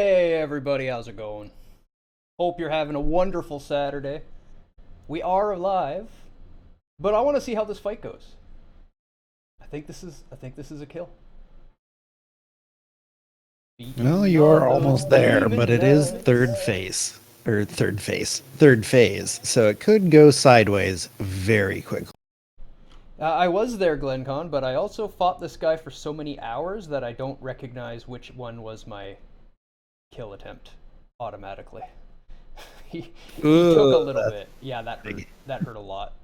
Hey everybody, how's it going? Hope you're having a wonderful Saturday. We are alive, but I want to see how this fight goes. I think this is a kill. Well, Beating you are on those almost there, but demon it is knights. third phase, so it could go sideways very quickly. I was there, Glencon, but I also fought this guy for so many hours that I don't recognize which one was my kill attempt automatically. He took a Ooh, little bit. Yeah, that hurt. big. That hurt a lot.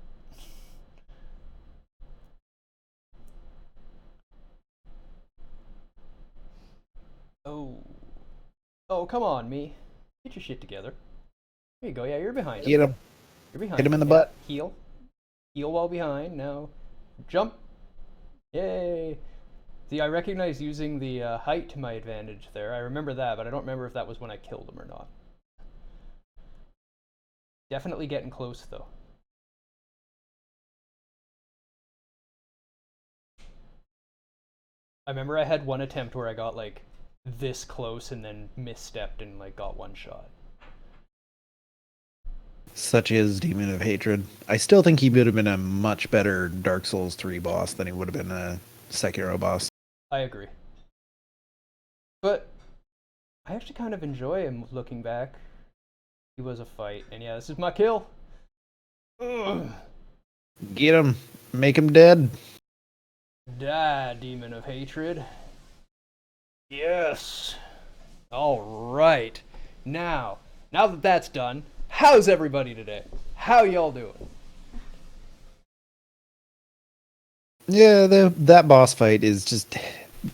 Oh. Oh, come on, me. Get your shit together. There you go. Yeah, you're behind him. Hit him, You're hit behind him him. in the Yeah. butt. Heal. Heal while behind. Now, jump. Yay. See, I recognize using the height to my advantage there. I remember that, but I don't remember if that was when I killed him or not. Definitely getting close, though. I remember I had one attempt where I got, like, this close and then misstepped and, like, got one shot. Such is Demon of Hatred. I still think he would have been a much better Dark Souls 3 boss than he would have been a Sekiro boss. I agree. But I actually kind of enjoy him looking back. He was a fight, and yeah, this is my kill. Ugh. Get him, make him dead. Die, demon of hatred. Yes. All right. Now that that's done, how's everybody today? How y'all doing? Yeah, that boss fight is just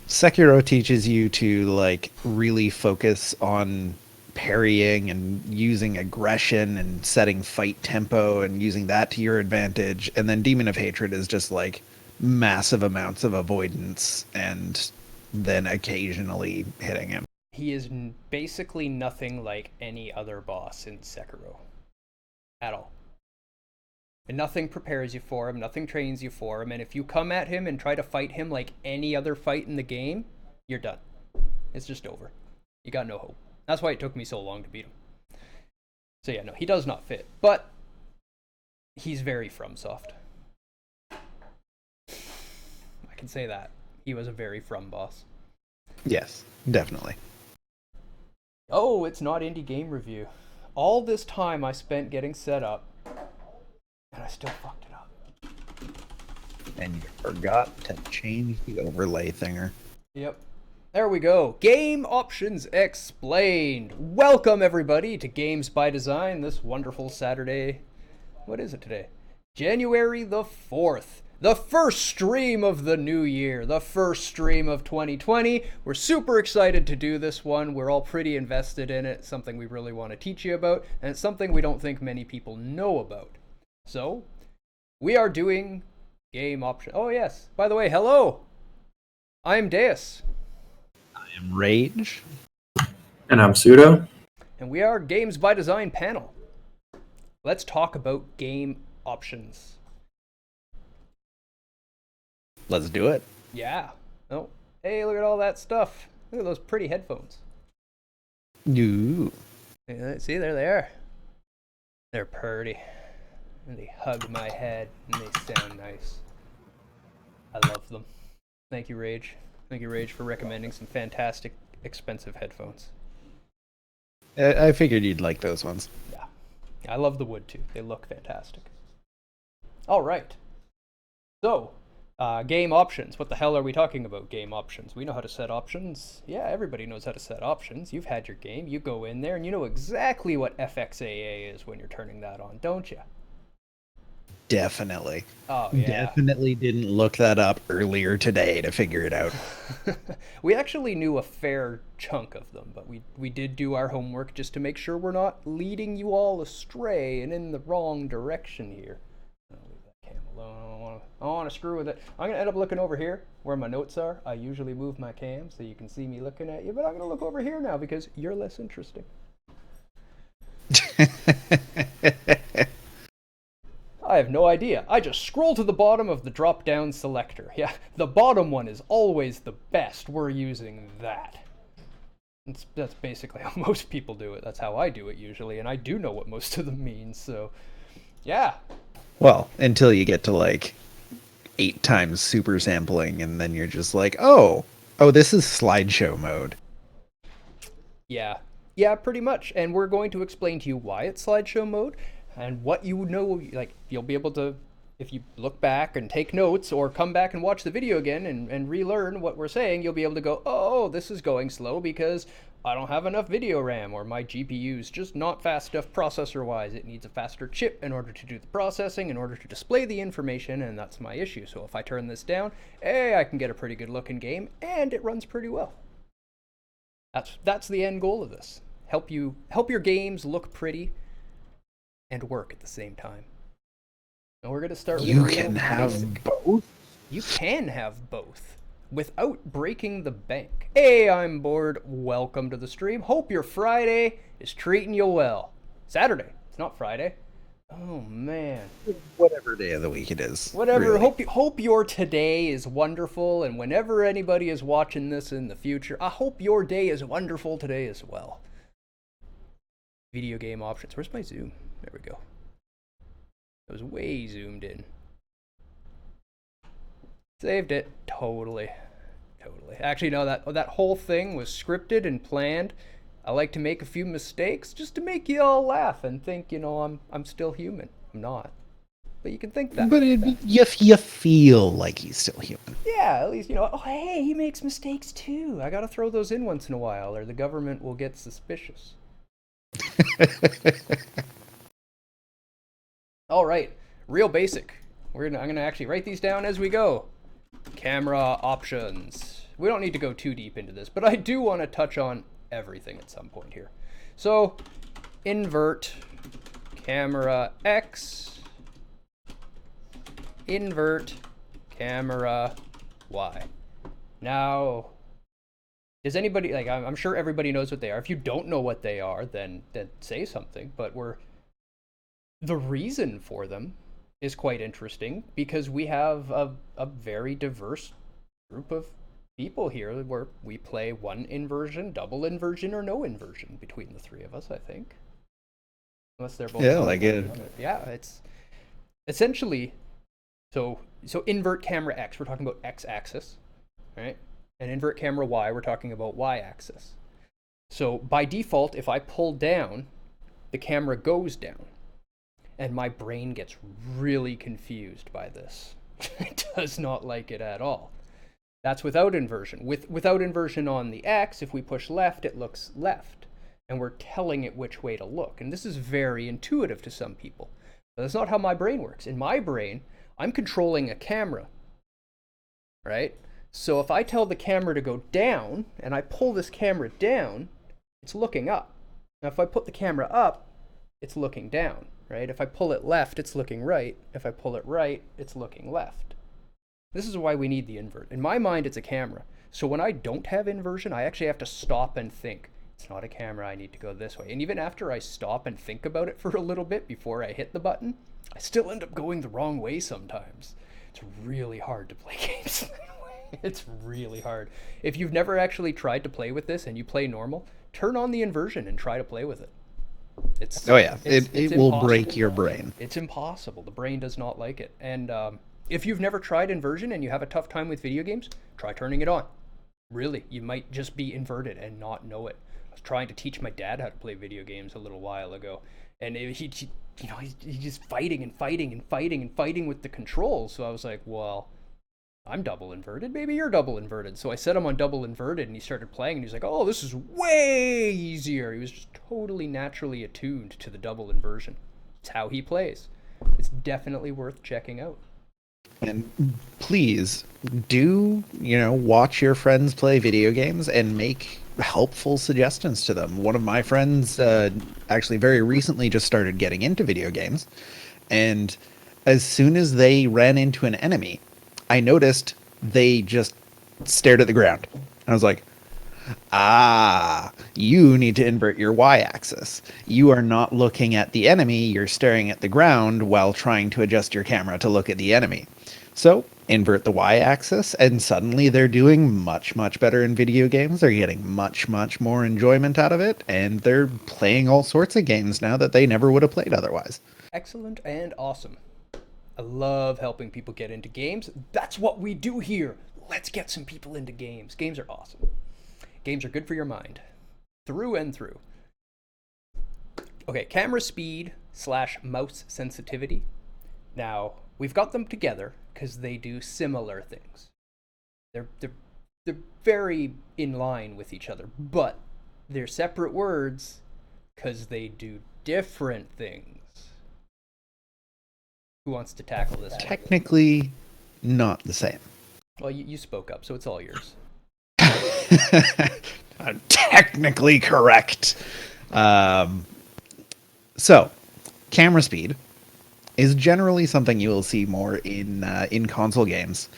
Sekiro teaches you to like really focus on parrying and using aggression and setting fight tempo and using that to your advantage. And then Demon of Hatred is just like massive amounts of avoidance and then occasionally hitting him. He is basically nothing like any other boss in Sekiro. At all. And nothing prepares you for him, nothing trains you for him, and if you come at him and try to fight him like any other fight in the game, you're done. It's just over. You got no hope. That's why it took me so long to beat him. So yeah, no, he does not fit. But he's very FromSoft. I can say that. He was a very From boss. Yes, definitely. Oh, it's not indie game review. All this time I spent getting set up, and I still fucked it up. And you forgot to change the overlay thinger. Yep. There we go. Game options explained. Welcome everybody to Games by Design this wonderful Saturday. What is it today? January the 4th. The first stream of the new year. The first stream of 2020. We're super excited to do this one. We're all pretty invested in it. It's something we really want to teach you about, and it's something we don't think many people know about. So, we are doing game option. Oh yes. By the way, hello. I'm Deus. I am Rage. And I'm Pseudo. And we are Games by Design panel. Let's talk about game options. Let's do it. Yeah. Oh, hey, look at all that stuff. Look at those pretty headphones. Ooh. See, there they are. They're pretty. And they hug my head, and they sound nice. I love them. Thank you, Rage. Thank you, Rage, for recommending some fantastic, expensive headphones. I figured you'd like those ones. Yeah. I love the wood, too. They look fantastic. All right. So, game options. What the hell are we talking about? Game options. We know how to set options. Yeah, everybody knows how to set options. You've had your game. You go in there, and you know exactly what FXAA is when you're turning that on, don't you? Definitely. Oh, yeah. Definitely didn't look that up earlier today to figure it out. We actually knew a fair chunk of them, but we did do our homework just to make sure we're not leading you all astray and in the wrong direction here. I'll leave that cam alone. I don't want to screw with it. I'm going to end up looking over here where my notes are. I usually move my cam so you can see me looking at you, but I'm going to look over here now because you're less interesting. I have no idea. I just scroll to the bottom of the drop-down selector. Yeah, the bottom one is always the best. We're using that. That's basically how most people do it. That's how I do it usually, and I do know what most of them mean. So, yeah, Well, until you get to like 8 times super sampling, and then you're just like, oh, this is slideshow mode. yeah, yeah, pretty much. And we're going to explain to you why it's slideshow mode and what you know. Like, you'll be able to, if you look back and take notes or come back and watch the video again and relearn what we're saying, you'll be able to go, oh, this is going slow because I don't have enough video RAM, or my GPU's just not fast enough processor wise. It needs a faster chip in order to do the processing, in order to display the information, and that's my issue. So if I turn this down, hey, I can get a pretty good looking game, and it runs pretty well. That's the end goal of this. Help your games look pretty and work at the same time. And we're gonna start with You real can have basic. both. You can have both without breaking the bank. Hey, I'm bored. Welcome to the stream. Hope your Friday is treating you well. Saturday. It's not Friday. Oh man. Whatever day of the week it is. Whatever. Really. Hope your today is wonderful, and whenever anybody is watching this in the future, I hope your day is wonderful today as well. Video game options. Where's my zoom? There we go. It was way zoomed in. Saved it. Totally. Actually, no, that whole thing was scripted and planned. I like to make a few mistakes just to make you all laugh and think, I'm still human. I'm not. But you can think that. But you feel like he's still human. Yeah, at least, oh, hey, he makes mistakes too. I gotta throw those in once in a while, or the government will get suspicious. All right, real basic. I'm gonna actually write these down as we go. Camera options. We don't need to go too deep into this, but I do want to touch on everything at some point here. So, invert camera X, invert camera Y. Now, does anybody, like, I'm sure everybody knows what they are. If you don't know what they are, then say something, but the reason for them is quite interesting because we have a very diverse group of people here where we play one inversion, double inversion, or no inversion between the three of us, I think. Unless they're both. Yeah, like it. Yeah, it's essentially so invert camera X, we're talking about X axis, right? And invert camera Y, we're talking about Y axis. So by default, if I pull down, the camera goes down. And my brain gets really confused by this. It does not like it at all. That's without inversion. Without inversion on the X, if we push left, it looks left. And we're telling it which way to look. And this is very intuitive to some people. But that's not how my brain works. In my brain, I'm controlling a camera, right? So if I tell the camera to go down, and I pull this camera down, it's looking up. Now if I put the camera up, it's looking down. Right? If I pull it left, it's looking right. If I pull it right, it's looking left. This is why we need the invert. In my mind, it's a camera. So when I don't have inversion, I actually have to stop and think. It's not a camera, I need to go this way. And even after I stop and think about it for a little bit before I hit the button, I still end up going the wrong way sometimes. It's really hard to play games that way. It's really hard. If you've never actually tried to play with this and you play normal, turn on the inversion and try to play with it. It will break your brain. It's impossible. The brain does not like it. And if you've never tried inversion and you have a tough time with video games, try turning it on. Really, you might just be inverted and not know it. I was trying to teach my dad how to play video games a little while ago, and he's just fighting with the controls. So I was like, well, I'm double inverted. Maybe you're double inverted. So I set him on double inverted and he started playing and he's like, oh, this is way easier. He was just totally naturally attuned to the double inversion. It's how he plays. It's definitely worth checking out. And please do, watch your friends play video games and make helpful suggestions to them. One of my friends actually very recently just started getting into video games. And as soon as they ran into an enemy, I noticed they just stared at the ground. I was like, you need to invert your Y-axis. You are not looking at the enemy, you're staring at the ground while trying to adjust your camera to look at the enemy. So, invert the y-axis, and suddenly they're doing much, much better in video games. They're getting much, much more enjoyment out of it, and they're playing all sorts of games now that they never would have played otherwise. Excellent and awesome. I love helping people get into games. That's what we do here. Let's get some people into games. Games are awesome. Games are good for your mind. Through and through. Okay, camera speed / mouse sensitivity. Now, we've got them together because they do similar things. They're very in line with each other, but they're separate words because they do different things. Who wants to tackle this? Technically, not the same. Well, you spoke up, so it's all yours. I'm technically correct. So, camera speed is generally something you will see more in console games,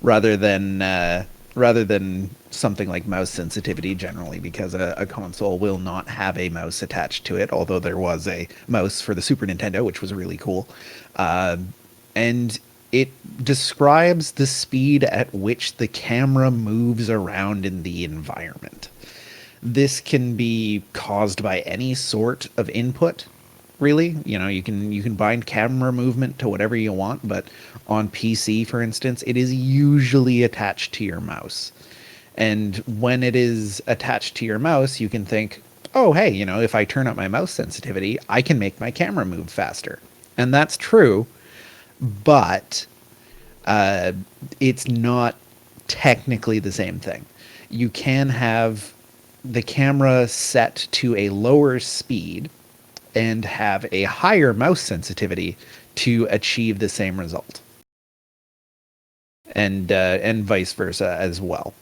rather than something like mouse sensitivity. Generally, because a console will not have a mouse attached to it. Although there was a mouse for the Super Nintendo, which was really cool, and it describes the speed at which the camera moves around in the environment. This can be caused by any sort of input, really. You know, you can bind camera movement to whatever you want, but on PC, for instance, it is usually attached to your mouse. And when it is attached to your mouse, you can think, oh, hey, you know, if I turn up my mouse sensitivity, I can make my camera move faster. And that's true, but it's not technically the same thing. You can have the camera set to a lower speed and have a higher mouse sensitivity to achieve the same result, and vice versa as well.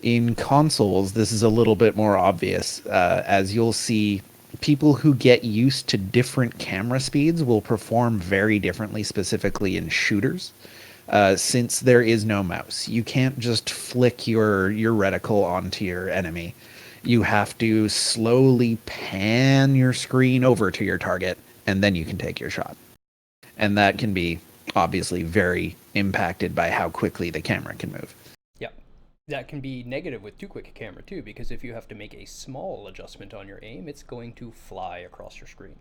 In consoles, this is a little bit more obvious, as you'll see people who get used to different camera speeds will perform very differently, specifically in shooters. Since there is no mouse, you can't just flick your reticle onto your enemy. You have to slowly pan your screen over to your target, and then you can take your shot. And that can be obviously very impacted by how quickly the camera can move. Yeah, that can be negative with too quick a camera too, because if you have to make a small adjustment on your aim, it's going to fly across your screen.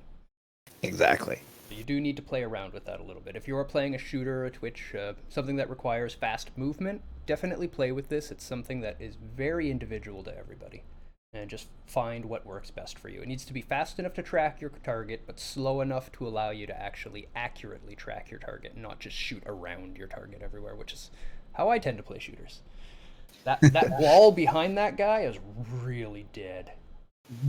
Exactly. You do need to play around with that a little bit. If you are playing a shooter, a Twitch, something that requires fast movement, definitely play with this. It's something that is very individual to everybody. And just find what works best for you. It needs to be fast enough to track your target, but slow enough to allow you to actually accurately track your target, and not just shoot around your target everywhere, which is how I tend to play shooters. That wall behind that guy is really dead.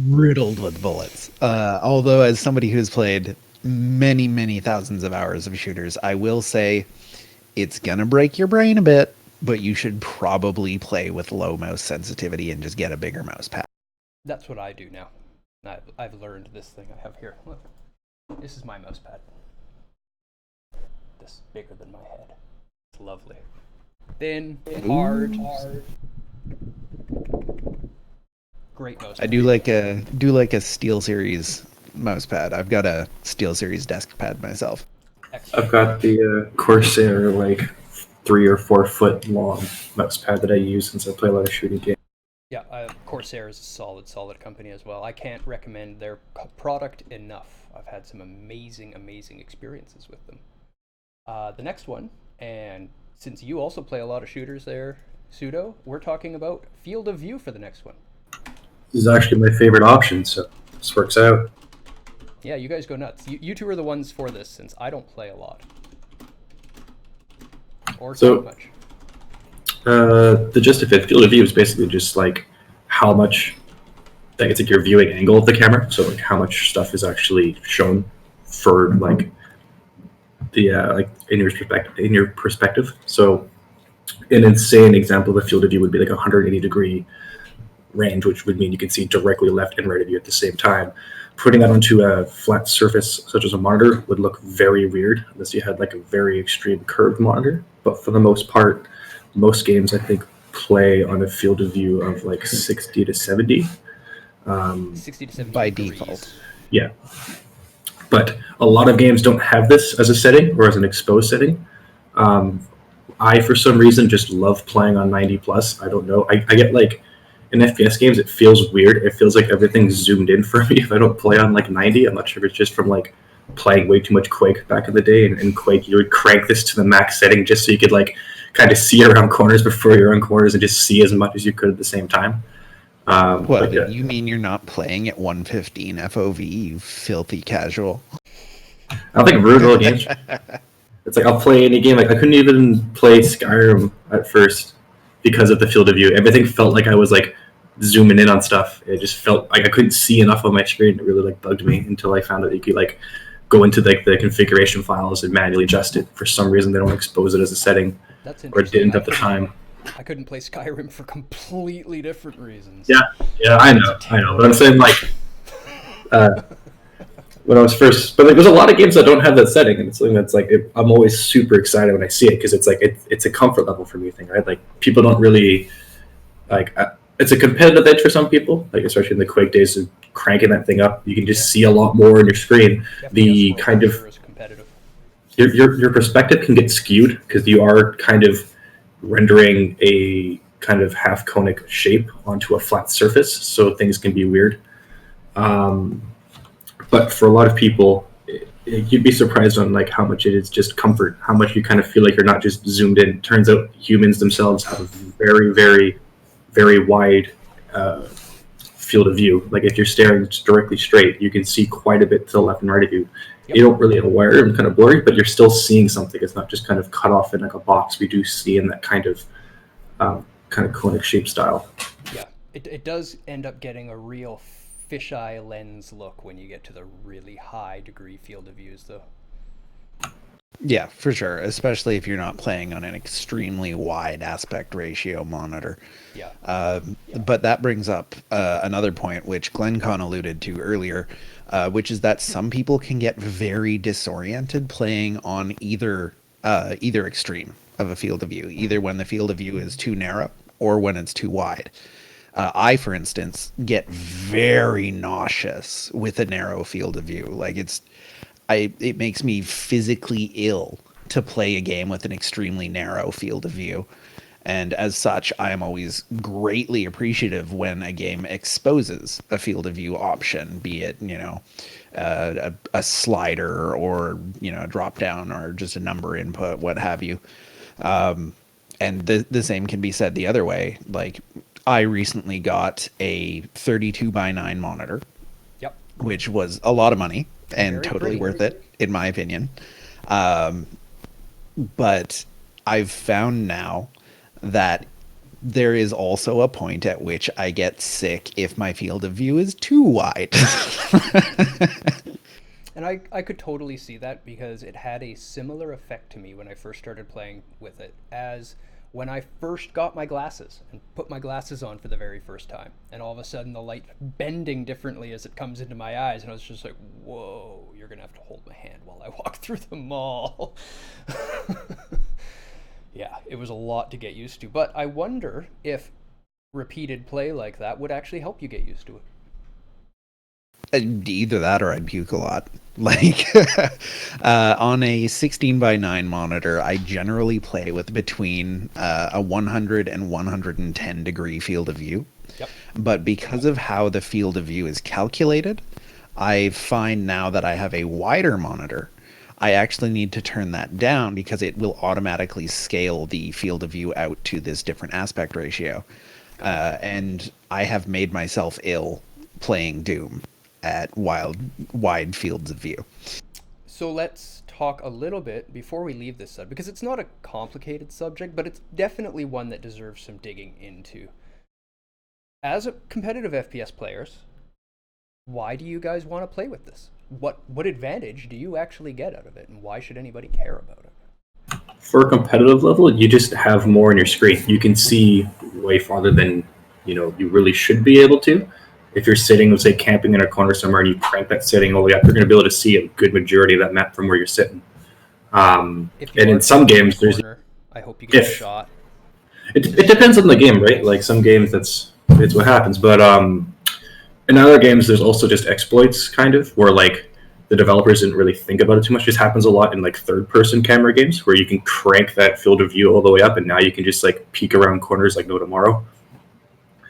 Riddled with bullets. Although, as somebody who's played many, many thousands of hours of shooters, I will say it's gonna break your brain a bit, but you should probably play with low mouse sensitivity and just get a bigger mouse pad. That's what I do now. I've learned this thing I have here. Look, this is my mouse pad. This is bigger than my head. It's lovely. Thin, hard. Great mouse pad. I do like a SteelSeries mouse pad. I've got a SteelSeries desk pad myself. Excellent. I've got the Corsair, like 3 or 4 foot long mouse pad that I use since I play a lot of shooting games. Yeah, Corsair is a solid company as well. I can't recommend their product enough. I've had some amazing experiences with them. The next one, and since you also play a lot of shooters there, Pseudo, we're talking about field of view for the next one. This is actually my favorite option, so this works out. Yeah, you guys go nuts. You two are the ones for this, since I don't play a lot. Or too much. The gist of it, field of view is basically just like how much, like it's like your viewing angle of the camera, so like how much stuff is actually shown for like the like in your perspective. So an insane example of a field of view would be like a 180-degree range, which would mean you can see directly left and right of you at the same time. Putting that onto a flat surface such as a monitor would look very weird unless you had like a very extreme curved monitor. But for the most part, most games I think play on a field of view of like 60 to 70. 60 to 70 by degrees. default. Yeah. But a lot of games don't have this as a setting or as an exposed setting. I for some reason just love playing on 90 plus. I don't know. I get like in FPS games, it feels weird. It feels like everything's zoomed in for me if I don't play on like 90. I'm not sure if it's just from like playing way too much Quake back in the day. And in Quake, you would crank this to the max setting just so you could like kind of see around corners before you're on corners and just see as much as you could at the same time. You mean you're not playing at 115 FOV, you filthy casual? I don't think brutal games. It's like I'll play any game. Like I couldn't even play Skyrim at first because of the field of view. Everything felt like I was like zooming in on stuff. It just felt like I couldn't see enough on my screen. It really like bugged me until I found out you could like go into like the configuration files and manually adjust it. For some reason, they don't expose it as a setting, That's or it didn't at the time. I couldn't play Skyrim for completely different reasons. Yeah, I know. But I'm saying like when I was first, but like there's a lot of games that don't have that setting, and it's something that's like I'm always super excited when I see it because it's like it's a comfort level for me thing, right? Like people don't really like. It's a competitive edge for some people, like especially in the Quake days of cranking that thing up. You can just see a lot more on your screen. The kind of your perspective can get skewed because you are kind of rendering a kind of half conic shape onto a flat surface, so things can be weird. But for a lot of people, you'd be surprised on like how much it is just comfort, how much you kind of feel like you're not just zoomed in. It turns out humans themselves have a very, very, very wide field of view. Like if you're staring directly straight, you can see quite a bit to the left and right of you. Yep. You don't really aware and kind of blurry, but you're still seeing something. It's not just kind of cut off in like a box. We do see in that kind of conic shape style. Yeah, it does end up getting a real fisheye lens look when you get to the really high degree field of views, though. Yeah, for sure. Especially if you're not playing on an extremely wide aspect ratio monitor. Yeah. But that brings up another point, which GlenCon alluded to earlier, which is that some people can get very disoriented playing on either extreme of a field of view, either when the field of view is too narrow or when it's too wide. I, for instance, get very nauseous with a narrow field of view. Like it makes me physically ill to play a game with an extremely narrow field of view. And as such, I am always greatly appreciative when a game exposes a field of view option, be it, a slider or, a drop down or just a number input, what have you. And the same can be said the other way. Like, I recently got a 32:9 monitor, yep, which was a lot of money and very totally pretty. Worth it, in my opinion. But I've found now that there is also a point at which I get sick if my field of view is too wide. And I could totally see that because it had a similar effect to me when I first started playing with it as when I first got my glasses and put my glasses on for the very first time. And all of a sudden the light bending differently as it comes into my eyes. And I was just like, whoa, you're going to have to hold my hand while I walk through the mall. Yeah, it was a lot to get used to. But I wonder if repeated play like that would actually help you get used to it. Either that or I'd puke a lot. Like, on a 16:9 monitor, I generally play with between a 100 and 110 degree field of view. Yep. But because of how the field of view is calculated, I find now that I have a wider monitor, I actually need to turn that down because it will automatically scale the field of view out to this different aspect ratio. And I have made myself ill playing Doom at wide fields of view. So let's talk a little bit before we leave this subject, because it's not a complicated subject, but it's definitely one that deserves some digging into. As a competitive FPS players, why do you guys want to play with this? What advantage do you actually get out of it, and why should anybody care about it? For a competitive level, you just have more on your screen. You can see way farther than you really should be able to. If you're sitting, let's say, camping in a corner somewhere and you crank that setting all the way up, you're going to be able to see a good majority of that map from where you're sitting. And in some games, there's... I hope you get a shot. It depends on the game, right? Like some games, it's what happens. But in other games, there's also just exploits, kind of, where like the developers didn't really think about it too much. This happens a lot in like third-person camera games where you can crank that field of view all the way up, and now you can just like peek around corners like no tomorrow.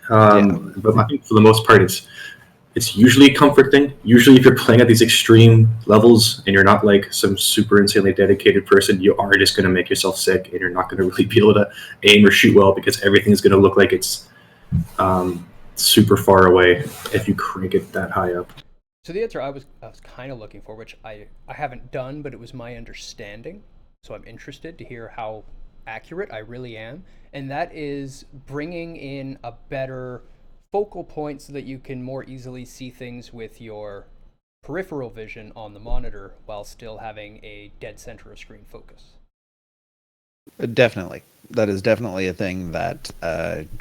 But I think for the most part, it's usually a comfort thing. Usually, if you're playing at these extreme levels and you're not like some super insanely dedicated person, you are just going to make yourself sick, and you're not going to really be able to aim or shoot well because everything's going to look like it's super far away if you crank it that high up. So the answer I was kind of looking for, which I haven't done, but it was my understanding. So I'm interested to hear how accurate I really am, and that is bringing in a better focal point so that you can more easily see things with your peripheral vision on the monitor while still having a dead center of screen focus. Definitely. That is definitely a thing that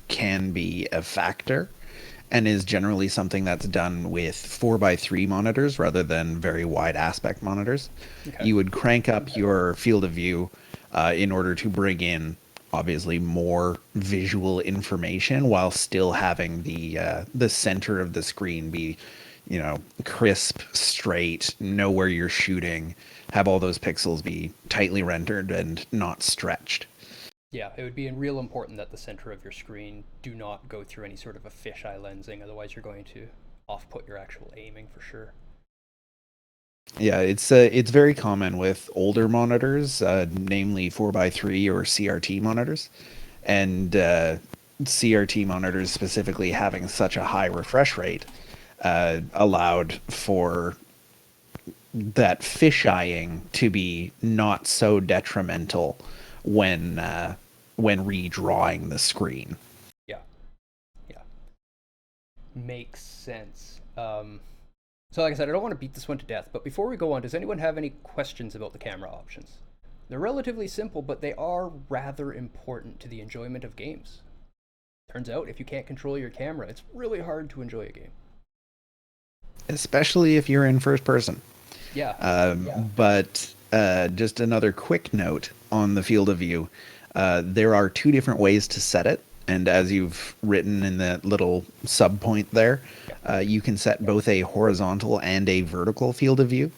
can be a factor and is generally something that's done with 4x3 monitors rather than very wide aspect monitors. Okay. You would crank up your field of view in order to bring in obviously more visual information while still having the center of the screen be, crisp, straight, know where you're shooting, have all those pixels be tightly rendered and not stretched. Yeah, it would be real important that the center of your screen do not go through any sort of a fisheye lensing, otherwise you're going to off-put your actual aiming for sure. Yeah, it's very common with older monitors, namely 4x3 or CRT monitors, and CRT monitors specifically having such a high refresh rate allowed for that fisheyeing to be not so detrimental when redrawing the screen. Yeah, makes sense. So like I said, I don't want to beat this one to death, but before we go on, does anyone have any questions about the camera options? They're relatively simple, but they are rather important to the enjoyment of games. Turns out, if you can't control your camera, it's really hard to enjoy a game. Especially if you're in first person. Yeah. But just another quick note on the field of view. There are two different ways to set it. And as you've written in the little sub point there, you can set both a horizontal and a vertical field of view.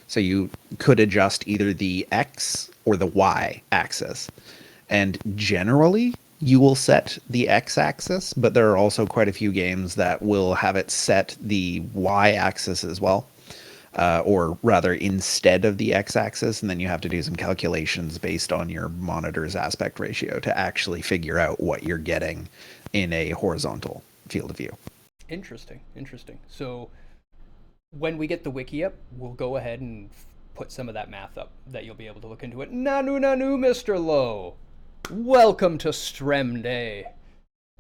So you could adjust either the X or the Y axis. And generally, you will set the X axis, but there are also quite a few games that will have it set the Y axis as well. Or rather instead of the x-axis, and then you have to do some calculations based on your monitor's aspect ratio to actually figure out what you're getting in a horizontal field of view. Interesting. So when we get the wiki up, we'll go ahead and put some of that math up that you'll be able to look into it. Nanu, Mr. Lowe. Welcome to Strem Day.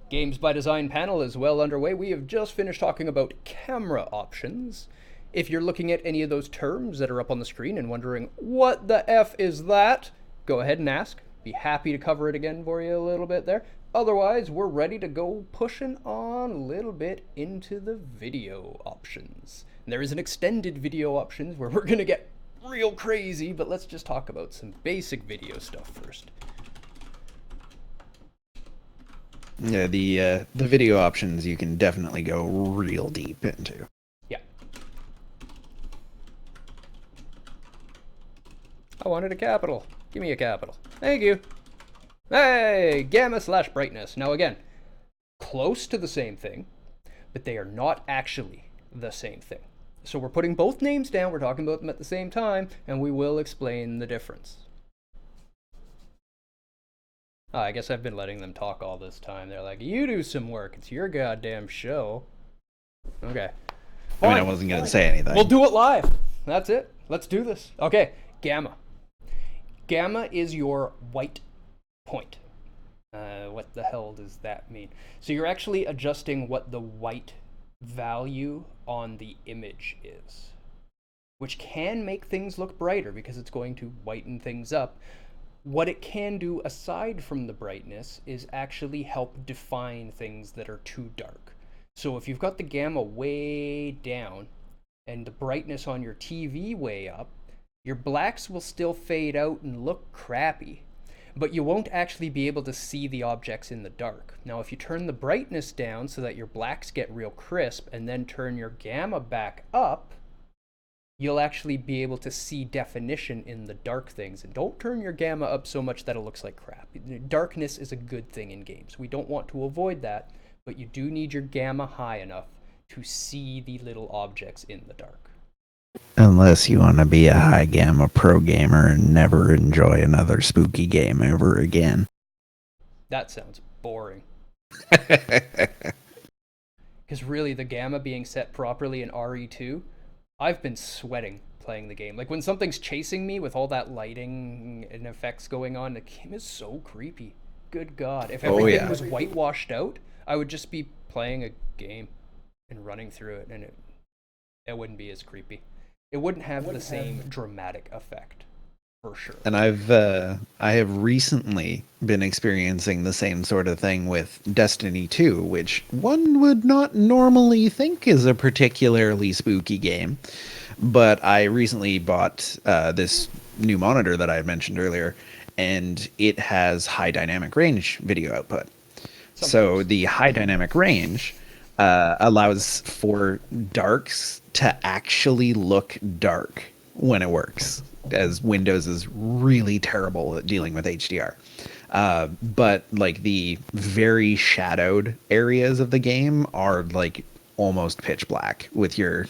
Games by Design panel is well underway. We have just finished talking about camera options. If you're looking at any of those terms that are up on the screen and wondering, what the F is that? Go ahead and ask. Be happy to cover it again for you a little bit there. Otherwise, we're ready to go pushing on a little bit into the video options. And there is an extended video options where we're going to get real crazy, but let's just talk about some basic video stuff first. Yeah, the video options you can definitely go real deep into. Yeah. I wanted a capital. Give me a capital. Thank you. Hey, gamma/brightness. Now again, close to the same thing, but they are not actually the same thing. So we're putting both names down, we're talking about them at the same time, and we will explain the difference. Oh, I guess I've been letting them talk all this time. They're like, you do some work. It's your goddamn show. Okay. I mean, I wasn't going to say anything. We'll do it live. That's it. Let's do this. Okay, gamma. Gamma is your white point. What the hell does that mean? So you're actually adjusting what the white value on the image is, which can make things look brighter because it's going to whiten things up. What it can do aside from the brightness is actually help define things that are too dark. So if you've got the gamma way down and the brightness on your TV way up, your blacks will still fade out and look crappy, but you won't actually be able to see the objects in the dark. Now, if you turn the brightness down so that your blacks get real crisp and then turn your gamma back up, you'll actually be able to see definition in the dark things. And don't turn your gamma up so much that it looks like crap. Darkness is a good thing in games. We don't want to avoid that, but you do need your gamma high enough to see the little objects in the dark. Unless you want to be a high gamma pro gamer and never enjoy another spooky game ever again. That sounds boring. Because really, the gamma being set properly in RE2, I've been sweating playing the game. Like, when something's chasing me with all that lighting and effects going on, the game is so creepy. Good God. If everything was whitewashed out, I would just be playing a game and running through it, and it wouldn't be as creepy. It wouldn't have the same dramatic effect, for sure. And I have recently been experiencing the same sort of thing with Destiny 2, which one would not normally think is a particularly spooky game. But I recently bought this new monitor that I had mentioned earlier, and it has high dynamic range video output. So the high dynamic range allows for darks to actually look dark when it works, as Windows is really terrible at dealing with HDR. But like the very shadowed areas of the game are like almost pitch black with your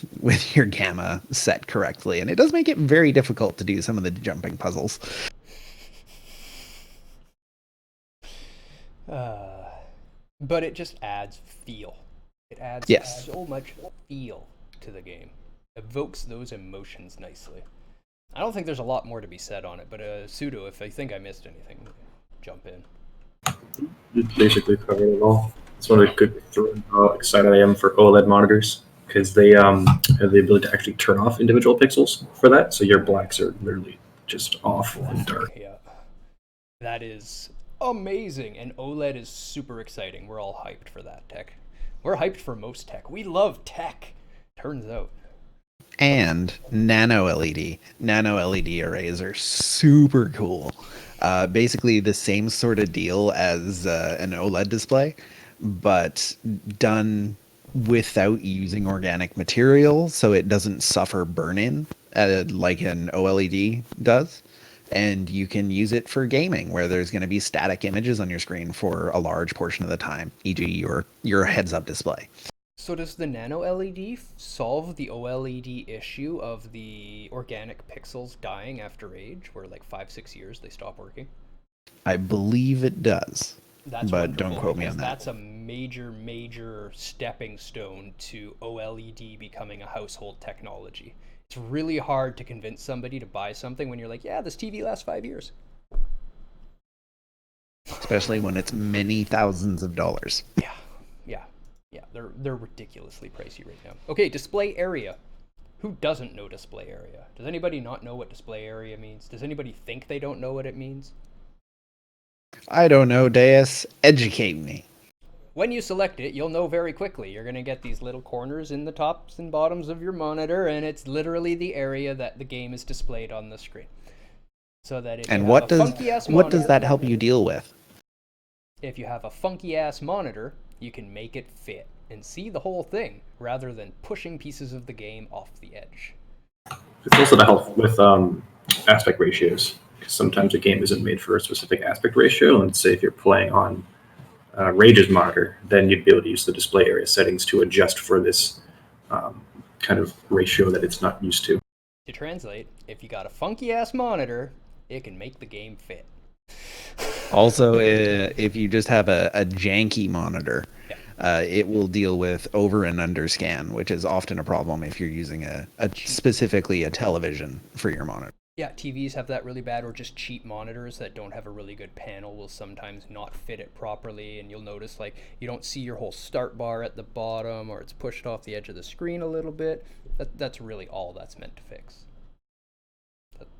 gamma set correctly, and it does make it very difficult to do some of the jumping puzzles. But it just adds feel. It adds so much feel to the game. Evokes those emotions nicely. I don't think there's a lot more to be said on it, but Pseudo, if I think I missed anything, jump in. You basically covered it all. It's one of the good how excited I am for OLED monitors, because they have the ability to actually turn off individual pixels for that, so your blacks are literally just off and dark. Yeah, that is amazing, and OLED is super exciting. We're all hyped for that tech. We're hyped for most tech. We love tech, turns out. And nano LED. Nano LED arrays are super cool. Basically the same sort of deal as an OLED display, but done without using organic material, so it doesn't suffer burn-in like an OLED does. And you can use it for gaming, where there's going to be static images on your screen for a large portion of the time, e.g. your heads-up display. So does the nano LED solve the OLED issue of the organic pixels dying after age, where like 5-6 years they stop working? I believe it does, but don't quote me on that. That's a major stepping stone to OLED becoming a household technology. It's really hard to convince somebody to buy something when you're like, yeah, this TV lasts 5 years. Especially when it's many thousands of dollars. Yeah, they're ridiculously pricey right now. Okay, display area. Who doesn't know display area? Does anybody not know what display area means? Does anybody think they don't know what it means? I don't know, Deus. Educate me. When you select it, you'll know very quickly. You're going to get these little corners in the tops and bottoms of your monitor, and it's literally the area that the game is displayed on the screen. So that if and what does that help you deal with? If you have a funky-ass monitor, you can make it fit and see the whole thing, rather than pushing pieces of the game off the edge. It's also to help with aspect ratios, because sometimes a game isn't made for a specific aspect ratio, and say if you're playing on Rage's monitor, then you'd be able to use the display area settings to adjust for this kind of ratio that it's not used to. To translate, if you got a funky-ass monitor, it can make the game fit. Also, if you just have a janky monitor, it will deal with over and under scan, which is often a problem if you're using specifically a television for your monitor. Yeah, TVs have that really bad, or just cheap monitors that don't have a really good panel will sometimes not fit it properly, and you'll notice like you don't see your whole start bar at the bottom, or it's pushed off the edge of the screen a little bit. That's really all that's meant to fix.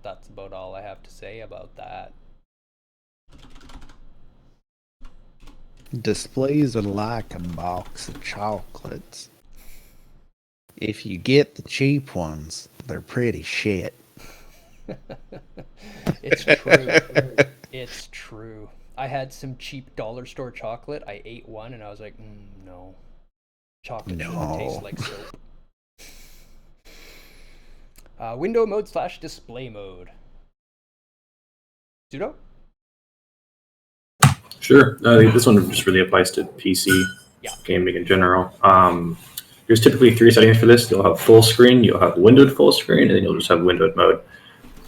That's about all I have to say about that. Displays are like a box of chocolates. If you get the cheap ones, they're pretty shit. It's true. It's true. I had some cheap dollar store chocolate. I ate one and I was like, no. Chocolate shouldn't taste like soap. Window mode / display mode. Pseudo? Sure. This one just really applies to PC Yeah. gaming in general. There's typically 3 settings for this. You'll have full screen, you'll have windowed full screen, and then you'll just have windowed mode.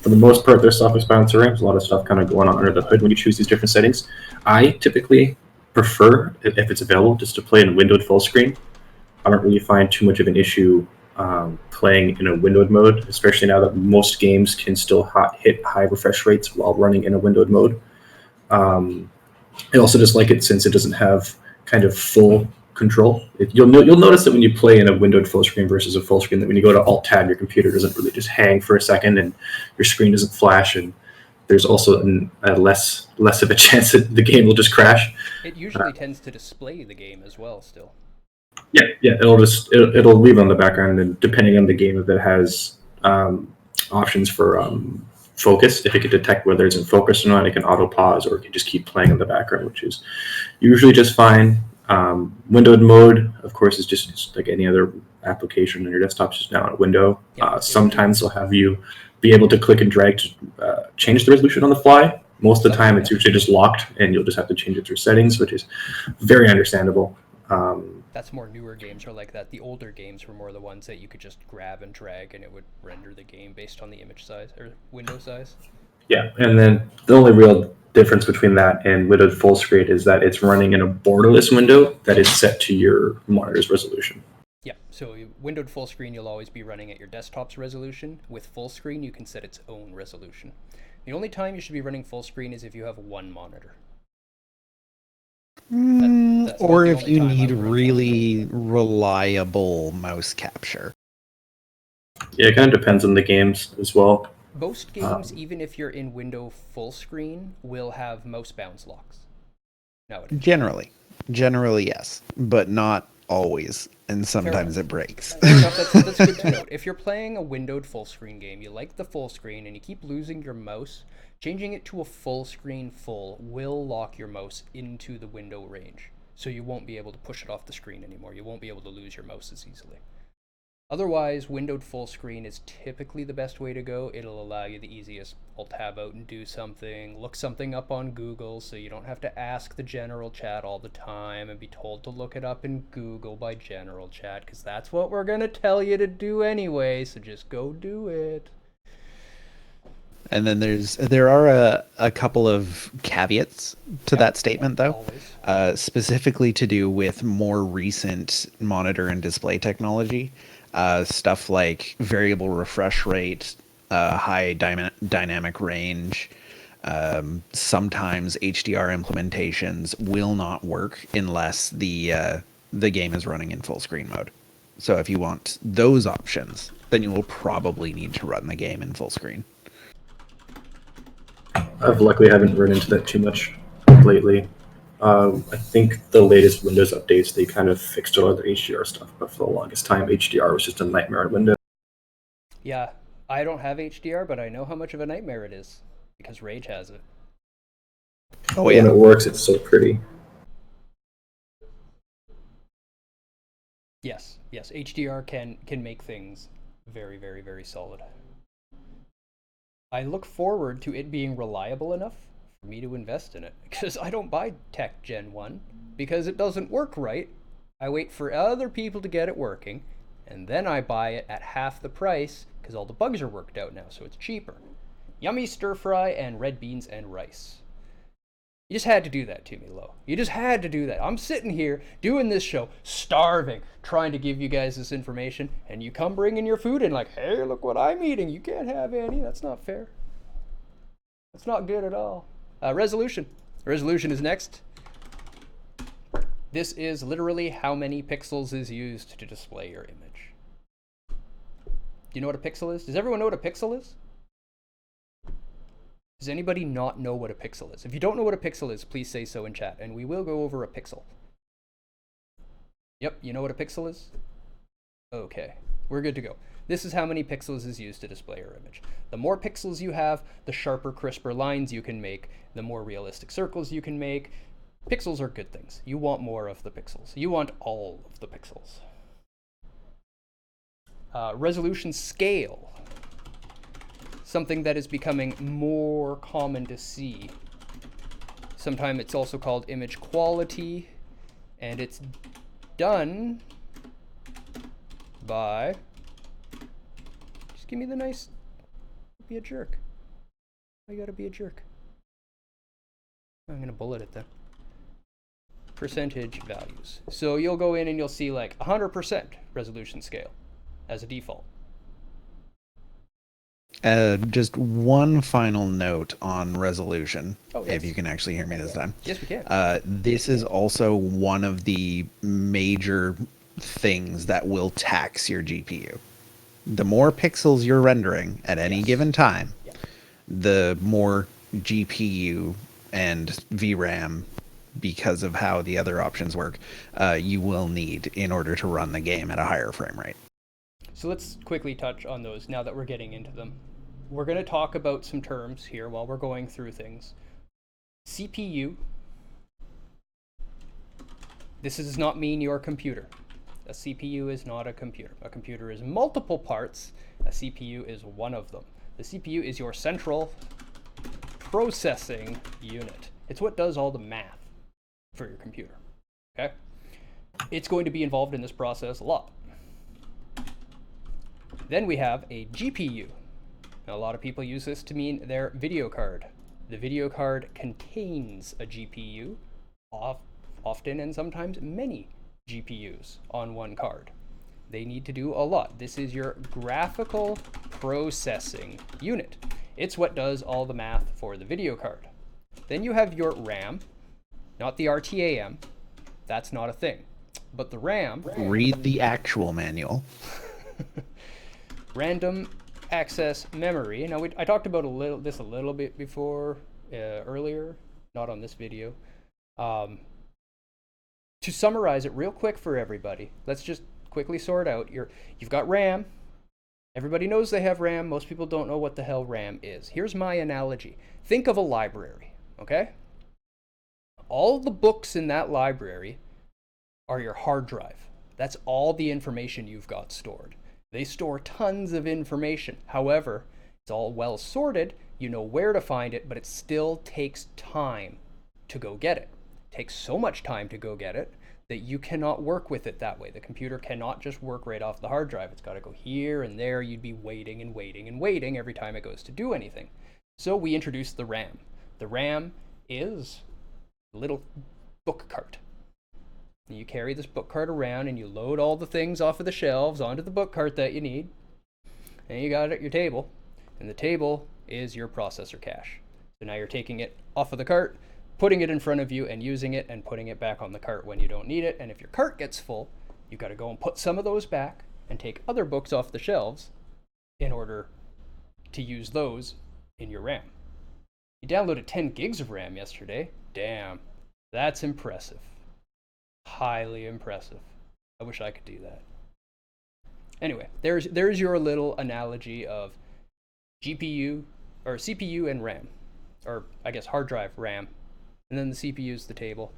For the most part, they're self-explanatory. There's a lot of stuff kind of going on under the hood when you choose these different settings. I typically prefer, if it's available, just to play in windowed full screen. I don't really find too much of an issue playing in a windowed mode, especially now that most games can still hit high refresh rates while running in a windowed mode. I also just like it since it doesn't have kind of full control. You'll notice that when you play in a windowed full screen versus a full screen, that when you go to Alt-Tab, your computer doesn't really just hang for a second and your screen doesn't flash, and there's also a less of a chance that the game will just crash. It usually tends to display the game as well still. Yeah, it'll leave on the background, and depending on the game, if it has options for focus, if it can detect whether it's in focus or not, it can auto pause, or it can just keep playing in the background, which is usually just fine. Windowed mode, of course, is just like any other application on your desktop, just now in a window. Sometimes they'll have you be able to click and drag to change the resolution on the fly. Most of the time, it's usually just locked, and you'll just have to change it through settings, which is very understandable. That's more newer games are like that. The older games were more the ones that you could just grab and drag, and it would render the game based on the image size or window size. Yeah, and then the only real difference between that and windowed full screen is that it's running in a borderless window that is set to your monitor's resolution. Yeah, so windowed full screen, you'll always be running at your desktop's resolution. With full screen, you can set its own resolution. The only time you should be running full screen is if you have one monitor. Or if you need really reliable mouse capture. Yeah, it kind of depends on the games as well. Most games, even if you're in window full screen, will have mouse bounce locks. Nowadays. Generally, yes, but not always, and sometimes it breaks. That's good to note. If you're playing a windowed full screen game, you like the full screen, and you keep losing your mouse, changing it to a full screen full will lock your mouse into the window range, so you won't be able to push it off the screen anymore. You won't be able to lose your mouse as easily. Otherwise, windowed full screen is typically the best way to go. It'll allow you the easiest Alt-Tab out and do something, look something up on Google, so you don't have to ask the general chat all the time and be told to look it up in Google by general chat, because that's what we're going to tell you to do anyway, so just go do it. And then there are a couple of caveats to that statement, though, specifically to do with more recent monitor and display technology. Stuff like variable refresh rate, high dynamic range. Sometimes HDR implementations will not work unless the game is running in full screen mode. So if you want those options, then you will probably need to run the game in full screen. I've luckily haven't run into that too much lately. I think the latest Windows updates, they kind of fixed all the HDR stuff, but for the longest time, HDR was just a nightmare in Windows. Yeah, I don't have HDR, but I know how much of a nightmare it is, because Rage has it. Oh yeah. When it works, it's so pretty. Yes, HDR can make things very, very, very solid. I look forward to it being reliable enough for me to invest in it, because I don't buy Tech Gen 1 because it doesn't work right. I wait for other people to get it working, and then I buy it at half the price because all the bugs are worked out now, so it's cheaper. Yummy stir fry and red beans and rice. You just had to do that to me, Lo. You just had to do that. I'm sitting here doing this show, starving, trying to give you guys this information, and you come bringing your food in like, hey, look what I'm eating. You can't have any. That's not fair. That's not good at all. Resolution. Resolution is next. This is literally how many pixels is used to display your image. Do you know what a pixel is? Does everyone know what a pixel is? Does anybody not know what a pixel is? If you don't know what a pixel is, please say so in chat, and we will go over a pixel. Yep, you know what a pixel is? Okay, we're good to go. This is how many pixels is used to display your image. The more pixels you have, the sharper, crisper lines you can make, the more realistic circles you can make. Pixels are good things. You want more of the pixels. You want all of the pixels. Resolution scale. something that is becoming more common to see. Sometimes it's also called image quality, and it's done by, just give me the nice, be a jerk. I gotta be a jerk. I'm gonna bullet it then. Percentage values. So you'll go in and you'll see like 100% resolution scale as a default. Just one final note on resolution, Oh, yes. if you can actually hear me this time. Yes, we can. This is also one of the major things that will tax your GPU. The more pixels you're rendering at any given time, the more GPU and VRAM, because of how the other options work, you will need in order to run the game at a higher frame rate. So let's quickly touch on those now that we're getting into them. We're going to talk about some terms here while we're going through things. CPU. This does not mean your computer. A CPU is not a computer. A computer is multiple parts. A CPU is one of them. The CPU is your central processing unit. It's what does all the math for your computer. Okay? It's going to be involved in this process a lot. Then we have a GPU. Now, a lot of people use this to mean their video card. The video card contains a GPU, often and sometimes many GPUs on one card. They need to do a lot. This is your graphical processing unit. It's what does all the math for the video card. Then you have your RAM, not the RTAM. That's not a thing. But the RAM... Read the actual manual. Random access memory. Now, I talked about this a little bit before, earlier, not on this video. To summarize it real quick for everybody, let's just quickly sort out. You've got RAM. Everybody knows they have RAM. Most people don't know what the hell RAM is. Here's my analogy. Think of a library, okay? All the books in that library are your hard drive. That's all the information you've got stored. They store tons of information. However, it's all well sorted. You know where to find it, but it still takes time to go get it. It takes so much time to go get it that you cannot work with it that way. The computer cannot just work right off the hard drive. It's got to go here and there. You'd be waiting and waiting and waiting every time it goes to do anything. So we introduced the RAM. The RAM is a little book cart. You carry this book cart around and you load all the things off of the shelves onto the book cart that you need. And you got it at your table. And the table is your processor cache. So now you're taking it off of the cart, putting it in front of you and using it and putting it back on the cart when you don't need it. And if your cart gets full, you've got to go and put some of those back and take other books off the shelves in order to use those in your RAM. You downloaded 10 gigs of RAM yesterday. Damn, that's impressive. Highly impressive. I wish I could do that. Anyway, there's your little analogy of GPU or CPU and RAM, or I guess hard drive RAM, and then the CPU is the table.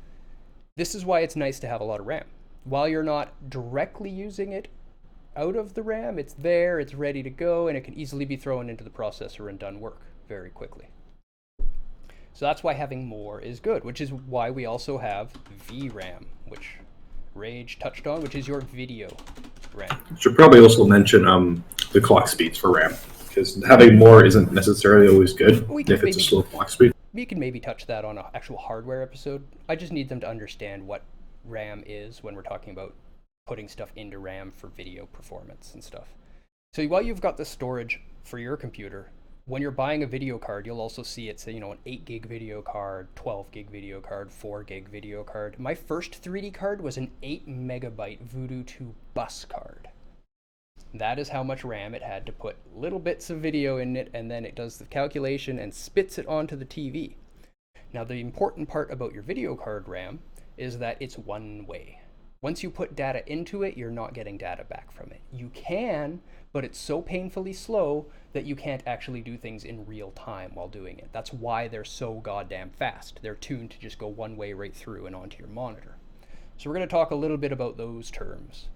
This is why it's nice to have a lot of RAM. While you're not directly using it out of the RAM, it's there, it's ready to go, and it can easily be thrown into the processor and done work very quickly. So that's why having more is good, which is why we also have VRAM, which Rage touched on, which is your video RAM. Should probably also mention the clock speeds for RAM, because having more isn't necessarily always good if it's a slow clock speed. We can maybe touch that on an actual hardware episode. I just need them to understand what RAM is when we're talking about putting stuff into RAM for video performance and stuff. So while you've got the storage for your computer, when you're buying a video card, you'll also see it say, an 8 gig video card, 12 gig video card, 4 gig video card. My first 3D card was an 8 megabyte Voodoo 2 bus card. That is how much RAM it had to put little bits of video in it, and then it does the calculation and spits it onto the TV. Now, the important part about your video card RAM is that it's one way. Once you put data into it, you're not getting data back from it. You can, but it's so painfully slow that you can't actually do things in real time while doing it. That's why they're so goddamn fast. They're tuned to just go one way right through and onto your monitor. So we're going to talk a little bit about those terms.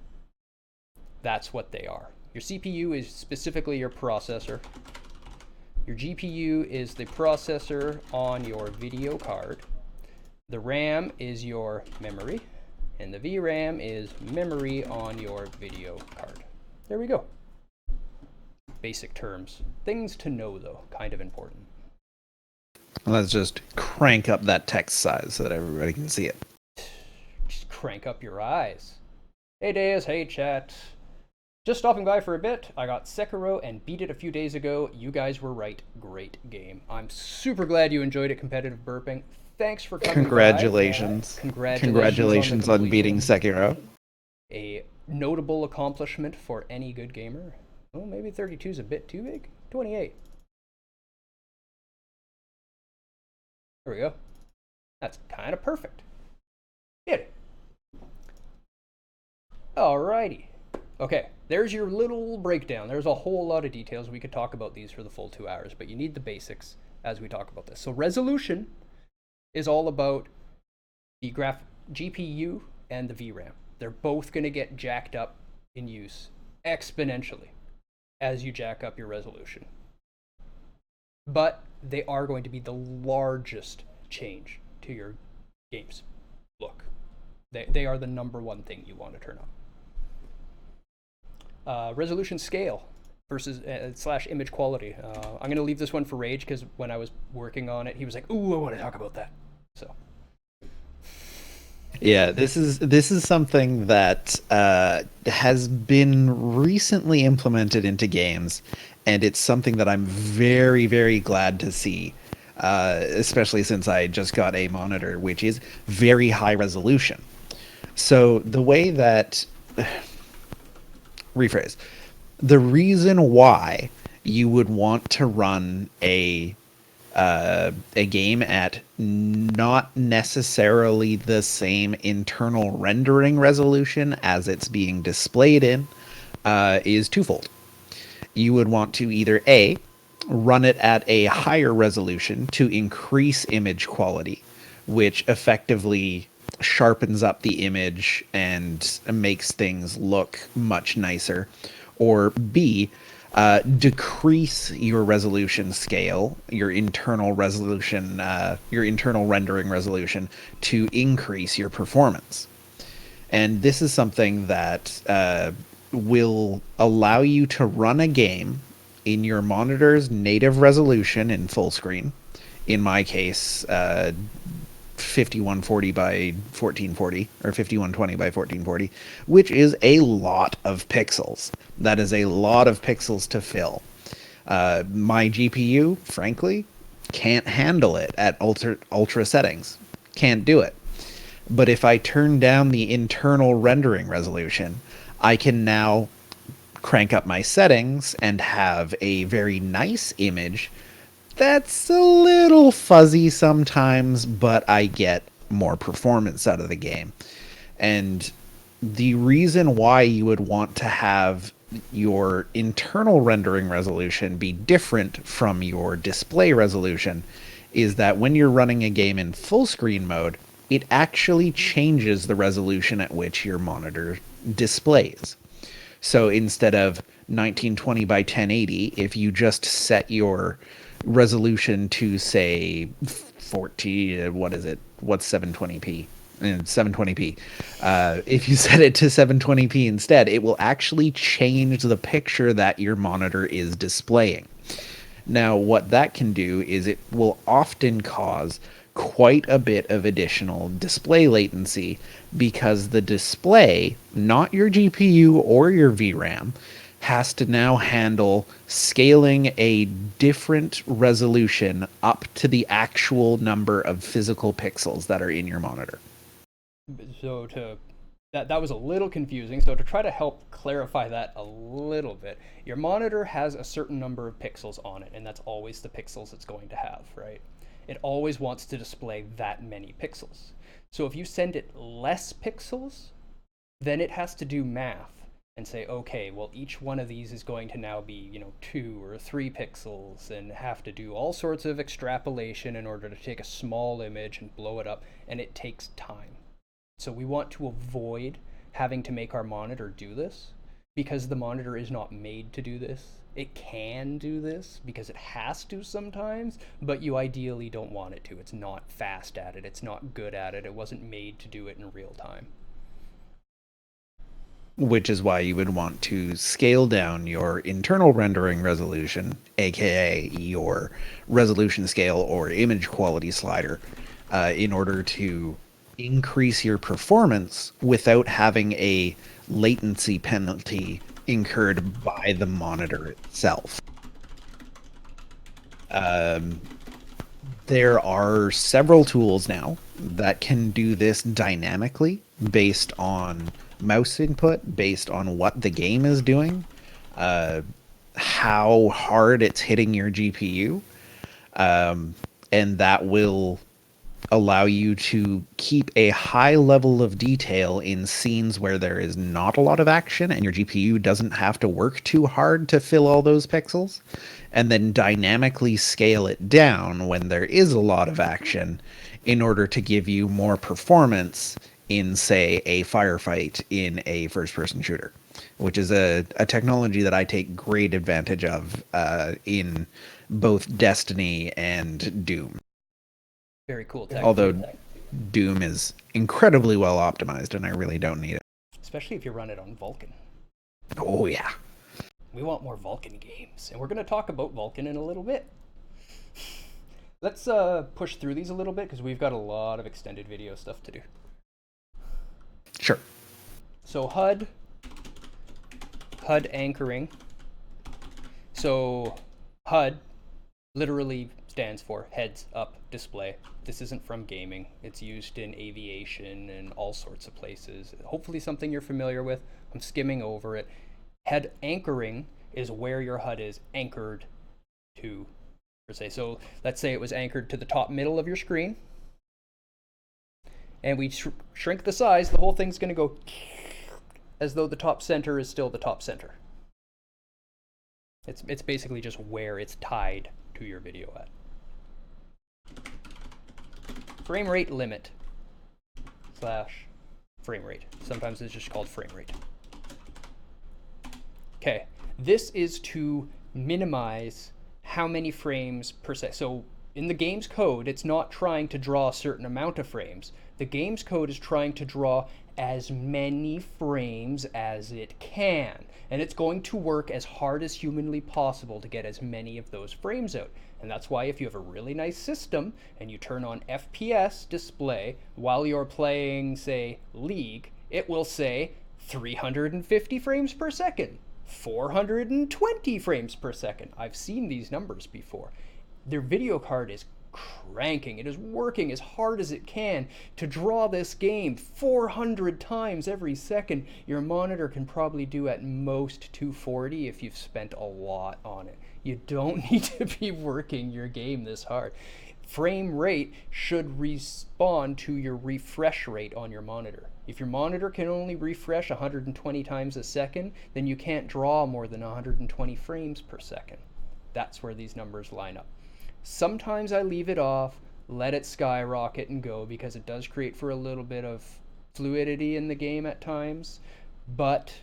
That's what they are. Your CPU is specifically your processor. Your GPU is the processor on your video card. The RAM is your memory, and the VRAM is memory on your video card. There we go. Basic terms. Things to know, though, kind of important. Let's just crank up that text size so that everybody can see it. Just crank up your eyes. Hey Deus, hey chat. Just stopping by for a bit. I got Sekiro and beat it a few days ago. You guys were right. Great game. I'm super glad you enjoyed it, competitive burping. Thanks for coming Congratulations. by. Congratulations. Congratulations on beating Sekiro. A notable accomplishment for any good gamer. Well, maybe 32 is a bit too big. 28. There we go. That's kind of perfect. Hit it. Alrighty. Okay, there's your little breakdown. There's a whole lot of details. We could talk about these for the full 2 hours, but you need the basics as we talk about this. So resolution is all about the GPU and the VRAM. They're both going to get jacked up in use exponentially as you jack up your resolution. But they are going to be the largest change to your game's look. They are the number one thing you want to turn on. Resolution scale versus / image quality. I'm going to leave this one for Rage because when I was working on it, he was like, "Ooh, I want to talk about that." So, yeah, this is something that has been recently implemented into games, and it's something that I'm very, very glad to see. Especially since I just got a monitor which is very high resolution. So the way that rephrase, the reason why you would want to run a game at not necessarily the same internal rendering resolution as it's being displayed in is twofold. You would want to either A, run it at a higher resolution to increase image quality, which effectively sharpens up the image and makes things look much nicer, or B, decrease your resolution scale, your internal resolution, your internal rendering resolution to increase your performance. And this is something that will allow you to run a game in your monitor's native resolution in full screen. In my case, 5140 by 1440 or 5120 by 1440, which is a lot of pixels. That is a lot of pixels to fill. My GPU, frankly, can't handle it at ultra settings. Can't do it. But if I turn down the internal rendering resolution, I can now crank up my settings and have a very nice image that's a little fuzzy sometimes, but I get more performance out of the game. And the reason why you would want to have your internal rendering resolution be different from your display resolution is that when you're running a game in full screen mode, it actually changes the resolution at which your monitor displays. So instead of 1920 by 1080, if you just set your resolution to say 40, what is it? What's 720p? 720p. If you set it to 720p instead, it will actually change the picture that your monitor is displaying. Now, what that can do is it will often cause quite a bit of additional display latency because the display, not your GPU or your VRAM, has to now handle scaling a different resolution up to the actual number of physical pixels that are in your monitor. So that was a little confusing. So to try to help clarify that a little bit, your monitor has a certain number of pixels on it, and that's always the pixels it's going to have, right? It always wants to display that many pixels. So if you send it less pixels, then it has to do math and say, okay, well, each one of these is going to now be, 2 or 3 pixels, and have to do all sorts of extrapolation in order to take a small image and blow it up, and it takes time. So we want to avoid having to make our monitor do this. because the monitor is not made to do this. It can do this because it has to sometimes, but you ideally don't want it to. It's not fast at it. It's not good at it. It wasn't made to do it in real time. Which is why you would want to scale down your internal rendering resolution, aka your resolution scale or image quality slider, in order to increase your performance without having a latency penalty incurred by the monitor itself. There are several tools now that can do this dynamically based on mouse input, based on what the game is doing, how hard it's hitting your GPU, and that will allow you to keep a high level of detail in scenes where there is not a lot of action and your GPU doesn't have to work too hard to fill all those pixels, and then dynamically scale it down when there is a lot of action in order to give you more performance in, say, a firefight in a first-person shooter, which is a technology that I take great advantage of in both Destiny and Doom. Very cool tech. Although Doom is incredibly well optimized, and I really don't need it. Especially if you run it on Vulkan. Oh, yeah. We want more Vulkan games, and we're going to talk about Vulkan in a little bit. Let's push through these a little bit, because we've got a lot of extended video stuff to do. Sure. So HUD anchoring. So HUD literally stands for heads up display. This isn't from gaming. It's used in aviation and all sorts of places. Hopefully something you're familiar with. I'm skimming over it. Head anchoring is where your HUD is anchored to, per se. So let's say it was anchored to the top middle of your screen, and we shrink the size. The whole thing's going to go as though the top center is still the top center. It's basically just where it's tied to your video at. Frame rate limit / frame rate. Sometimes it's just called frame rate. Okay, this is to minimize how many frames per second. So in the game's code, it's not trying to draw a certain amount of frames. The game's code is trying to draw as many frames as it can. And it's going to work as hard as humanly possible to get as many of those frames out. And that's why if you have a really nice system and you turn on FPS display while you're playing, say, League, it will say 350 frames per second, 420 frames per second. I've seen these numbers before. Their video card is cranking. It is working as hard as it can to draw this game 400 times every second. Your monitor can probably do at most 240 if you've spent a lot on it. You don't need to be working your game this hard. Frame rate should respond to your refresh rate on your monitor. If your monitor can only refresh 120 times a second, then you can't draw more than 120 frames per second. That's where these numbers line up. Sometimes I leave it off, let it skyrocket and go, because it does create for a little bit of fluidity in the game at times. But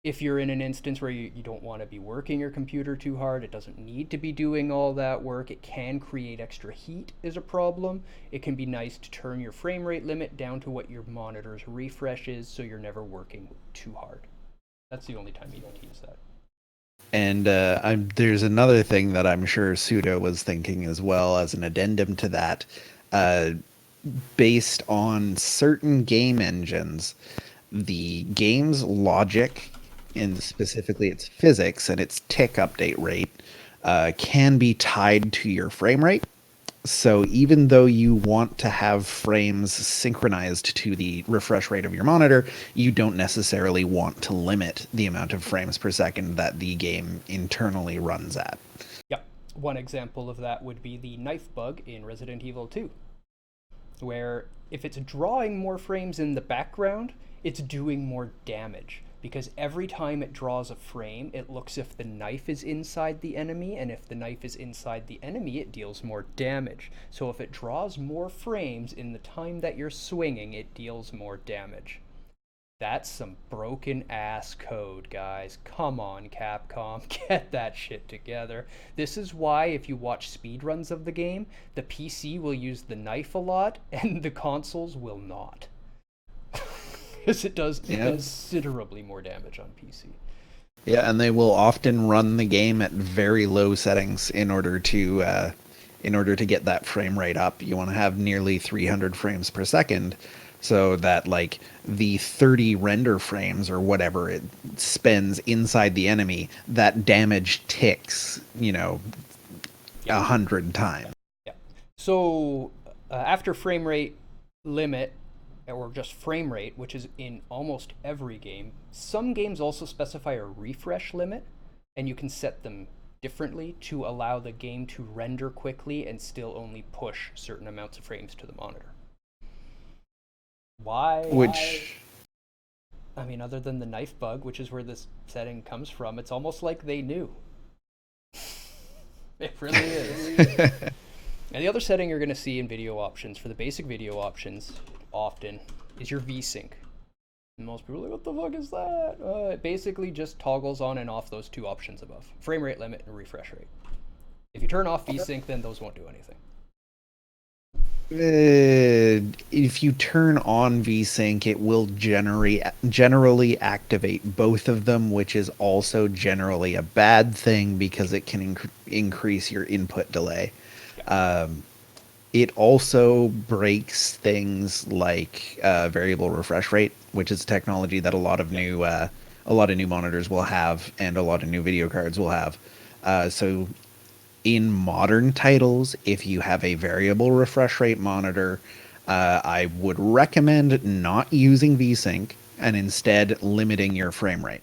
if you're in an instance where you don't want to be working your computer too hard, it doesn't need to be doing all that work, it can create extra heat is a problem. It can be nice to turn your frame rate limit down to what your monitor's refresh is, so you're never working too hard. That's the only time you don't use that. And there's another thing that I'm sure Sudo was thinking as well as an addendum to that. Based on certain game engines, the game's logic, and specifically its physics and its tick update rate, can be tied to your frame rate. So even though you want to have frames synchronized to the refresh rate of your monitor, you don't necessarily want to limit the amount of frames per second that the game internally runs at. Yep. One example of that would be the knife bug in Resident Evil 2, where if it's drawing more frames in the background, it's doing more damage. Because every time it draws a frame, it looks if the knife is inside the enemy, and if the knife is inside the enemy, it deals more damage. So if it draws more frames in the time that you're swinging, it deals more damage. That's some broken ass code, guys. Come on, Capcom, get that shit together. This is why if you watch speedruns of the game, the PC will use the knife a lot and the consoles will not. Because it does considerably more damage on PC. Yeah, and they will often run the game at very low settings in order to get that frame rate up. You want to have nearly 300 frames per second, so that like the 30 render frames or whatever it spends inside the enemy, that damage ticks, 100 times. Yeah. So after frame rate limit, or just frame rate, which is in almost every game, some games also specify a refresh limit, and you can set them differently to allow the game to render quickly and still only push certain amounts of frames to the monitor. Why? I mean, other than the knife bug, which is where this setting comes from, it's almost like they knew. It really is. And the other setting you're going to see in video options, for the basic video options, often, is your VSync. And most people are like, what the fuck is that? It basically just toggles on and off those two options above. Frame rate limit and refresh rate. If you turn off VSync, then those won't do anything. If you turn on VSync, it will generally activate both of them, which is also generally a bad thing because it can increase your input delay. Yeah. It also breaks things like variable refresh rate, which is technology that a lot of new monitors will have, and a lot of new video cards will have. So in modern titles, if you have a variable refresh rate monitor, I would recommend not using VSync and instead limiting your frame rate.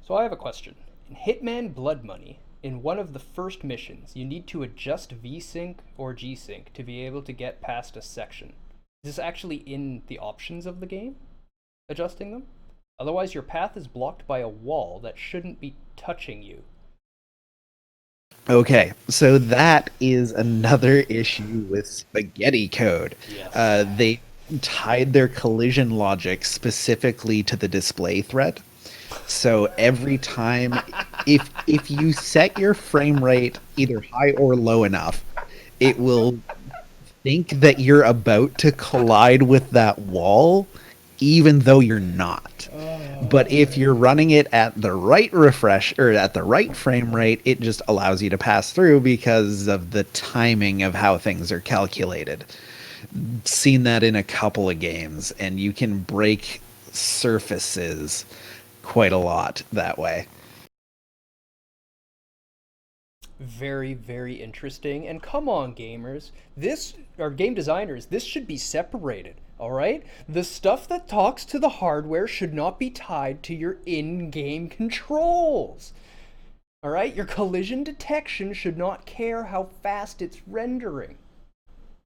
So I have a question. In Hitman Blood Money, in one of the first missions, you need to adjust VSync or G-Sync to be able to get past a section. Is this actually in the options of the game? Adjusting them? Otherwise, your path is blocked by a wall that shouldn't be touching you. Okay, so that is another issue with spaghetti code. Yes. They tied their collision logic specifically to the display thread. So every time, if you set your frame rate either high or low enough, it will think that you're about to collide with that wall, even though you're not. But if you're running it at the right refresh or at the right frame rate, it just allows you to pass through because of the timing of how things are calculated. Seen that in a couple of games, and you can break surfaces quite a lot that way. Very, very interesting. And come on, gamers. Game designers, this should be separated. All right? The stuff that talks to the hardware should not be tied to your in-game controls. All right? Your collision detection should not care how fast it's rendering.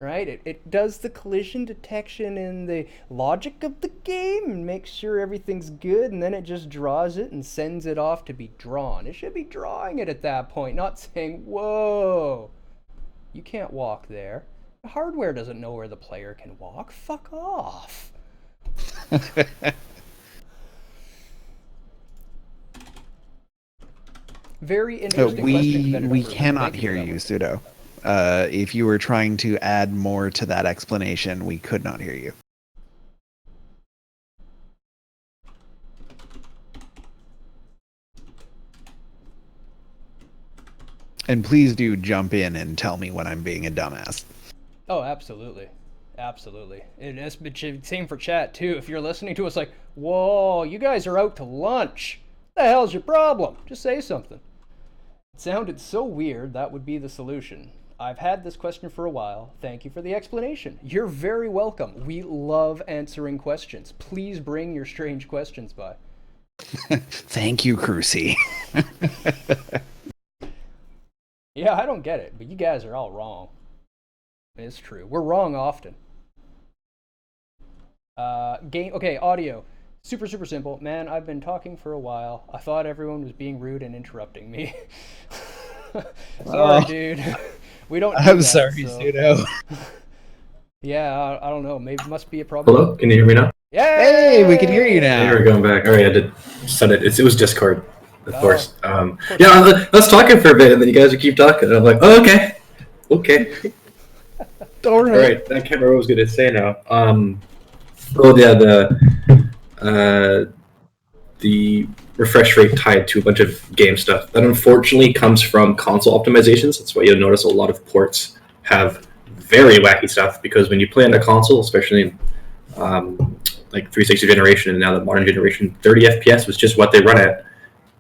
Right? It does the collision detection in the logic of the game and makes sure everything's good, and then it just draws it and sends it off to be drawn. It should be drawing it at that point, not saying, whoa, you can't walk there. The hardware doesn't know where the player can walk. Fuck off. Very interesting question. We cannot hear you, Pseudo. If you were trying to add more to that explanation, we could not hear you. And please do jump in and tell me when I'm being a dumbass. Oh, absolutely. Absolutely. And it's same for chat, too. If you're listening to us like, whoa, you guys are out to lunch. What the hell's your problem? Just say something. It sounded so weird, that would be the solution. I've had this question for a while. Thank you for the explanation. You're very welcome. We love answering questions. Please bring your strange questions by. Thank you, Crucy. Yeah, I don't get it, but you guys are all wrong. It's true. We're wrong often. Okay, audio. Super simple. Man, I've been talking for a while. I thought everyone was being rude and interrupting me. Sorry, dude. We don't. I'm sorry, Pseudo. Yeah, I don't know. Maybe it must be a problem. Hello, can you hear me now? Hey, we can hear you Hey, now. we're going back. All right, I did set it. It was Discord, of course. Of course. Yeah, I was talking for a bit, and then you guys would keep talking. And I'm like, oh, okay. All All right. right, I can't remember what I was going to say now. Oh, yeah, the refresh rate tied to a bunch of game stuff. That unfortunately comes from console optimizations. That's why you'll notice a lot of ports have very wacky stuff, because when you play on a console, especially in like 360 generation and now the modern generation, 30 FPS was just what they run at.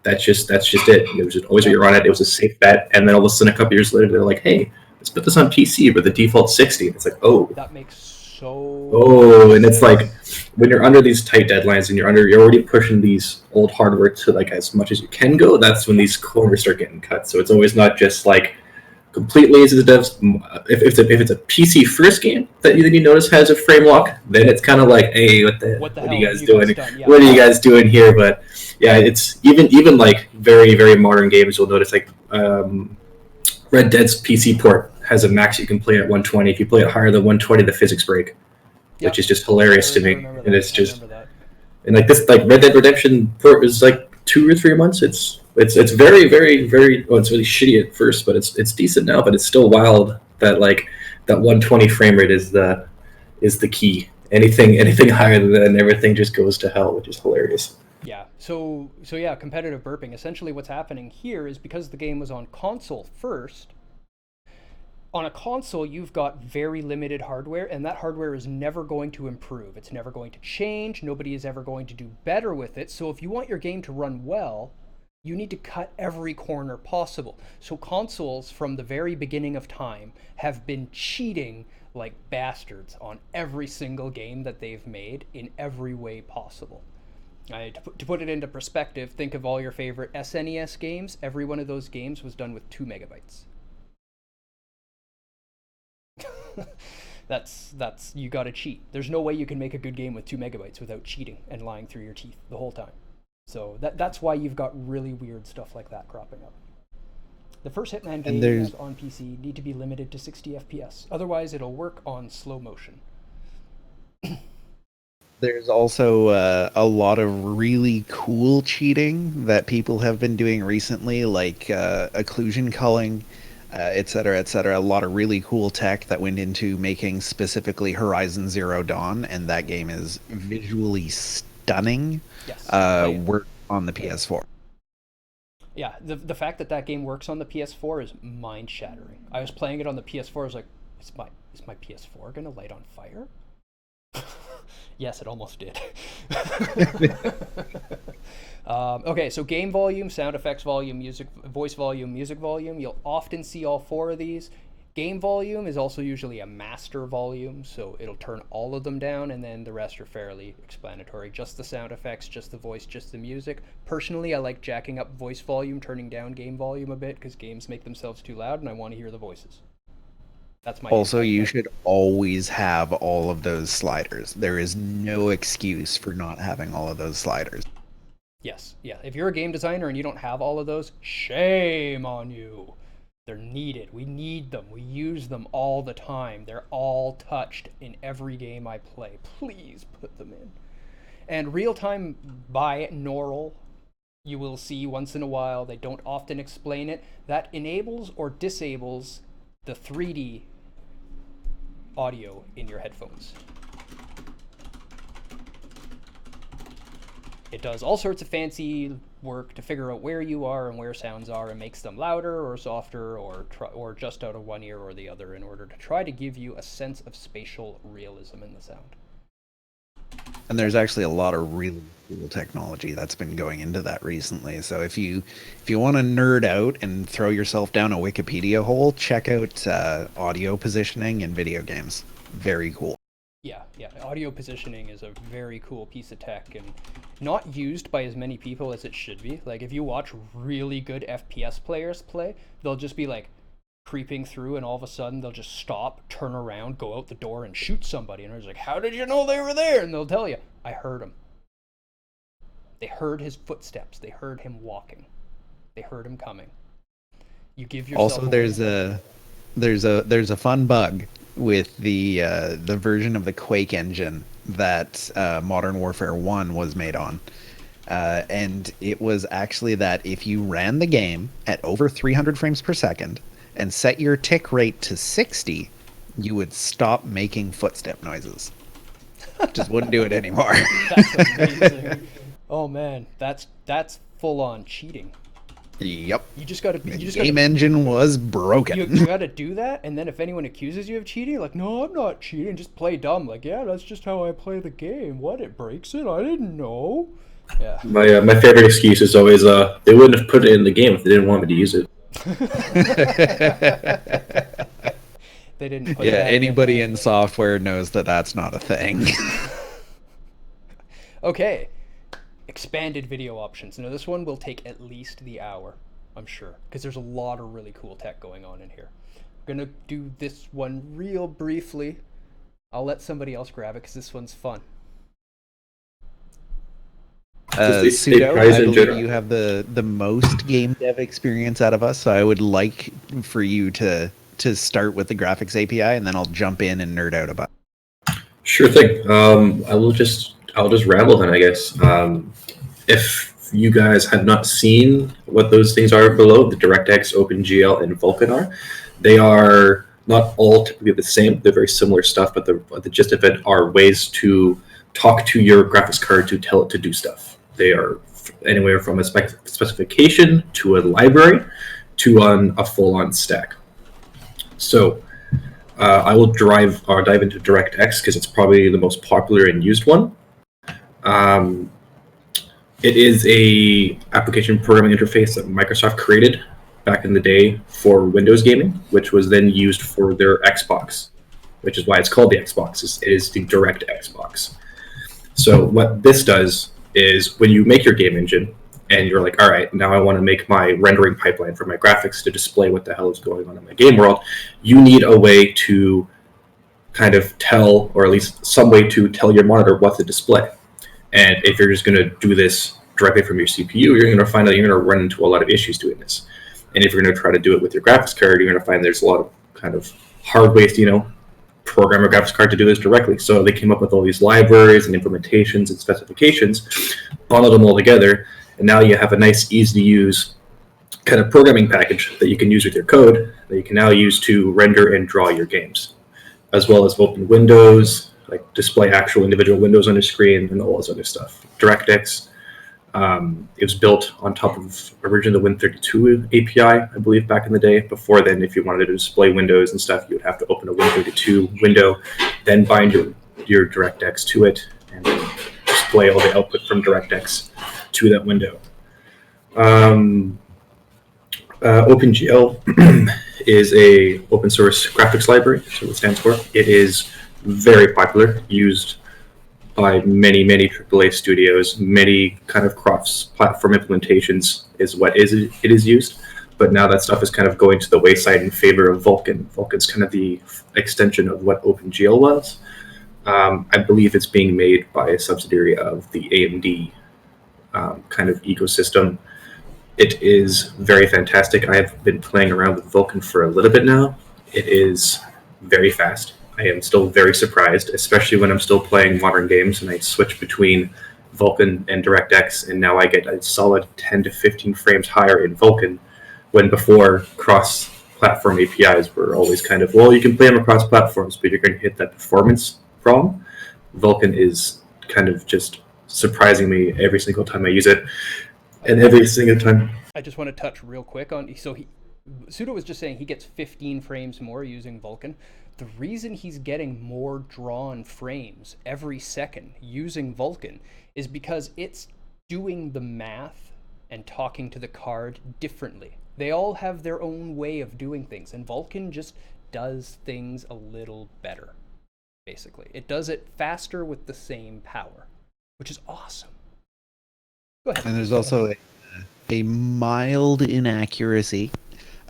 That's just it. It was just always what you run at. It was a safe bet, and then all of a sudden, a couple years later, they're like, "Hey, let's put this on PC with the default 60." It's like, That makes so. and it's like when you're under these tight deadlines and you're already pushing these old hardware to like as much as you can go. That's when these corners start getting cut. So it's always not just like completely as the devs. If it's a PC first game that you notice has a frame lock, then it's kind of like, hey, what are you guys doing? Yeah. What are you guys doing here? But yeah, it's even like very very modern games. You'll notice like Red Dead's PC port has a max you can play at 120. If you play it higher than 120, the physics break, which is just hilarious to me. And it's just and like this like Red Dead Redemption port is like 2 or 3 months. It's very very very well, it's really shitty at first, but it's decent now. But it's still wild that like that 120 frame rate is the key. Anything higher than that, and everything just goes to hell, which is hilarious. Yeah. So yeah, competitive burping. Essentially, what's happening here is because the game was on console first. On a console, you've got very limited hardware, and that hardware is never going to improve. It's never going to change. Nobody is ever going to do better with it. So if you want your game to run well, you need to cut every corner possible. So consoles from the very beginning of time have been cheating like bastards on every single game that they've made in every way possible. To put it into perspective, think of all your favorite SNES games. Every one of those games was done with 2 megabytes. that's you gotta cheat. There's no way you can make a good game with 2 megabytes without cheating and lying through your teeth the whole time. So that's why you've got really weird stuff like that cropping up. The first Hitman games on PC need to be limited to 60 FPS. Otherwise, it'll work on slow motion. There's also a lot of really cool cheating that people have been doing recently, like occlusion culling, et cetera, et cetera. A lot of really cool tech that went into making specifically Horizon Zero Dawn, and that game is visually stunning. Yes. Work on the PS4. Yeah, the fact that game works on the PS4 is mind shattering. I was playing it on the PS4. I was like, is my PS4 gonna light on fire? Yes, it almost did. Okay, so game volume, sound effects volume, music, voice volume, music volume. You'll often see all 4 of these. Game volume is also usually a master volume, so it'll turn all of them down, and then the rest are fairly explanatory. Just the sound effects, just the voice, just the music. Personally, I like jacking up voice volume, turning down game volume a bit, because games make themselves too loud, and I want to hear the voices. That's my Also, you should always have all of those sliders. There is no excuse for not having all of those sliders. Yes, yeah. If you're a game designer and you don't have all of those, shame on you. They're needed. We need them. We use them all the time. They're all touched in every game I play. Please put them in. And real-time binaural, you will see once in a while. They don't often explain it. That enables or disables the 3D audio in your headphones. It does all sorts of fancy work to figure out where you are and where sounds are, and makes them louder or softer or just out of one ear or the other in order to try to give you a sense of spatial realism in the sound. And there's actually a lot of really cool technology that's been going into that recently. So if you want to nerd out and throw yourself down a Wikipedia hole, check out audio positioning in video games. Very cool. Yeah. Audio positioning is a very cool piece of tech and not used by as many people as it should be. Like, if you watch really good FPS players play, they'll just be like creeping through, and all of a sudden they'll just stop, turn around, go out the door, and shoot somebody. And they're like, "How did you know they were there?" And they'll tell you, "I heard him." They heard his footsteps. They heard him walking. They heard him coming. You give yourself. Also, there's a fun bug with the version of the Quake engine that Modern Warfare 1 was made on. And it was actually that if you ran the game at over 300 frames per second and set your tick rate to 60, you would stop making footstep noises. Just wouldn't do it anymore. That's amazing. Oh man, that's full on cheating. Yep. You just gotta The game engine was broken. you gotta do that, and then if anyone accuses you of cheating, like, no, I'm not cheating, just play dumb. Like, yeah, that's just how I play the game. What, it breaks it? I didn't know. Yeah. My favorite excuse is always they wouldn't have put it in the game if they didn't want me to use it. They didn't put Yeah, that anybody in software knows that that's not a thing. Okay. Expanded video options. Now this one will take at least the hour, I'm sure, because there's a lot of really cool tech going on in here. I'm gonna do this one real briefly. I'll let somebody else grab it because this one's fun. Pseudo, I believe you have the most game dev experience out of us, so I would like for you to start with the graphics API, and then I'll jump in and nerd out about it. Sure thing. I'll just ramble then, I guess. If you guys have not seen what those things are below, the DirectX, OpenGL, and Vulkan are, they are not all typically the same. They're very similar stuff, but the gist of it are ways to talk to your graphics card to tell it to do stuff. They are anywhere from a specification to a library to a full-on stack. So I will dive into DirectX because it's probably the most popular and used one. It is a application programming interface that Microsoft created back in the day for Windows gaming, which was then used for their Xbox, which is why it's called the Xbox. It is the Direct Xbox. So what this does is when you make your game engine and you're like, all right, now I want to make my rendering pipeline for my graphics to display what the hell is going on in my game world, you need a way to kind of tell, or at least some way to tell your monitor what to display. And if you're just going to do this directly from your CPU, you're going to find that you're going to run into a lot of issues doing this. And if you're going to try to do it with your graphics card, you're going to find there's a lot of kind of hard ways to, program a graphics card to do this directly. So they came up with all these libraries and implementations and specifications, bundled them all together, and now you have a nice, easy-to-use kind of programming package that you can use with your code that you can now use to render and draw your games, as well as open windows, like display actual individual windows on your screen and all this other stuff. DirectX, it was built on top of originally the Win32 API, I believe, back in the day. Before then, if you wanted to display windows and stuff, you would have to open a Win32 window, then bind your DirectX to it, and then display all the output from DirectX to that window. OpenGL is a open source graphics library, that's what it stands for. It is very popular, used by many AAA studios, many kind of cross-platform implementations is what it is used. But now that stuff is kind of going to the wayside in favor of Vulkan. Vulkan's kind of the extension of what OpenGL was. I believe it's being made by a subsidiary of the AMD kind of ecosystem. It is very fantastic. I have been playing around with Vulkan for a little bit now. It is very fast. I am still very surprised, especially when I'm still playing modern games and I switch between Vulkan and DirectX, and now I get a solid 10 to 15 frames higher in Vulkan, when before cross-platform APIs were always kind of, well, you can play them across platforms, but you're going to hit that performance problem. Vulkan is kind of just surprising me every single time I use it, and every single time. I just want to touch real quick on, Pseudo was just saying he gets 15 frames more using Vulkan. The reason he's getting more drawn frames every second using Vulkan is because it's doing the math and talking to the card differently. They all have their own way of doing things, and Vulkan just does things a little better, basically. It does it faster with the same power, which is awesome. Go ahead. And there's also a mild inaccuracy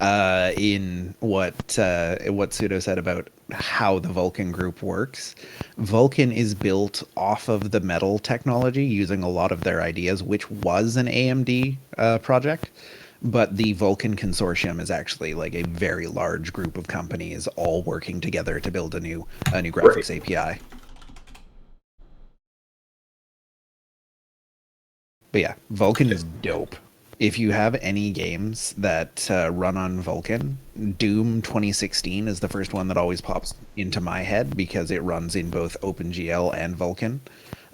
in what Pseudo said about how the Vulkan group works. Vulkan is built off of the Metal technology, using a lot of their ideas, which was an AMD project. But the Vulkan consortium is actually like a very large group of companies all working together to build a new graphics API. But yeah, Vulkan is dope. If you have any games that run on Vulkan, Doom 2016 is the first one that always pops into my head because it runs in both OpenGL and Vulkan.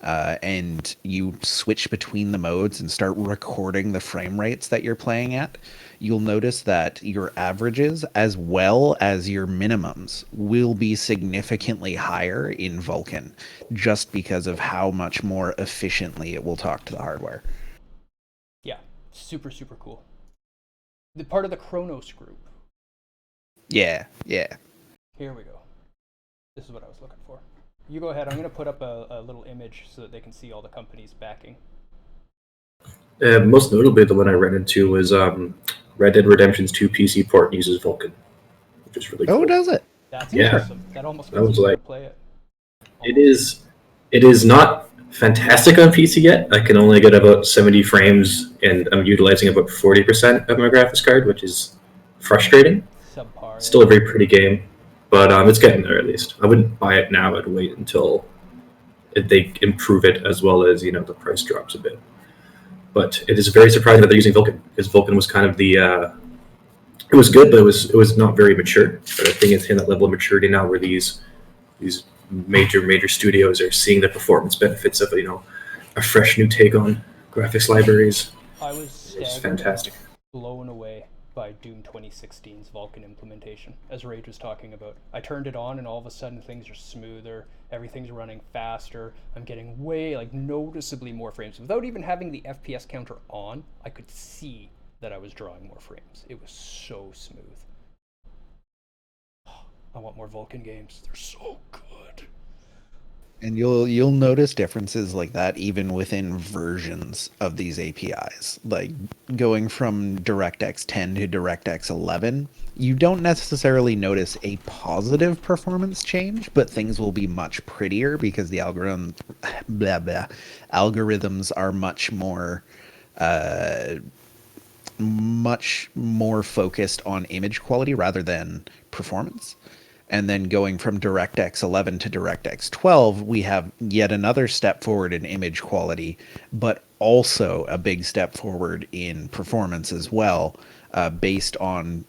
And you switch between the modes and start recording the frame rates that you're playing at, you'll notice that your averages as well as your minimums will be significantly higher in Vulkan just because of how much more efficiently it will talk to the hardware. Yeah, super, super cool. The part of the Kronos group. Yeah, yeah. Here we go. This is what I was looking for. You go ahead. I'm going to put up a little image so that they can see all the companies backing. Most notably, the one I ran into was Red Dead Redemption's 2 PC port uses Vulkan, which is really Oh, cool. does it? That's Yeah, awesome. That almost that gets was easier to like play it. it is. It is not fantastic on PC yet. I can only get about 70 frames, and I'm utilizing about 40% of my graphics card, which is frustrating. Subpar. Still a very pretty game, but it's getting there at least. I wouldn't buy it now. I'd wait until they improve it as well as the price drops a bit. But it is very surprising that they're using Vulkan because Vulkan was kind of the it was good, but it was not very mature. But I think it's in that level of maturity now where these major studios are seeing the performance benefits of a fresh new take on graphics libraries. I was It's staggered fantastic. and blown away by Doom 2016's Vulkan implementation, as Rage was talking about. I turned it on, and all of a sudden things are smoother, everything's running faster. I'm getting way, like, noticeably more frames. Without even having the FPS counter on, I could see that I was drawing more frames. It was so smooth. I want more Vulkan games. They're so good. And you'll notice differences like that even within versions of these APIs. Like going from DirectX 10 to DirectX 11, you don't necessarily notice a positive performance change, but things will be much prettier because the algorithms are much more focused on image quality rather than performance. And then going from DirectX 11 to DirectX 12, we have yet another step forward in image quality, but also a big step forward in performance as well, based on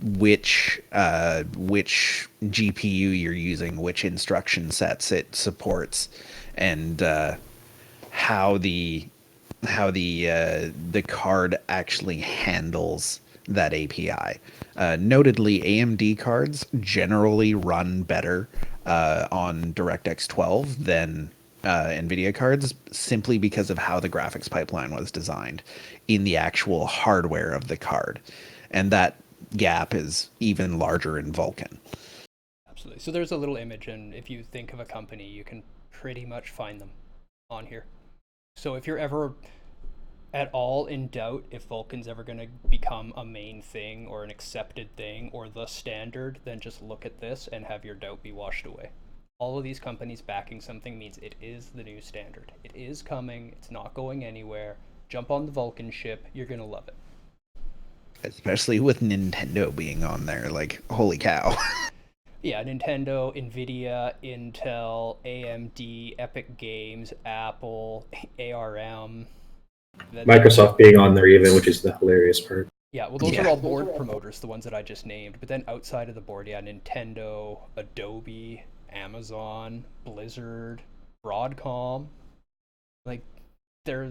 which GPU you're using, which instruction sets it supports, and how the card actually handles that API. Notedly, AMD cards generally run better on DirectX 12 than NVIDIA cards simply because of how the graphics pipeline was designed in the actual hardware of the card. And that gap is even larger in Vulkan. Absolutely. So there's a little image, and if you think of a company, you can pretty much find them on here. So if you're ever at all in doubt if Vulkan's ever going to become a main thing or an accepted thing or the standard, then just look at this and have your doubt be washed away. All of these companies backing something means it is the new standard. It is coming. It's not going anywhere. Jump on the Vulkan ship. You're going to love it. Especially with Nintendo being on there. Like, holy cow. Yeah, Nintendo, Nvidia, Intel, AMD, Epic Games, Apple, ARM. Microsoft being on there even, which is the hilarious part. Yeah, well, those are all board promoters, the ones that I just named. But then outside of the board, yeah, Nintendo, Adobe, Amazon, Blizzard, Broadcom. Like, they're...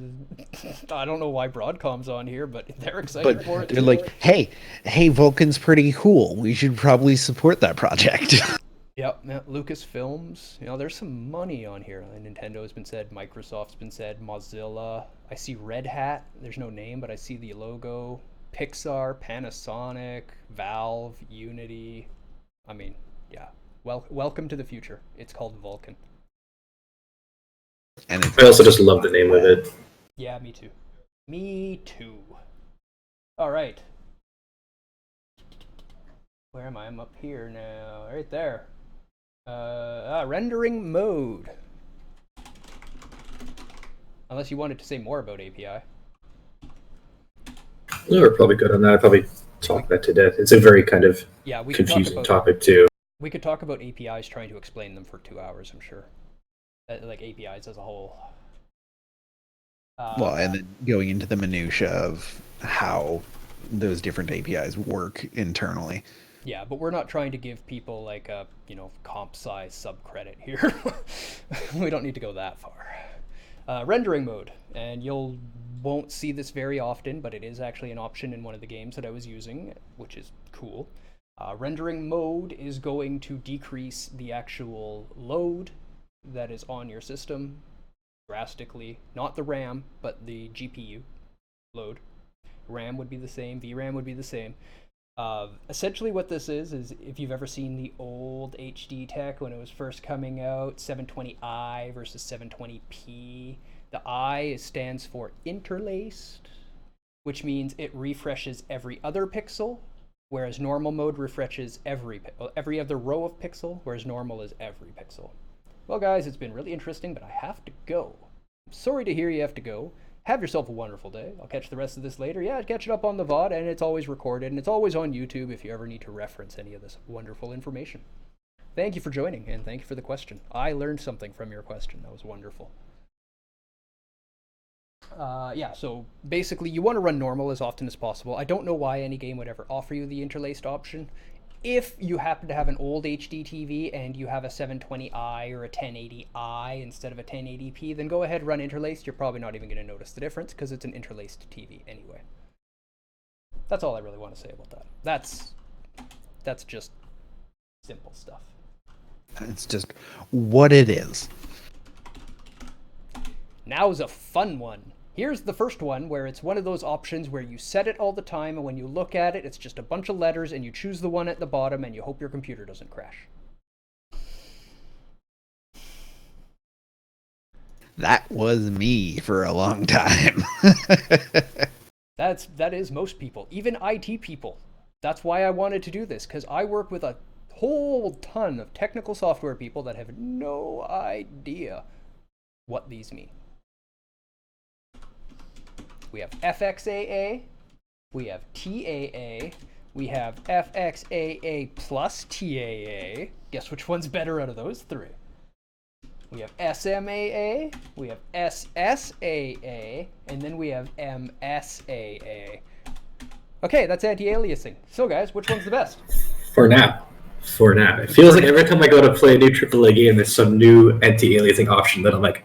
I don't know why Broadcom's on here, but they're excited for it. They're like, hey, Vulkan's pretty cool. We should probably support that project. Yep, Lucasfilms. There's some money on here. Nintendo has been said, Microsoft's been said, Mozilla. I see Red Hat. There's no name, but I see the logo. Pixar, Panasonic, Valve, Unity. I mean, yeah. Welcome to the future. It's called Vulkan. And I also just love the name of it. Yeah, me too. Me too. All right. Where am I? I'm up here now. Right there. Rendering mode. Unless you wanted to say more about API. No, we're probably good on that. I'd probably talk that to death. It's a very kind of confusing topic too. We could talk about APIs trying to explain them for 2 hours, I'm sure. Like APIs as a whole. Well, and then going into the minutia of how those different APIs work internally. Yeah, but we're not trying to give people like a, comp size subcredit here. We don't need to go that far. Rendering mode, and won't see this very often, but it is actually an option in one of the games that I was using, which is cool. Rendering mode is going to decrease the actual load that is on your system drastically. Not the RAM, but the GPU load. RAM would be the same, VRAM would be the same. Essentially what this is if you've ever seen the old HD tech when it was first coming out, 720i versus 720p, the I stands for interlaced, which means it refreshes every other pixel, whereas normal mode refreshes every other row of pixel, whereas normal is every pixel. Well, guys, it's been really interesting, but I have to go. I'm sorry to hear you have to go. Have yourself a wonderful day. I'll catch the rest of this later. Yeah, catch it up on the VOD, and it's always recorded, and it's always on YouTube if you ever need to reference any of this wonderful information. Thank you for joining, and thank you for the question. I learned something from your question. That was wonderful. Yeah, so basically you want to run normal as often as possible. I don't know why any game would ever offer you the interlaced option. If you happen to have an old HD TV and you have a 720i or a 1080i instead of a 1080p, then go ahead, run interlaced. You're probably not even going to notice the difference because it's an interlaced TV anyway. That's all I really want to say about that. That's just simple stuff. It's just what it is. Now's a fun one. Here's the first one where it's one of those options where you set it all the time, and when you look at it, it's just a bunch of letters, and you choose the one at the bottom, and you hope your computer doesn't crash. That was me for a long time. That is most people, even IT people. That's why I wanted to do this, because I work with a whole ton of technical software people that have no idea what these mean. We have FXAA, we have TAA, we have FXAA plus TAA. Guess which one's better out of those three? We have SMAA, we have SSAA, and then we have MSAA. Okay, that's anti-aliasing. So guys, which one's the best? For now. It feels like every time I go to play a new AAA game, there's some new anti-aliasing option that I'm like,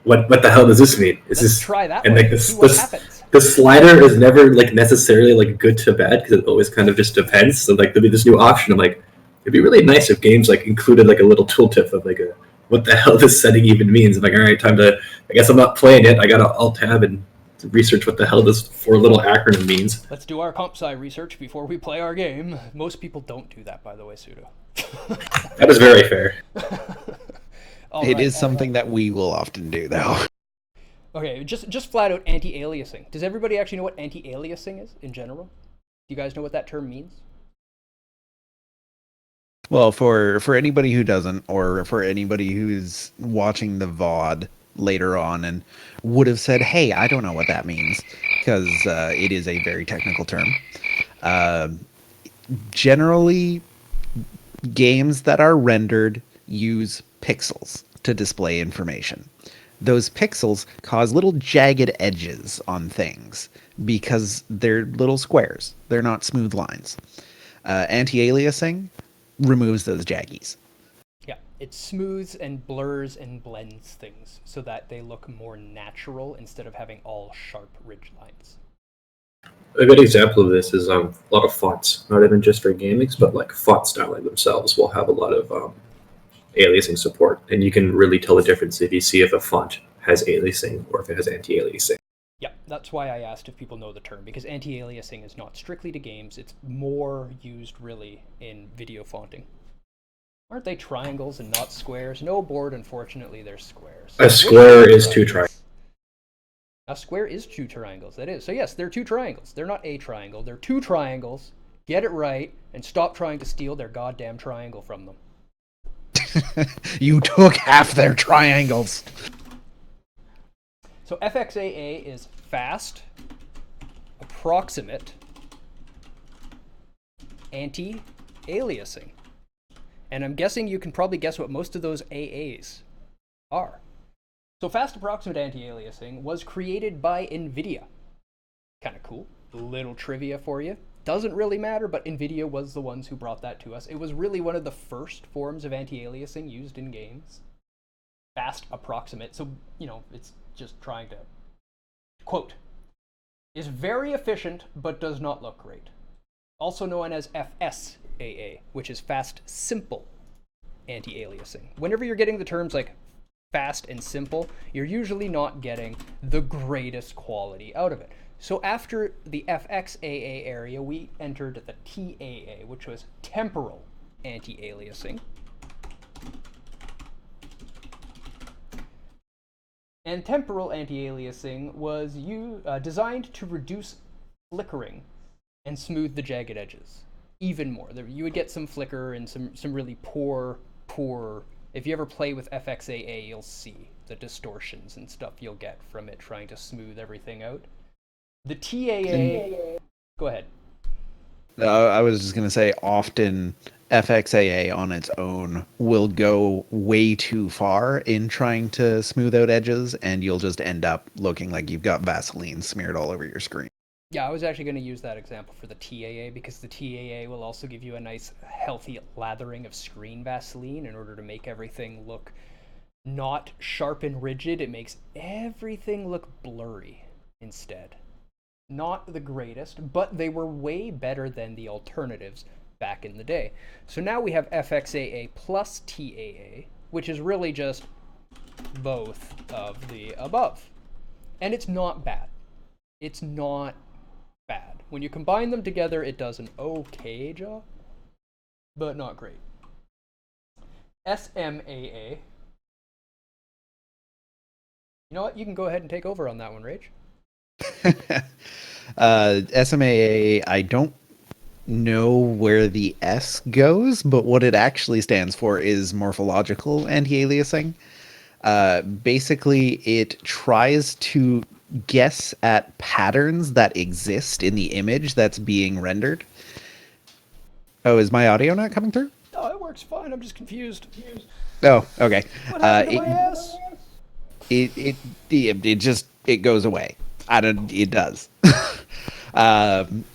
what the hell does this mean? Let's try that and one. like See what happens. the slider is never like necessarily like good to bad because it always kind of just depends. So like there'll be this new option. I'm like, it'd be really nice if games like included like a little tooltip of like what the hell this setting even means. I'm like, all right, I guess I'm not playing it. I gotta alt tab and research what the hell this four little acronym means. Let's do our comp sci research before we play our game. Most people don't do that, by the way, Pseudo. That is very fair. It is something that we will often do, though. Okay, just flat out anti-aliasing. Does everybody actually know what anti-aliasing is in general? Do you guys know what that term means? Well, for anybody who doesn't, or for anybody who's watching the VOD later on and would have said, hey, I don't know what that means, because it is a very technical term. Generally, games that are rendered use pixels to display information. Those pixels cause little jagged edges on things because they're little squares. They're not smooth lines. Anti-aliasing removes those jaggies. Yeah, it smooths and blurs and blends things so that they look more natural instead of having all sharp ridge lines. A good example of this is a lot of fonts, not even just for gaming, but like font styling themselves will have a lot of aliasing support, and you can really tell the difference if you see if a font has aliasing or if it has anti-aliasing. Yeah, that's why I asked if people know the term, because anti-aliasing is not strictly to games, it's more used really in video fonting. Aren't they triangles and not squares? No board, unfortunately, they're squares. A square is two triangles. A square is two triangles, that is. So yes, they're two triangles. They're not a triangle, they're two triangles. Get it right, and stop trying to steal their goddamn triangle from them. You took half their triangles. So FXAA is fast, approximate, anti-aliasing. And I'm guessing you can probably guess what most of those AAs are. So fast approximate anti-aliasing was created by NVIDIA. Kind of cool. Little trivia for you. Doesn't really matter, but NVIDIA was the ones who brought that to us. It was really one of the first forms of anti-aliasing used in games. Fast approximate. So, it's just trying to quote, is very efficient but does not look great. Also known as FSAA, which is fast simple anti-aliasing. Whenever you're getting the terms like fast and simple, you're usually not getting the greatest quality out of it. So after the FXAA area, we entered the TAA, which was temporal anti-aliasing. And temporal anti-aliasing was designed to reduce flickering and smooth the jagged edges even more. You would get some flicker and some really poor. If you ever play with FXAA, you'll see the distortions and stuff you'll get from it trying to smooth everything out. The TAA. Go ahead. I was just going to say, often FXAA on its own will go way too far in trying to smooth out edges, and you'll just end up looking like you've got Vaseline smeared all over your screen. Yeah, I was actually going to use that example for the TAA because the TAA will also give you a nice, healthy lathering of screen Vaseline in order to make everything look not sharp and rigid. It makes everything look blurry instead. Not the greatest, but they were way better than the alternatives back in the day. So now we have FXAA plus TAA, which is really just both of the above. And it's not bad. It's not bad. When you combine them together, it does an okay job, but not great. SMAA. You know what? You can go ahead and take over on that one, Rach. SMAA, I don't know where the S goes, but what it actually stands for is morphological anti-aliasing. Basically, it tries to guess at patterns that exist in the image that's being rendered. Oh, is my audio not coming through? Oh, it works fine. I'm just confused. Oh, okay. What happened to my ass? It goes away. It does.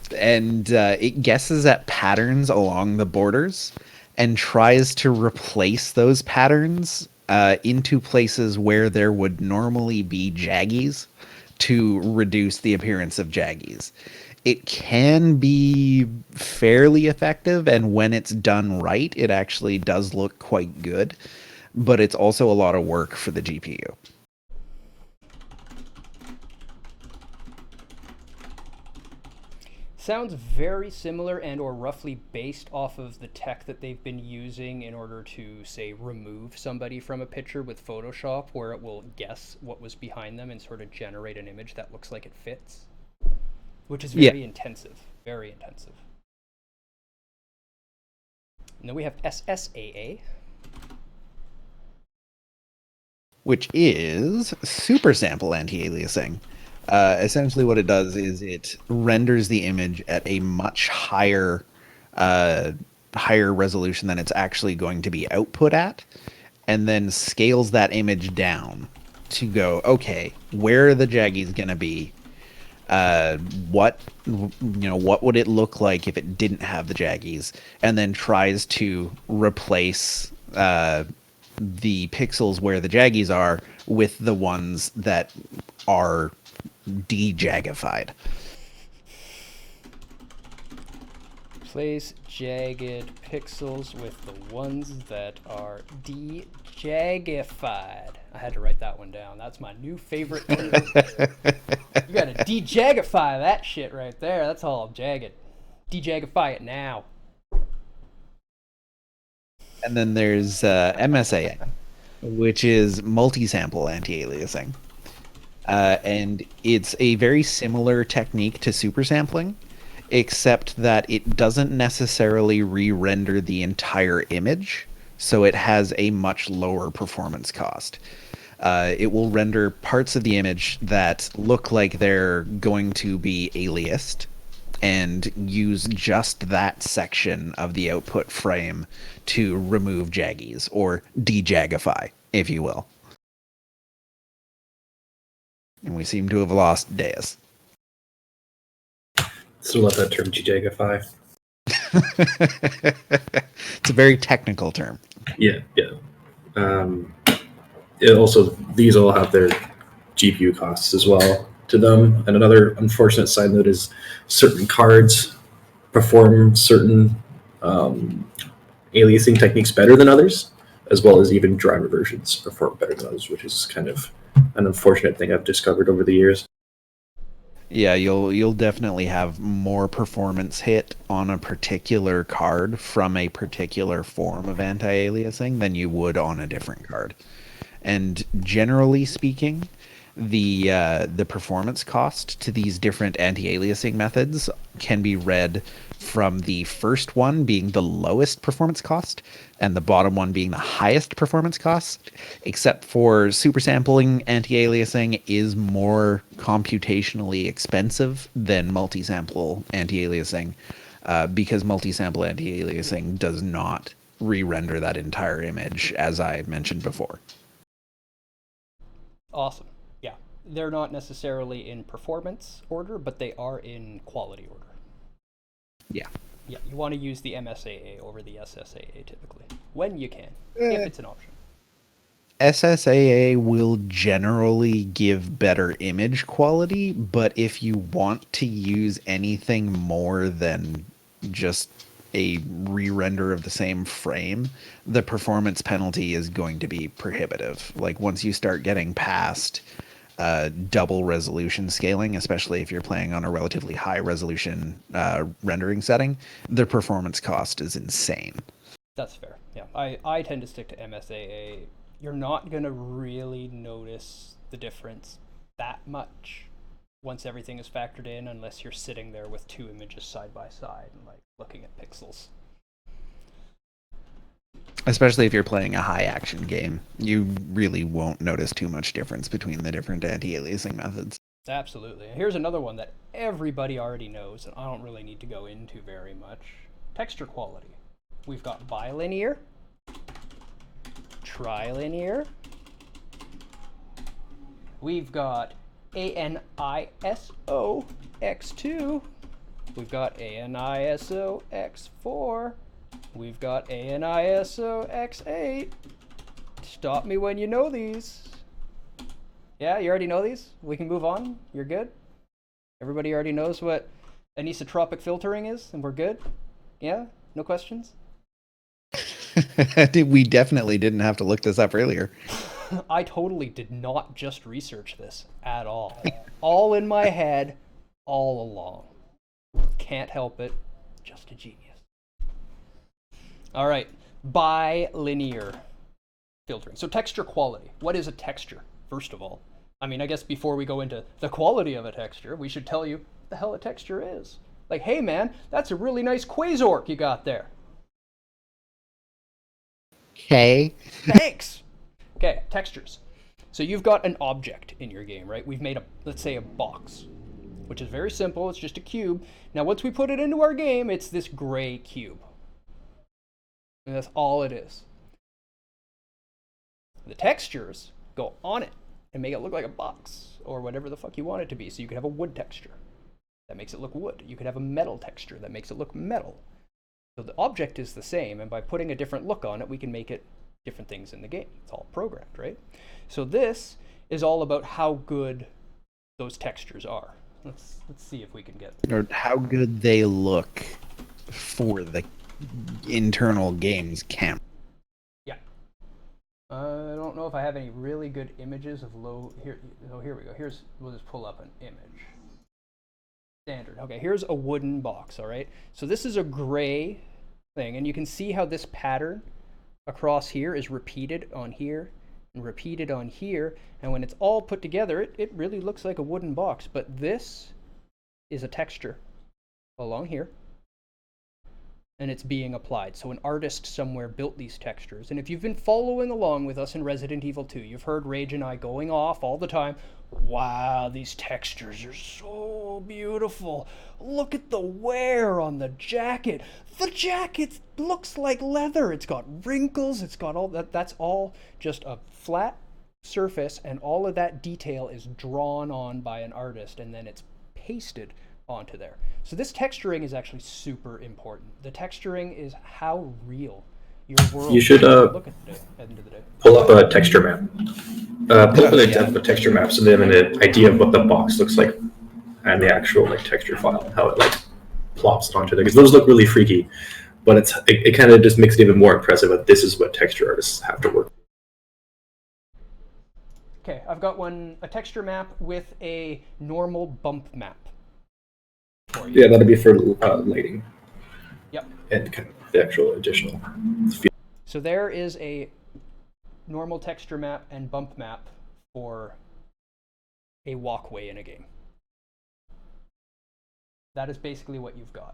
It guesses at patterns along the borders and tries to replace those patterns into places where there would normally be jaggies to reduce the appearance of jaggies. It can be fairly effective, and when it's done right, it actually does look quite good, but it's also a lot of work for the GPU. Sounds very similar and or roughly based off of the tech that they've been using in order to, say, remove somebody from a picture with Photoshop, where it will guess what was behind them and sort of generate an image that looks like it fits, which is very intensive, very intensive. And then we have SSAA, which is super sample anti-aliasing. Essentially what it does is it renders the image at a much higher resolution than it's actually going to be output at, and then scales that image down to go, okay, where are the jaggies going to be? What would it look like if it didn't have the jaggies? And then tries to replace the pixels where the jaggies are with the ones that are de-jaggified. Place jagged pixels with the ones that are de-jaggified. I had to write that one down. That's my new favorite word. You gotta de-jaggify that shit right there. That's all jagged. De-jaggify it now. And then there's MSAA, which is multi-sample anti-aliasing. And it's a very similar technique to super sampling, except that it doesn't necessarily re-render the entire image, so it has a much lower performance cost. It will render parts of the image that look like they're going to be aliased and use just that section of the output frame to remove jaggies, or de-jaggify, if you will. And we seem to have lost Deus. Still let that term GJagify. It's a very technical term. Yeah, yeah. It also, these all have their GPU costs as well to them. And another unfortunate side note is certain cards perform certain aliasing techniques better than others, as well as even driver versions perform better than others, which is kind of an unfortunate thing I've discovered over the years. Yeah, you'll definitely have more performance hit on a particular card from a particular form of anti-aliasing than you would on a different card. And generally speaking, the performance cost to these different anti-aliasing methods can be read from the first one being the lowest performance cost and the bottom one being the highest performance cost, except for super sampling anti-aliasing is more computationally expensive than multi-sample anti-aliasing, because multi-sample anti-aliasing does not re-render that entire image, as I mentioned before. Awesome. Yeah. They're not necessarily in performance order, but they are in quality order. Yeah. Yeah, you want to use the MSAA over the SSAA typically, when you can, Eh. if it's an option. SSAA will generally give better image quality, but if you want to use anything more than just a re-render of the same frame, the performance penalty is going to be prohibitive. Like once you start getting past double resolution scaling, especially if you're playing on a relatively high resolution rendering setting, the performance cost is insane. That's fair. Yeah, I tend to stick to MSAA. You're not going to really notice the difference that much once everything is factored in, unless you're sitting there with two images side by side and like looking at pixels. Especially if you're playing a high action game, you really won't notice too much difference between the different anti-aliasing methods. Absolutely. Here's another one that everybody already knows, and I don't really need to go into very much. Texture quality. We've got bilinear, trilinear, we've got ANISO X2, we've got ANISO X4, we've got ANISO X8. Stop me when you know these. Yeah, you already know these? We can move on? You're good? Everybody already knows what anisotropic filtering is, and we're good? Yeah? No questions? We definitely didn't have to look this up earlier. I totally did not just research this at all. All in my head, all along. Can't help it. Just a genius. All right, bilinear filtering. So texture quality. What is a texture, first of all? I mean, I guess before we go into the quality of a texture, we should tell you what the hell a texture is. Like, hey man, that's a really nice quasark you got there. Okay. Thanks. Okay, textures. So you've got an object in your game, right? We've made a, let's say, a box, which is very simple. It's just a cube. Now, once we put it into our game, it's this gray cube. And that's all it is. The textures go on it and make it look like a box or whatever the fuck you want it to be. So you could have a wood texture that makes it look wood. You could have a metal texture that makes it look metal. So the object is the same, and by putting a different look on it, we can make it different things in the game. It's all programmed, right? So this is all about how good those textures are. Let's see if we can get Or how good they look for the internal game's camera. Yeah. I don't know if I have any really good images of low here. Oh, here we go. We'll just pull up an image. Standard. Okay, here's a wooden box, all right? So this is a gray thing, and you can see how this pattern across here is repeated on here and repeated on here, and when it's all put together, it really looks like a wooden box, but this is a texture along here, and it's being applied. So an artist somewhere built these textures, and if you've been following along with us in Resident Evil 2, you've heard Rage and I going off all the time. Wow, these textures are so beautiful. Look at the wear on the jacket. The jacket looks like leather. It's got wrinkles. It's got all that. That's all just a flat surface, and all of that detail is drawn on by an artist, and then it's pasted onto there. So this texturing is actually super important. The texturing is how real your world You should look at the end of the day. pull up a texture map. Pull up an example of a texture map so they have an idea of what the box looks like and the actual like texture file, how it like plops it onto there. Because those look really freaky, but it kind of just makes it even more impressive that this is what texture artists have to work with. Okay, I've got a texture map with a normal bump map for you. Yeah, that'd be for lighting. Yep. And kind of the actual additional feel. So there is a normal texture map and bump map for a walkway in a game. That is basically what you've got.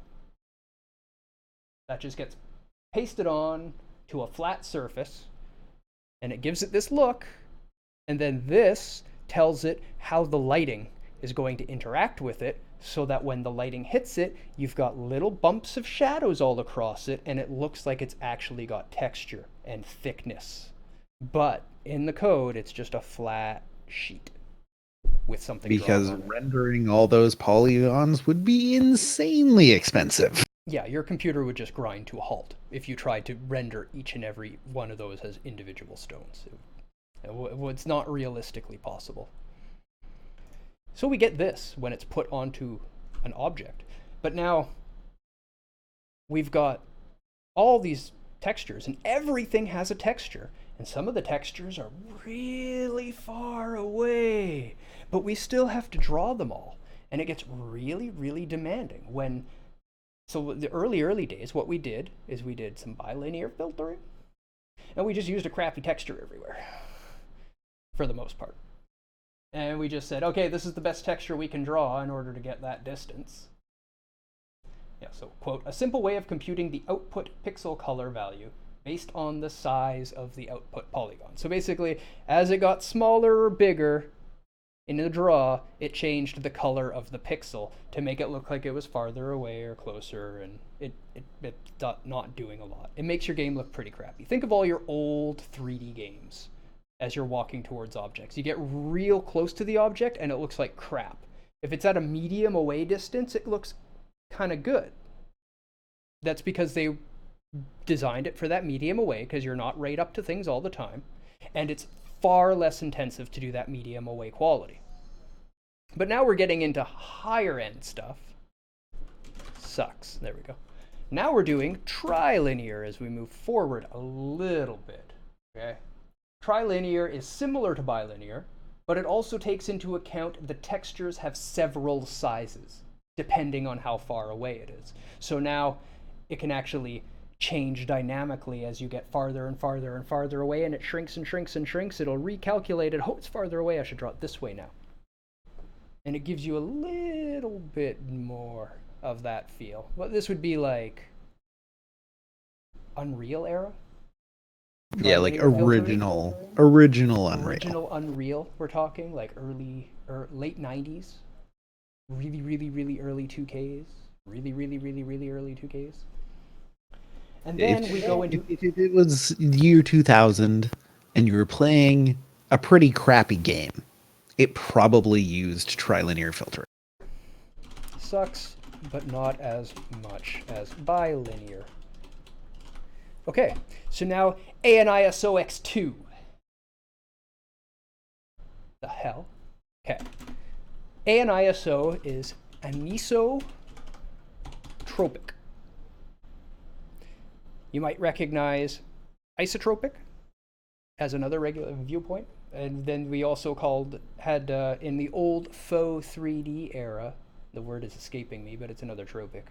That just gets pasted on to a flat surface, and it gives it this look, and then this tells it how the lighting is going to interact with it, so that when the lighting hits it, you've got little bumps of shadows all across it, and it looks like it's actually got texture and thickness. But in the code, it's just a flat sheet with something Because drawn on it. rendering all those polygons would be insanely expensive. Yeah, your computer would just grind to a halt if you tried to render each and every one of those as individual stones. It's not realistically possible. So we get this when it's put onto an object. But now we've got all these textures, and everything has a texture. And some of the textures are really far away, but we still have to draw them all. And it gets really, really demanding. So the early days, what we did is we did some bilinear filtering, and we just used a crappy texture everywhere, for the most part. And we just said, okay, this is the best texture we can draw in order to get that distance. Yeah, so, quote, a simple way of computing the output pixel color value based on the size of the output polygon. So basically, as it got smaller or bigger in the draw, it changed the color of the pixel to make it look like it was farther away or closer, and it's not doing a lot. It makes your game look pretty crappy. Think of all your old 3D games as you're walking towards objects. You get real close to the object and it looks like crap. If it's at a medium away distance, it looks kind of good. That's because they designed it for that medium away, because you're not right up to things all the time, and it's far less intensive to do that medium away quality. But now we're getting into higher end stuff. Sucks. There we go. Now we're doing trilinear as we move forward a little bit. Okay. Trilinear is similar to bilinear, but it also takes into account the textures have several sizes, depending on how far away it is. So now it can actually change dynamically as you get farther and farther and farther away, and it shrinks and shrinks and shrinks. It'll recalculate it. Oh, it's farther away. I should draw it this way now. And it gives you a little bit more of that feel. Well, this would be like Unreal era? Yeah, like original Unreal. Original Unreal, we're talking, like late 90s. Really, really, really early 2Ks. Really, really, really, really early 2Ks. And then we go into... If it was year 2000 and you were playing a pretty crappy game, it probably used trilinear filtering. Sucks, but not as much as bilinear. Okay, so now ANISO X2. The hell? Okay. ANISO is anisotropic. You might recognize isotropic as another regular viewpoint. And then we also had in the old faux 3D era, the word is escaping me, but it's another tropic.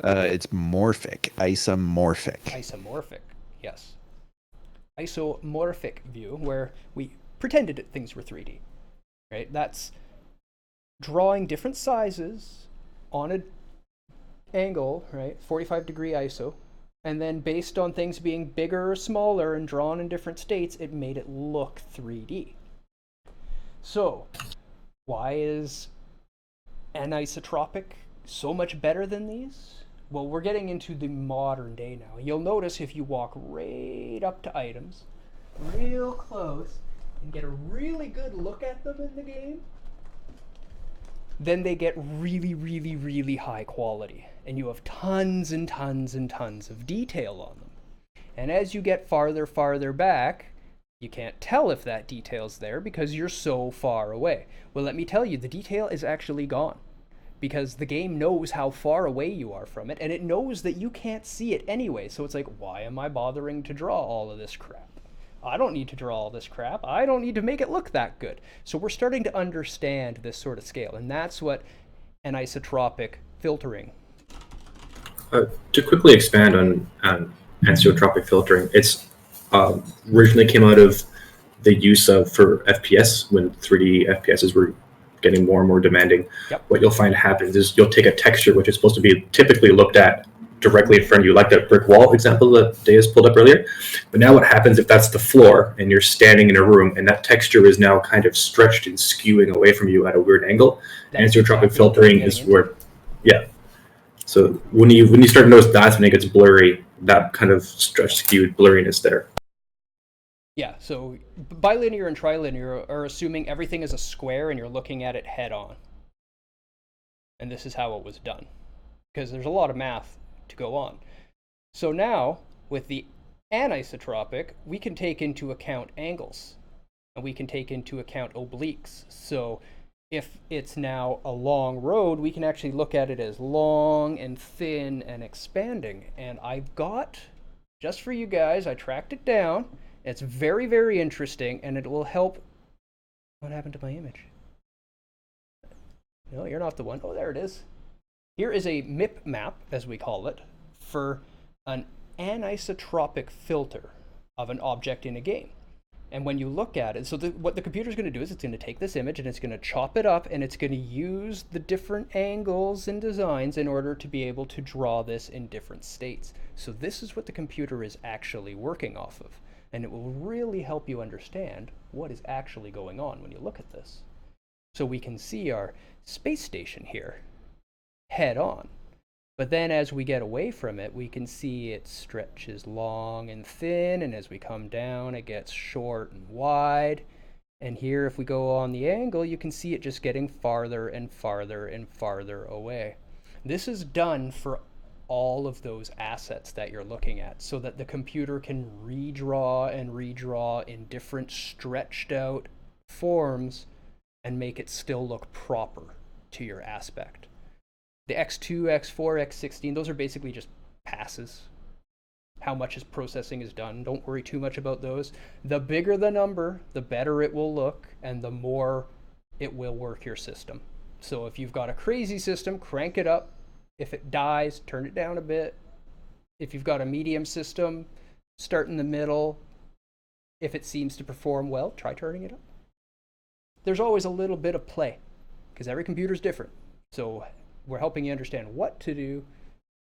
It's morphic, isomorphic. Isomorphic, yes. Isomorphic view, where we pretended that things were 3D, right? That's drawing different sizes on an angle, right? 45-degree ISO. And then based on things being bigger or smaller and drawn in different states, it made it look 3D. So, why is anisotropic so much better than these? Well, we're getting into the modern day now. You'll notice if you walk right up to items, real close, and get a really good look at them in the game, then they get really, really, really high quality. And you have tons and tons and tons of detail on them. And as you get farther back, you can't tell if that detail's there because you're so far away. Well, let me tell you, the detail is actually gone because the game knows how far away you are from it, and it knows that you can't see it anyway. So it's like, why am I bothering to draw all of this crap? I don't need to draw all this crap. I don't need to make it look that good. So we're starting to understand this sort of scale, and that's what anisotropic filtering. To quickly expand on anisotropic filtering, it's originally came out of the use of for FPS when 3D FPSs were getting more and more demanding. Yep. What you'll find happens is you'll take a texture which is supposed to be typically looked at directly in front of you, like that brick wall example that Deus pulled up earlier. But now what happens if that's the floor and you're standing in a room and that texture is now kind of stretched and skewing away from you at a weird angle? Anisotropic filtering is where, yeah. So when you start to notice that's when it gets blurry, that kind of stretched, skewed blurriness there. Yeah, so bilinear and trilinear are assuming everything is a square and you're looking at it head on. And this is how it was done, because there's a lot of math to go on. So now, with the anisotropic, we can take into account angles, and we can take into account obliques. So if it's now a long road, we can actually look at it as long and thin and expanding. And I've got, just for you guys, I tracked it down. It's very, very interesting, and it will help. What happened to my image? No, you're not the one. Oh, there it is. Here is a MIP map, as we call it, for an anisotropic filter of an object in a game. And when you look at it, so what the computer's going to do is it's going to take this image and it's going to chop it up, and it's going to use the different angles and designs in order to be able to draw this in different states. So this is what the computer is actually working off of. And it will really help you understand what is actually going on when you look at this. So we can see our space station here head on. But then as we get away from it, we can see it stretches long and thin, and as we come down, it gets short and wide. And here, if we go on the angle, you can see it just getting farther and farther and farther away. This is done for all of those assets that you're looking at, so that the computer can redraw and redraw in different stretched out forms and make it still look proper to your aspect. The X2, X4, X16, those are basically just passes. How much processing is done. Don't worry too much about those. The bigger the number, the better it will look, and the more it will work your system. So if you've got a crazy system, crank it up. If it dies, turn it down a bit. If you've got a medium system, start in the middle. If it seems to perform well, try turning it up. There's always a little bit of play, because every computer is different. So we're helping you understand what to do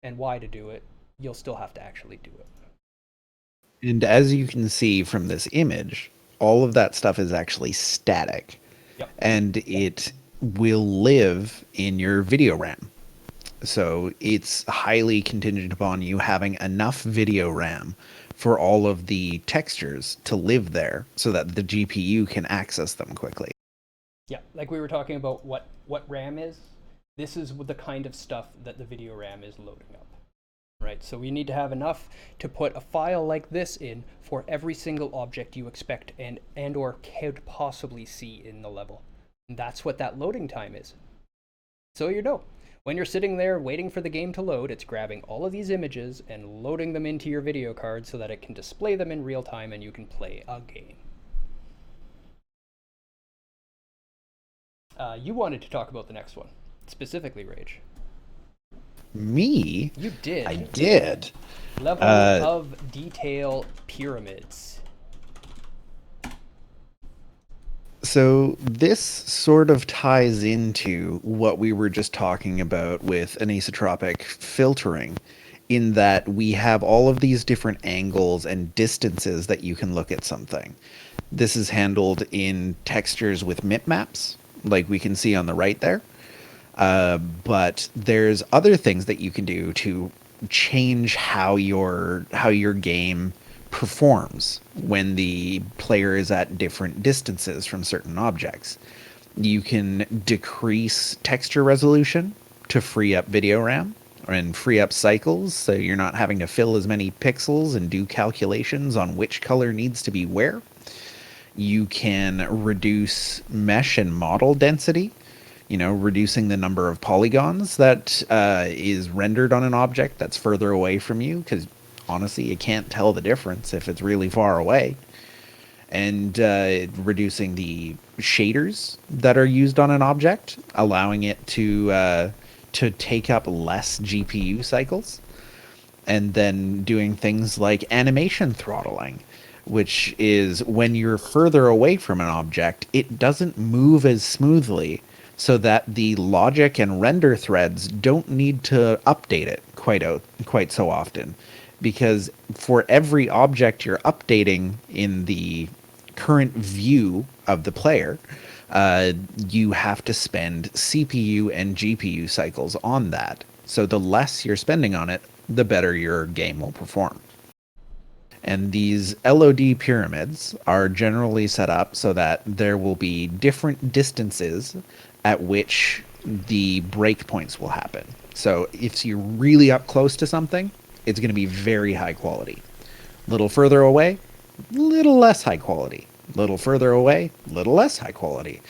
and why to do it. You'll still have to actually do it. And as you can see from this image, all of that stuff is actually static. Yep. And it will live in your video RAM. So it's highly contingent upon you having enough video RAM for all of the textures to live there so that the GPU can access them quickly. Yeah, like we were talking about what RAM is. This is the kind of stuff that the video RAM is loading up, right? So we need to have enough to put a file like this in for every single object you expect and or could possibly see in the level. And that's what that loading time is. So you know. When you're sitting there waiting for the game to load, it's grabbing all of these images and loading them into your video card so that it can display them in real time and you can play a game. You wanted to talk about the next one, specifically Rage. Me? You did. I did. Level of detail pyramids. So this sort of ties into what we were just talking about with anisotropic filtering, in that we have all of these different angles and distances that you can look at something. This is handled in textures with MIP maps, like we can see on the right there. But there's other things that you can do to change how your game performs when the player is at different distances from certain objects. You can decrease texture resolution to free up video RAM and free up cycles, so you're not having to fill as many pixels and do calculations on which color needs to be where. You can reduce mesh and model density, reducing the number of polygons that is rendered on an object that's further away from you, because honestly, you can't tell the difference if it's really far away. And reducing the shaders that are used on an object, allowing it to take up less GPU cycles. And then doing things like animation throttling, which is when you're further away from an object, it doesn't move as smoothly, so that the logic and render threads don't need to update it quite so often. Because for every object you're updating in the current view of the player, you have to spend CPU and GPU cycles on that. So the less you're spending on it, the better your game will perform. And these LOD pyramids are generally set up so that there will be different distances at which the breakpoints will happen. So if you're really up close to something, it's going to be very high quality. A little further away, little less high quality. A little further away, little less high quality.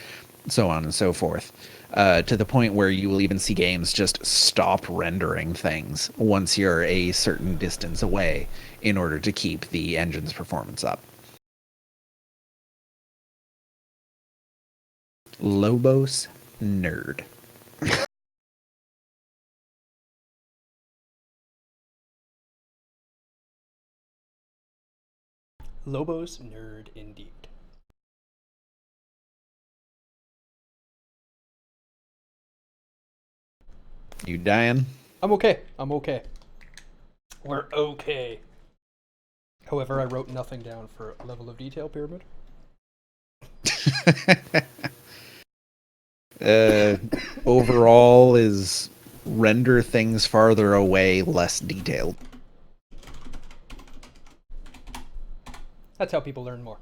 So on and so forth. To the point where you will even see games just stop rendering things once you're a certain distance away in order to keep the engine's performance up. Lobos Nerd. Lobos Nerd indeed. You dying? I'm okay. We're okay. However, I wrote nothing down for level of detail pyramid. Overall is render things farther away, less detailed. That's how people learn more.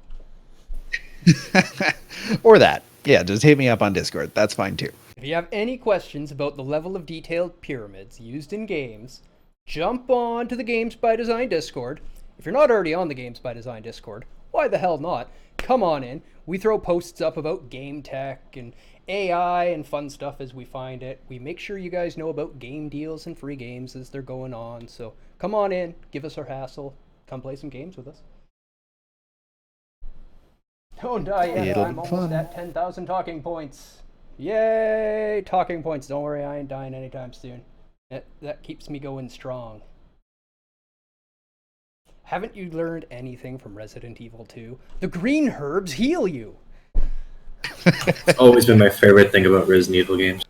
Or that. Yeah, just hit me up on Discord. That's fine too. If you have any questions about the level of detailed pyramids used in games, jump on to the Games by Design Discord. If you're not already on the Games by Design Discord, why the hell not? Come on in. We throw posts up about game tech and AI and fun stuff as we find it. We make sure you guys know about game deals and free games as they're going on. So come on in, give us our hassle, come play some games with us. Don't die yet. I'm almost at 10,000 talking points. Yay! Talking points. Don't worry, I ain't dying anytime soon. That keeps me going strong. Haven't you learned anything from Resident Evil 2? The green herbs heal you! It's always been my favorite thing about Resident Evil games.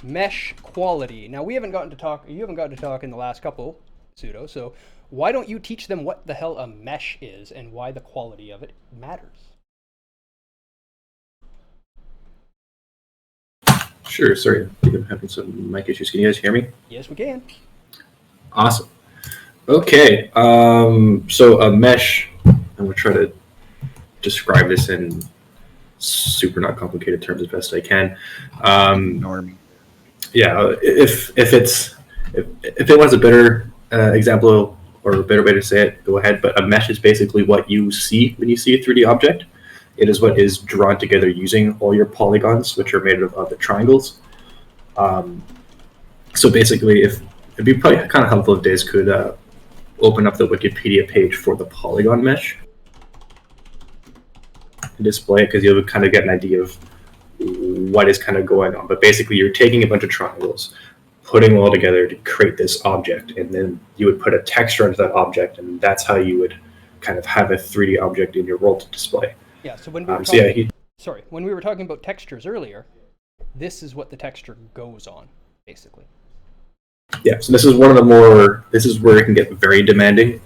Mesh quality. Now, you haven't gotten to talk in the last couple, Pseudo, so why don't you teach them what the hell a mesh is and why the quality of it matters? Sure, sorry, I think I'm having some mic issues. Can you guys hear me? Yes, we can. Awesome. Okay, so a mesh, and we'll try to describe this in super not complicated terms as best I can. Normie. Yeah, if it was a better example or a better way to say it, go ahead. But a mesh is basically what you see when you see a 3D object. It is what is drawn together using all your polygons, which are made of the triangles. So basically, it'd be probably kind of helpful if Days could open up the Wikipedia page for the polygon mesh and display it, because you'll kind of get an idea of what is kind of going on. But basically, you're taking a bunch of triangles, putting them all together to create this object, and then you would put a texture onto that object, and that's how you would kind of have a 3D object in your world to display. Yeah, so when we were when we were talking about textures earlier, this is what the texture goes on, basically. Yeah, so this is where it can get very demanding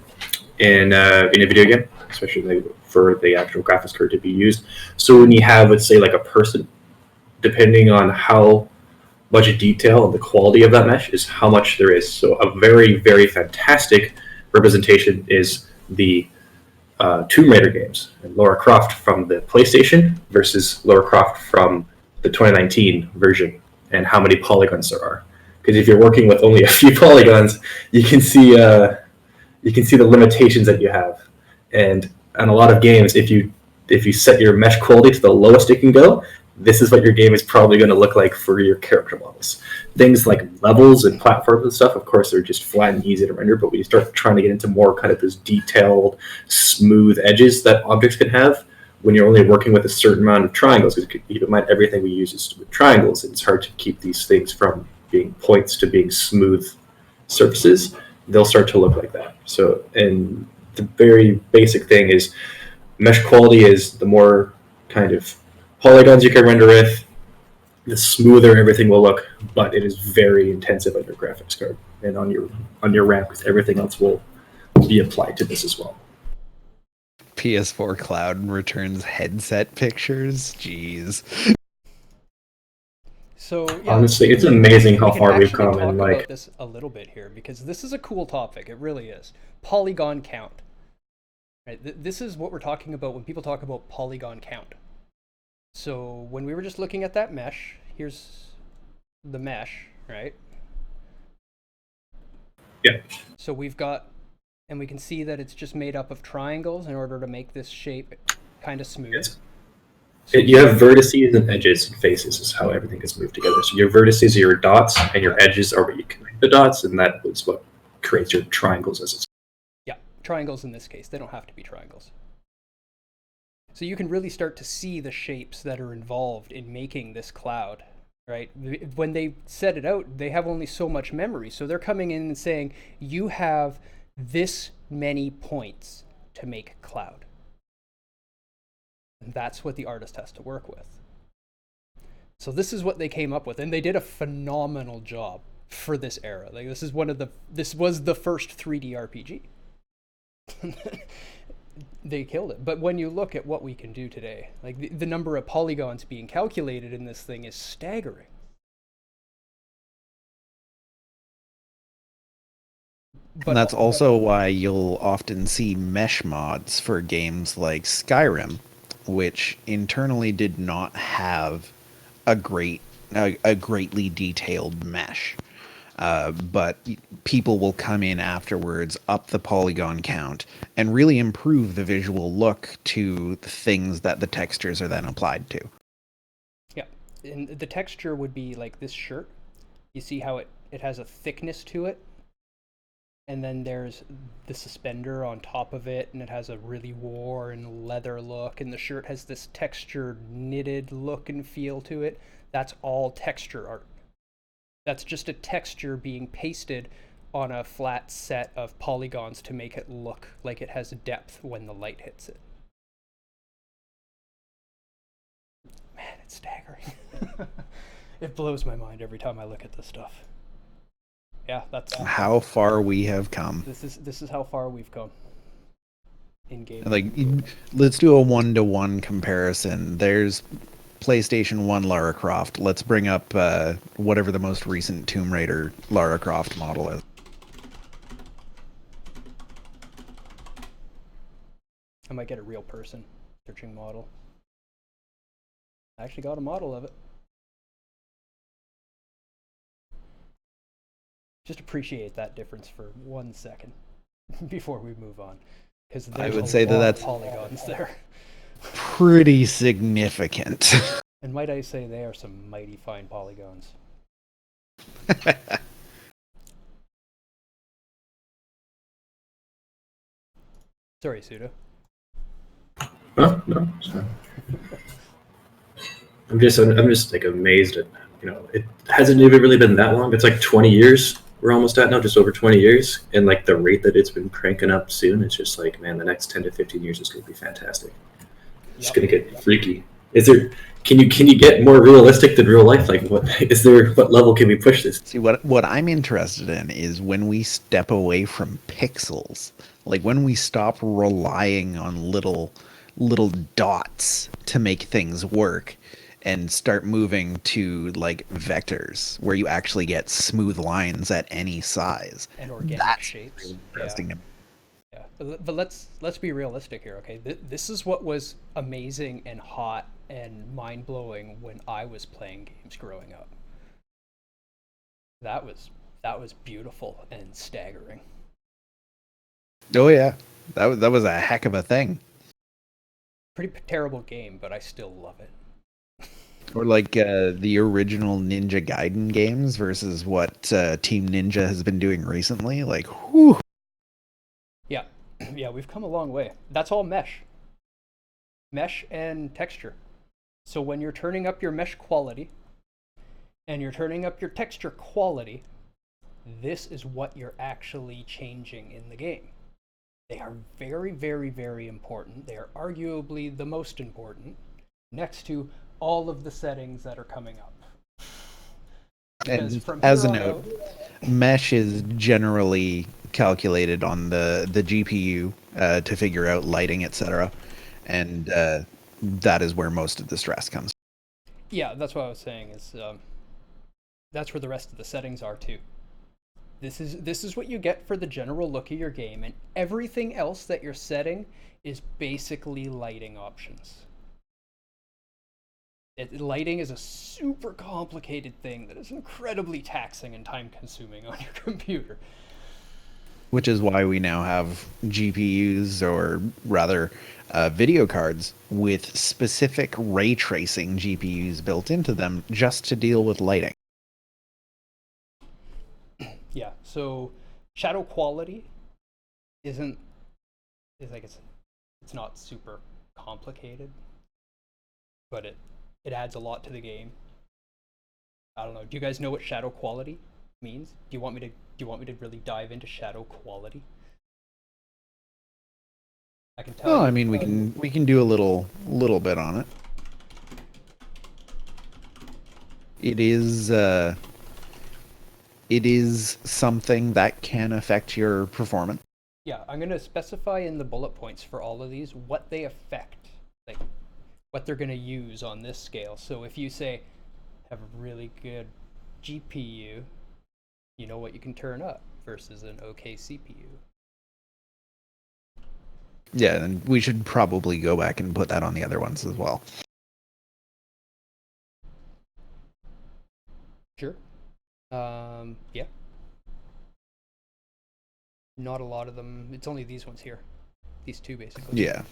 in a video game, especially for the actual graphics card to be used. So when you have, let's say, like a person, depending on how much detail and the quality of that mesh is how much there is. So a very, very fantastic representation is the Tomb Raider games, and Lara Croft from the PlayStation versus Lara Croft from the 2019 version, and how many polygons there are. Because if you're working with only a few polygons, you can see the limitations that you have. And on a lot of games, if you set your mesh quality to the lowest it can go, this is what your game is probably going to look like for your character models. Things like levels and platforms and stuff, of course, they're just flat and easy to render, but when you start trying to get into more kind of those detailed, smooth edges that objects can have, when you're only working with a certain amount of triangles, because keep in mind everything we use is with triangles, and it's hard to keep these things from being points to being smooth surfaces, they'll start to look like that. So, and the very basic thing is mesh quality is the more kind of polygons you can render with, the smoother everything will look, but it is very intensive on your graphics card and on your RAM, because everything else will be applied to this as well. PS4 Cloud returns headset pictures. Jeez. So yeah, honestly, it's amazing how far we've come. And like about this a little bit here, because this is a cool topic. It really is. Polygon count. Right. This is what we're talking about when people talk about polygon count. So when we were just looking at that mesh, here's the mesh, right? Yeah. So we've got, and we can see that it's just made up of triangles in order to make this shape kind of smooth. Yes. You have vertices and edges and faces is how everything is moved together. So your vertices are your dots, and your edges are where you connect the dots, and that is what creates your triangles as it's. Yeah, triangles in this case. They don't have to be triangles. So you can really start to see the shapes that are involved in making this cloud, right? When they set it out, they have only so much memory. So they're coming in and saying, you have this many points to make a cloud. And that's what the artist has to work with. So this is what they came up with, and they did a phenomenal job for this era. Like this was the first 3D RPG. They killed it. But when you look at what we can do today, like the number of polygons being calculated in this thing is staggering. And that's also why you'll often see mesh mods for games like Skyrim, which internally did not have a greatly detailed mesh. But people will come in afterwards, up the polygon count, and really improve the visual look to the things that the textures are then applied to. Yeah, and the texture would be like this shirt. You see how it has a thickness to it? And then there's the suspender on top of it, and it has a really worn leather look, and the shirt has this textured, knitted look and feel to it. That's all texture art. That's just a texture being pasted on a flat set of polygons to make it look like it has depth when the light hits it. Man, it's staggering. It blows my mind every time I look at this stuff. Yeah, that's how far we have come. This is how far we've come in game. Like, let's do a 1-to-1 comparison. There's PlayStation 1 Lara Croft. Let's bring up whatever the most recent Tomb Raider Lara Croft model is. I might get a real person searching model. I actually got a model of it. Just appreciate that difference for 1 second before we move on, because I would say that's polygons there. Pretty significant. And might I say they are some mighty fine polygons. Sorry, Suda. No, it's fine. I'm just like amazed at, it hasn't even really been that long. It's like 20 years we're almost at now, just over 20 years, and like the rate that it's been cranking up soon, it's just like, man, the next 10 to 15 years is going to be fantastic. It's going to get freaky. Can you get more realistic than real life? Like, what level can we push this? See, what I'm interested in is when we step away from pixels, like when we stop relying on little dots to make things work, and start moving to like vectors where you actually get smooth lines at any size. And organic That's shapes. really interesting to me. Yeah, but let's be realistic here, okay? This is what was amazing and hot and mind blowing when I was playing games growing up. That was beautiful and staggering. Oh yeah, that was a heck of a thing. Pretty terrible game, but I still love it. Or like the original Ninja Gaiden games versus what Team Ninja has been doing recently. Like, whew. Yeah, yeah, we've come a long way. That's all mesh and texture. So when you're turning up your mesh quality and you're turning up your texture quality, this is what you're actually changing in the game. They are very, very, very important. They are arguably the most important, next to all of the settings that are coming up. And as a note, mesh is generally calculated on the GPU to figure out lighting, etc. And that is where most of the stress comes. Yeah, that's what I was saying. Is that's where the rest of the settings are too. This is what you get for the general look of your game, and everything else that you're setting is basically lighting options. Lighting is a super complicated thing that is incredibly taxing and time consuming on your computer. Which is why we now have GPUs, or rather video cards, with specific ray tracing GPUs built into them just to deal with lighting. Yeah, so shadow quality is like it's not super complicated, but it adds a lot to the game. I don't know. Do you guys know what shadow quality means? Do you want me to really dive into shadow quality? I can tell. Oh, I mean, we can do a little bit on it. It is something that can affect your performance. Yeah, I'm going to specify in the bullet points for all of these what they affect, like what they're going to use on this scale. So if you say have a really good GPU, you know what you can turn up versus an okay CPU. Yeah, and we should probably go back and put that on the other ones as well. Sure. Yeah. Not a lot of them. It's only these ones here. These two, basically. Yeah.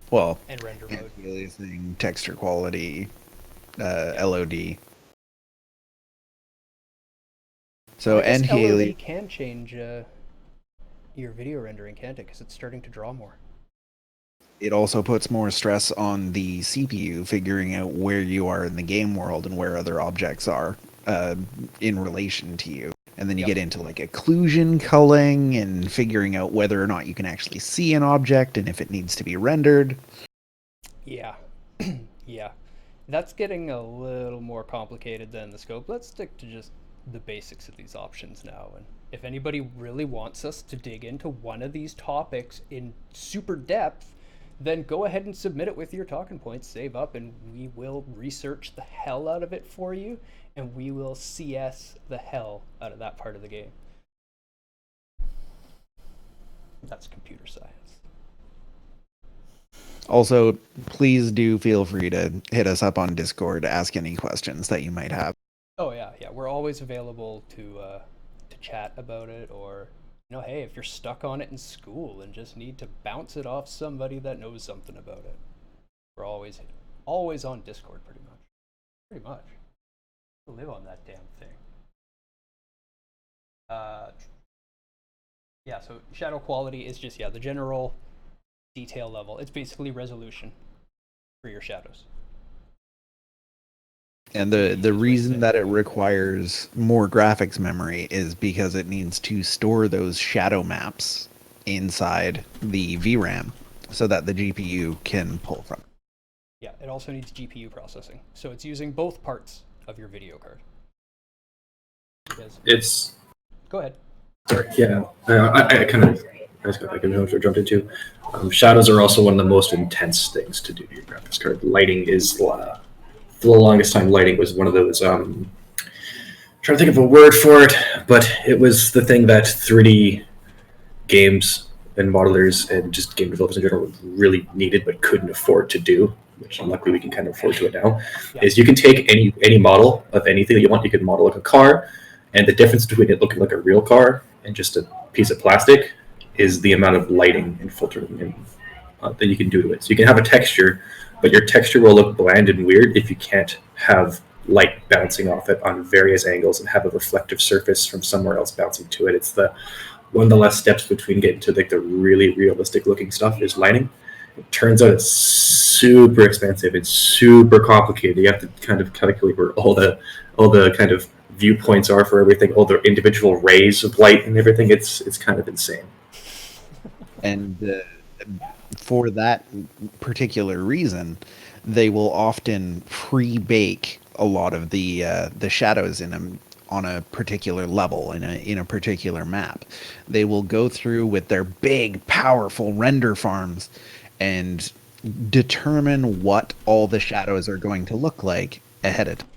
Well, and render mode. Anti-aliasing, texture quality, LOD. So anti-aliasing LOD can change your video rendering, can't it? Because it's starting to draw more. It also puts more stress on the CPU figuring out where you are in the game world and where other objects are in relation to you. And then you get into like occlusion culling and figuring out whether or not you can actually see an object and if it needs to be rendered. Yeah. Yeah. That's getting a little more complicated than the scope. Let's stick to just the basics of these options now. And if anybody really wants us to dig into one of these topics in super depth, then go ahead and submit it with your talking points, save up, and we will research the hell out of it for you, and we will CS the hell out of that part of the game. That's computer science. Also, please do feel free to hit us up on Discord to ask any questions that you might have. Oh yeah, we're always available to chat about it, or hey, if you're stuck on it in school and just need to bounce it off somebody that knows something about it, we're always on Discord pretty much. We live on that damn thing. Yeah, so shadow quality is just the general detail level. It's basically resolution for your shadows. And the reason that it requires more graphics memory is because it needs to store those shadow maps inside the VRAM so that the GPU can pull from it. Yeah, it also needs GPU processing. So it's using both parts of your video card. Go ahead. Sorry, yeah. I kind of jumped into. Shadows are also one of the most intense things to do to your graphics card. Lighting is for the longest time, lighting was one of those. Trying to think of a word for it, but it was the thing that 3D games and modelers and just game developers in general really needed but couldn't afford to do, which luckily we can kind of afford to it now. Yeah. Is you can take any model of anything that you want. You can model like a car, and the difference between it looking like a real car and just a piece of plastic is the amount of lighting and filtering and that you can do to it. So you can have a texture, but your texture will look bland and weird if you can't have light bouncing off it on various angles and have a reflective surface from somewhere else bouncing to it. It's the one of the last steps between getting to like the really realistic looking stuff is lighting. It turns out it's super expensive. It's super complicated. You have to kind of calculate where all the kind of viewpoints are for everything, all the individual rays of light and everything. It's kind of insane. And for that particular reason, they will often pre-bake a lot of the shadows in them on a particular level in a particular map. They will go through with their big, powerful render farms and determine what all the shadows are going to look like ahead of time.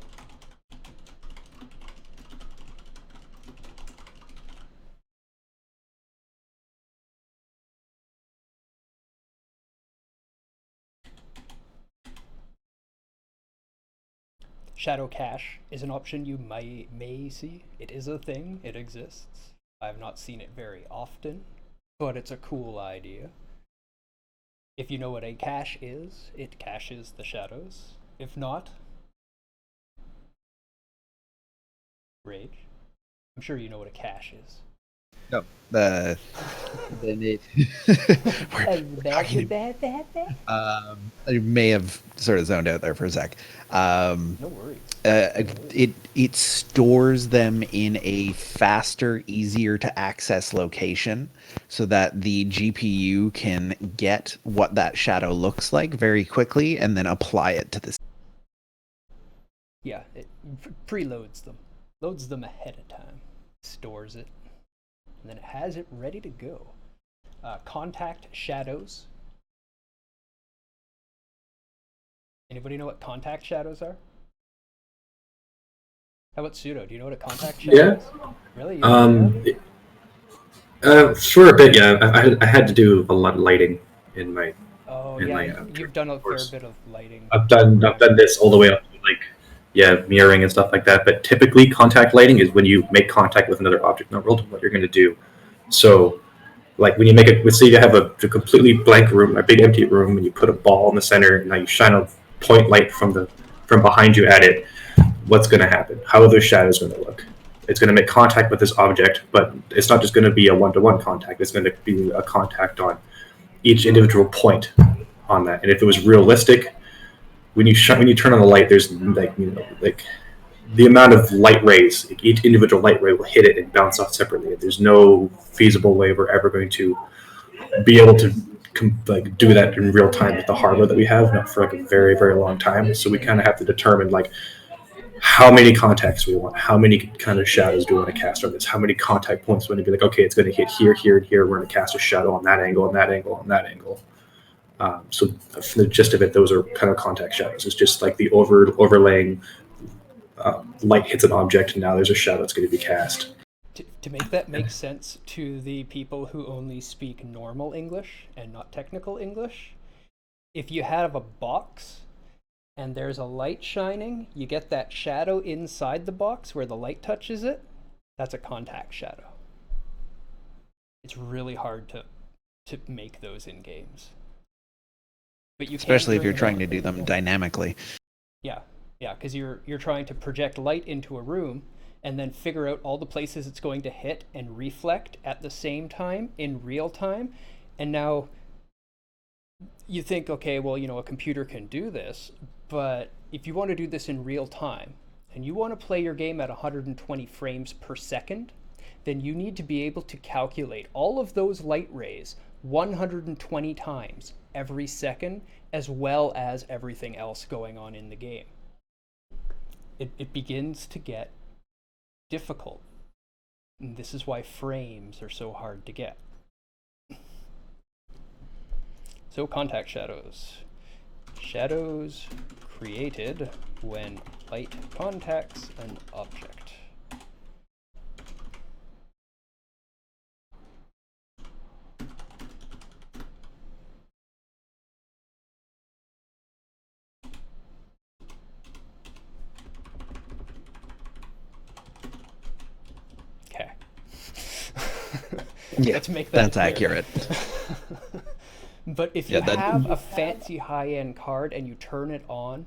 Shadow cache is an option you may see. It is a thing. It exists. I have not seen it very often, but it's a cool idea. If you know what a cache is, it caches the shadows. If not, rage. I'm sure you know what a cache is. No, then it. I may have sort of zoned out there for a sec. No worries. It stores them in a faster, easier to access location so that the GPU can get what that shadow looks like very quickly and then apply it to the. Yeah, it preloads them, loads them ahead of time, stores it, and then it has it ready to go. Contact shadows. Anybody know what contact shadows are? How about Pseudo? Do you know what a contact shadow is? Really? For a bit, yeah. I had to do a lot of lighting in my. Oh in yeah, my, you've done a fair course. bit of lighting. I've done this all the way up to mirroring and stuff like that. But typically, contact lighting is when you make contact with another object in the world. What you're going to do. So, like when you make it, let's say you have a completely blank room, a big empty room, and you put a ball in the center, and now you shine a point light from behind you at it. What's going to happen? How are those shadows going to look? It's going to make contact with this object, but it's not just going to be a one-to-one contact. It's going to be a contact on each individual point on that. And if it was realistic, when you turn on the light, there's the amount of light rays. Each individual light ray will hit it and bounce off separately. There's no feasible way we're ever going to be able to do that in real time with the hardware that we have, not for a very, very long time. So we kind of have to determine how many contacts we want, how many kind of shadows do we want to cast on this, how many contact points we want to be okay, it's going to hit here, here, and here. We're going to cast a shadow on that angle, on that angle, on that angle. So for the gist of it, those are kind of contact shadows. It's just like the overlaying light hits an object, and now there's a shadow that's going to be cast. To make that make sense to the people who only speak normal English and not technical English, if you have a box and there's a light shining, you get that shadow inside the box where the light touches it. That's a contact shadow. It's really hard to make those in games. But you especially if you're trying to do them dynamically. Yeah, because you're trying to project light into a room and then figure out all the places it's going to hit and reflect at the same time in real time. And now you think, okay, well, a computer can do this, but if you want to do this in real time and you want to play your game at 120 frames per second, then you need to be able to calculate all of those light rays 120 times every second, as well as everything else going on in the game. It begins to get difficult. And this is why frames are so hard to get. So contact shadows. Shadows created when light contacts an object. Okay. Yeah, Let's make that that's clear. accurate. But if Yeah, you have a fancy high-end card and you turn it on,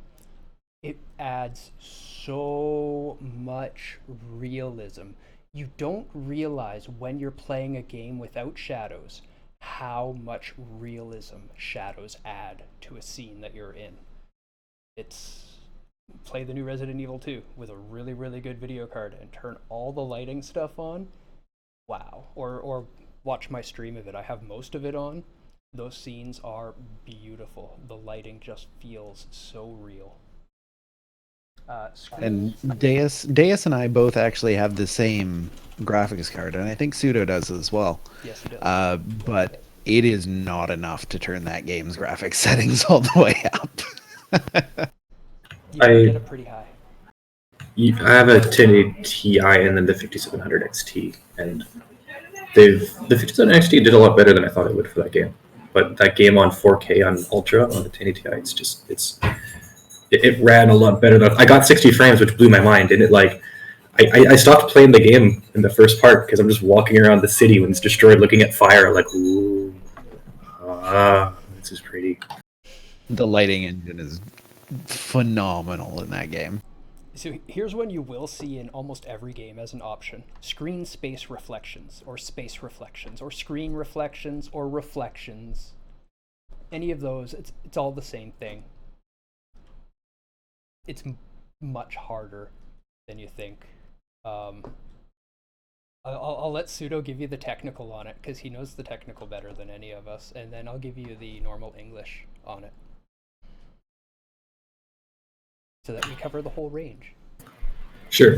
it adds so much realism. You don't realize when you're playing a game without shadows how much realism shadows add to a scene that you're in. It's play the new Resident Evil 2 with a really, really good video card and turn all the lighting stuff on. Wow. Or watch my stream of it. I have most of it on. Those scenes are beautiful. The lighting just feels so real. And Deus and I both actually have the same graphics card, and I think Pseudo does as well. Yes, he does. But it is not enough to turn that game's graphics settings all the way up. You can get it pretty high. I have a 1080 Ti and then the 5700 XT, and the 5700 XT did a lot better than I thought it would for that game. But that game on 4K on Ultra on the 1080 Ti, it ran a lot better than I got 60 frames, which blew my mind. And I stopped playing the game in the first part because I'm just walking around the city when it's destroyed, looking at fire, like, ooh, this is pretty. The lighting engine is phenomenal in that game. So here's one you will see in almost every game as an option: screen space reflections, or space reflections, or screen reflections, or reflections. Any of those, it's all the same thing. It's much harder than you think. I'll let Pseudo give you the technical on it, because he knows the technical better than any of us, and then I'll give you the normal English on it, so that we cover the whole range. Sure.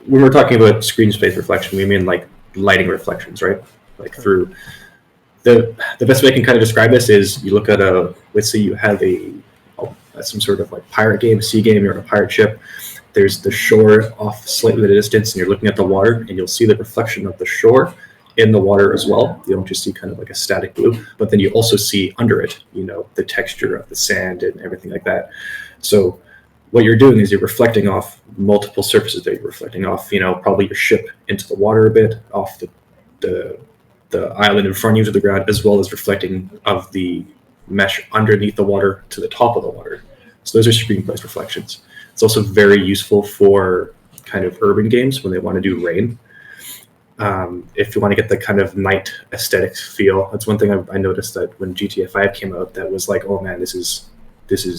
When we're talking about screen space reflection, we mean like lighting reflections, right? Like through the best way I can kind of describe this is you look at let's say you have some sort of like pirate game, sea game, you're on a pirate ship. There's the shore off slightly at a distance, and you're looking at the water, and you'll see the reflection of the shore in the water as well. You don't just see kind of like a static blue, but then you also see under it, the texture of the sand and everything like that. So what you're doing is you're reflecting off multiple surfaces that you're reflecting off, probably your ship into the water a bit, off the island in front of you to the ground, as well as reflecting of the mesh underneath the water to the top of the water. So those are screen space reflections. It's also very useful for kind of urban games when they want to do rain. If you want to get the kind of night aesthetic feel, that's one thing I noticed that when GTA 5 came out, that was like, oh man, this is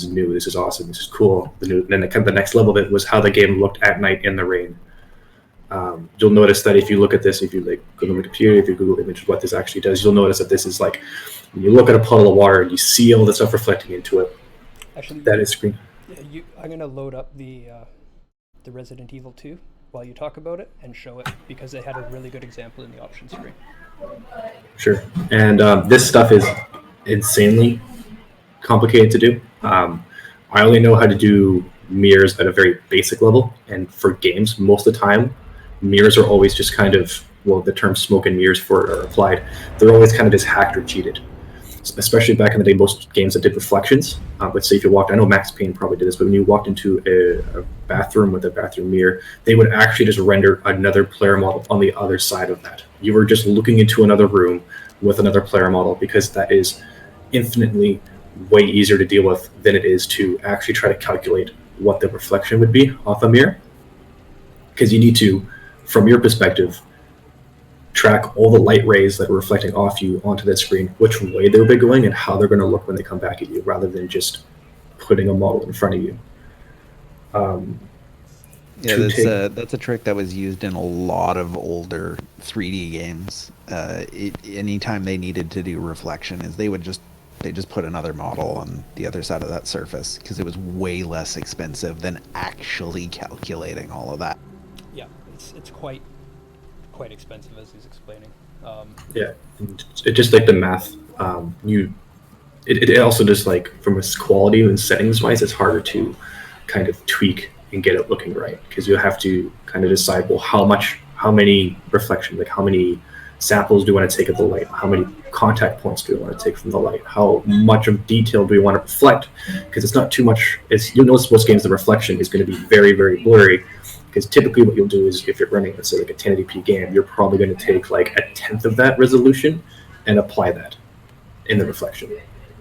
new, this is awesome, this is cool. And then the next level of it was how the game looked at night in the rain. You'll notice that if you look at this, if you like go to the computer, if you Google image what this actually does, you'll notice that this is like, when you look at a puddle of water and you see all the stuff reflecting into it, actually, that is screen. I'm going to load up the Resident Evil 2 while you talk about it and show it, because they had a really good example in the option screen. Sure. And this stuff is insanely complicated to do. I only know how to do mirrors at a very basic level, and for games, most of the time, mirrors are always just kind of, well, the term smoke and mirrors for it are applied. They're always kind of just hacked or cheated. Especially back in the day, most games that did reflections, let's say if you walked, I know Max Payne probably did this, but when you walked into a bathroom with a bathroom mirror, they would actually just render another player model on the other side of that. You were just looking into another room with another player model, because that is infinitely way easier to deal with than it is to actually try to calculate what the reflection would be off a mirror. Because you need to, from your perspective, track all the light rays that are reflecting off you onto that screen, which way they'll be going and how they're going to look when they come back at you, rather than just putting a model in front of you. That's a trick that was used in a lot of older 3D games. Anytime they needed to do reflection, is they just put another model on the other side of that surface, because it was way less expensive than actually calculating all of that. Yeah, it's quite expensive, as he's explaining. Yeah, and it just like the math. It also just like from a quality and settings wise, it's harder to kind of tweak and get it looking right, because you have to kind of decide, well, how many reflections, like how many samples do we want to take of the light, how many contact points do we want to take from the light, how much of detail do we want to reflect, because it's not too much. You'll notice most games the reflection is going to be very, very blurry, because typically what you'll do is, if you're running, let's say, like a 1080p game, you're probably going to take like a tenth of that resolution and apply that in the reflection,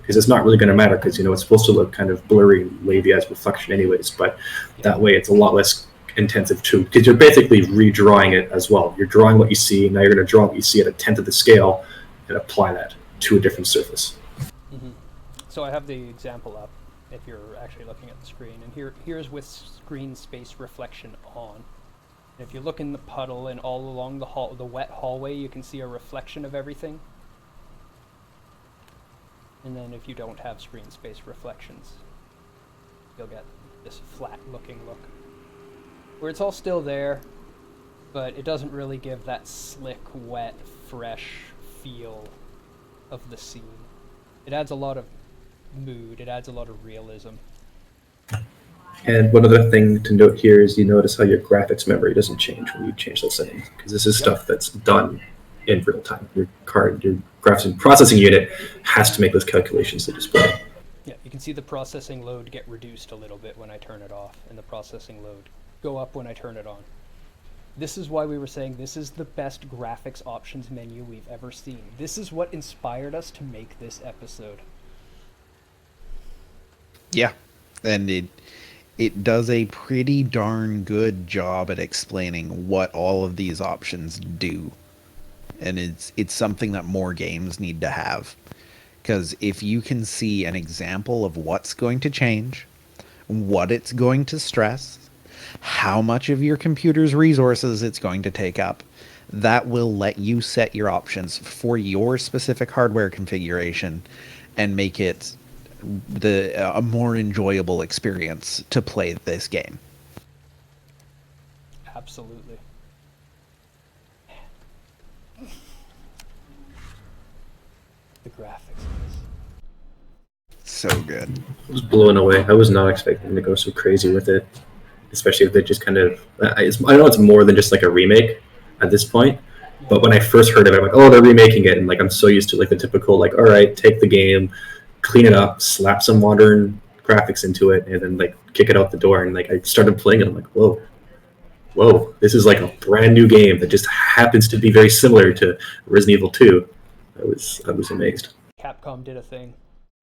because it's not really going to matter, because it's supposed to look kind of blurry and wavy as reflection anyways, but that way it's a lot less intensive too, because you're basically redrawing it as well. You're drawing what you see, now you're going to draw what you see at a tenth of the scale and apply that to a different surface. Mm-hmm. So I have the example up if you're actually looking at the screen, and here's with screen space reflection on. And if you look in the puddle and all along the wet hallway, you can see a reflection of everything. And then if you don't have screen space reflections, you'll get this flat looking look, where it's all still there, but it doesn't really give that slick, wet, fresh feel of the scene. It adds a lot of mood, it adds a lot of realism. And one other thing to note here is, you notice how your graphics memory doesn't change when you change those settings, because this is stuff that's done in real time. Your graphics and processing unit has to make those calculations to display. Yeah, you can see the processing load get reduced a little bit when I turn it off, and the processing load go up when I turn it on. This is why we were saying this is the best graphics options menu we've ever seen. This is what inspired us to make this episode. Yeah, and it does a pretty darn good job at explaining what all of these options do. And it's something that more games need to have. Because if you can see an example of what's going to change, what it's going to stress, how much of your computer's resources it's going to take up, that will let you set your options for your specific hardware configuration and make it a more enjoyable experience to play this game. Absolutely. The graphics. So good. I was blown away. I was not expecting to go so crazy with it, especially if they just kind of, I know it's more than just like a remake at this point, but when I first heard of it, I'm like, oh, they're remaking it, and like I'm so used to like the typical, like, all right, take the game, clean it up, slap some modern graphics into it, and then like kick it out the door. And like I started playing it, I'm like, whoa, this is like a brand new game that just happens to be very similar to Resident Evil 2. I was amazed. Capcom did a thing.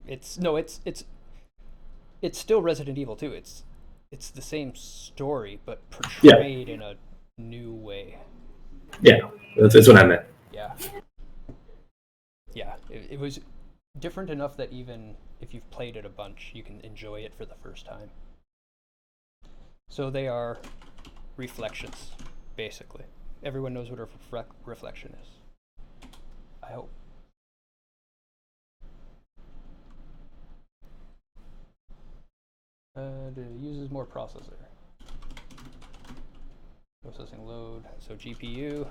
It's still Resident Evil 2. It's the same story, but portrayed in a new way. Yeah, that's what I meant. Yeah. It was different enough that even if you've played it a bunch, you can enjoy it for the first time. So they are reflections, basically. Everyone knows what a reflection is, I hope. It uses more processor. Processing load, so GPU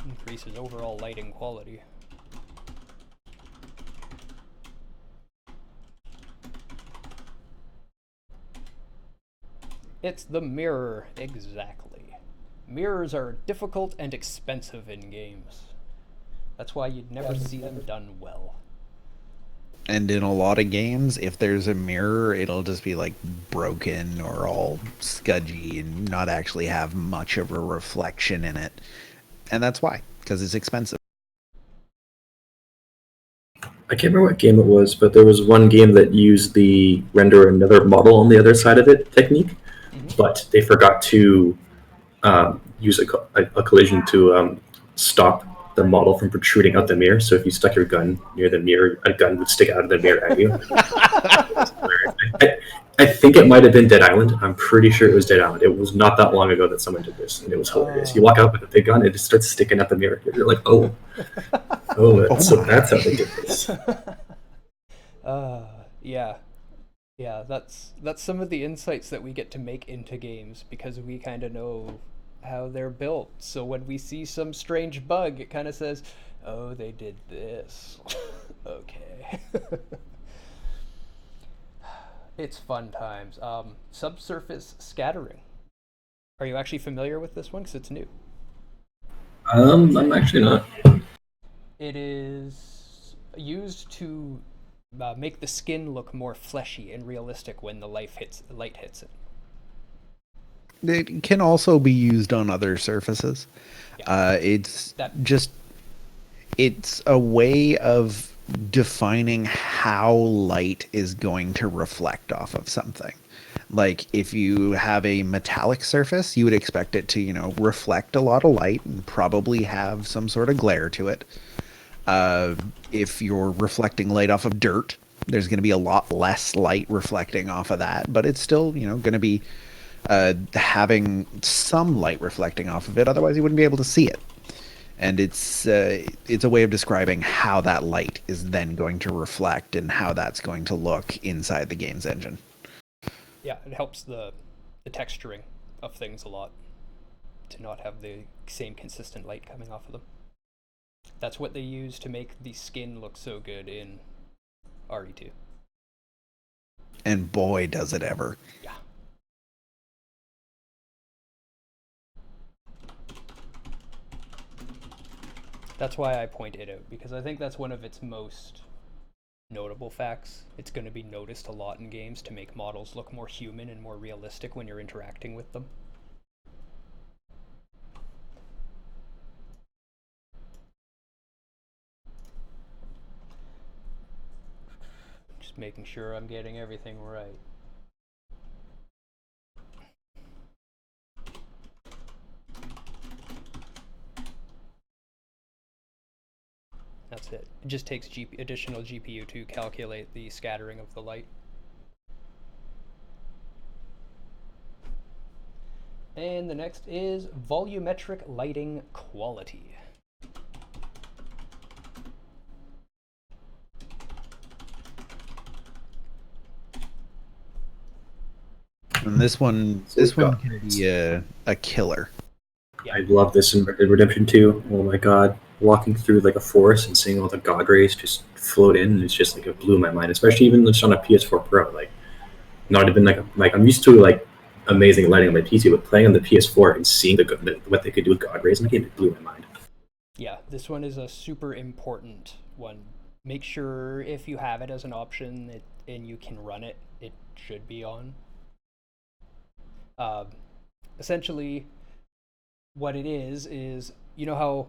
increases overall lighting quality. It's the mirror, exactly. Mirrors are difficult and expensive in games. That's why you'd never see them done well. And in a lot of games, if there's a mirror, it'll just be like broken or all scudgy and not actually have much of a reflection in it. And that's why, because it's expensive. I can't remember what game it was, but there was one game that used the render another model on the other side of it technique, but they forgot to use a collision to stop the model from protruding out the mirror. So if you stuck your gun near the mirror, a gun would stick out of the mirror at you. I think it might have been Dead Island. I'm pretty sure it was Dead Island. It was not that long ago that someone did this, and it was hilarious. You walk out with a big gun, and it just starts sticking out the mirror. You're like, so that's how they did this. Yeah, that's some of the insights that we get to make into games, because we kind of know how they're built. So when we see some strange bug, it kind of says, oh, they did this. Okay. It's fun times. Subsurface scattering. Are you actually familiar with this one? Because it's new. I'm actually not. It is used to make the skin look more fleshy and realistic when the light hits it. It can also be used on other surfaces. Yeah, It's that just it's a way of defining how light is going to reflect off of something. Like if you have a metallic surface, you would expect it to, reflect a lot of light and probably have some sort of glare to it. If you're reflecting light off of dirt, there's going to be a lot less light reflecting off of that, but it's still, going to be having some light reflecting off of it. Otherwise, you wouldn't be able to see it. And it's a way of describing how that light is then going to reflect and how that's going to look inside the game's engine. yeah, it helps the texturing of things a lot to not have the same consistent light coming off of them. That's what they use to make the skin look so good in RE2. And boy, does it ever. Yeah. That's why I point it out, because I think that's one of its most notable facts. It's going to be noticed a lot in games to make models look more human and more realistic when you're interacting with them. Just making sure I'm getting everything right. That's it. It just takes additional GPU to calculate the scattering of the light. And the next is volumetric lighting quality. And this one can be a killer. Yeah. I love this in Red Dead Redemption 2. Oh my god. Walking through like a forest and seeing all the god rays just float in, it's just like it blew my mind. Especially even just on a PS4 Pro. Like not even like I'm used to like amazing lighting on my PC, but playing on the PS4 and seeing what they could do with god rays in the game, it blew my mind. Yeah, this one is a super important one. Make sure if you have it as an option and you can run it, it should be on. Uh, Essentially, what it is you know how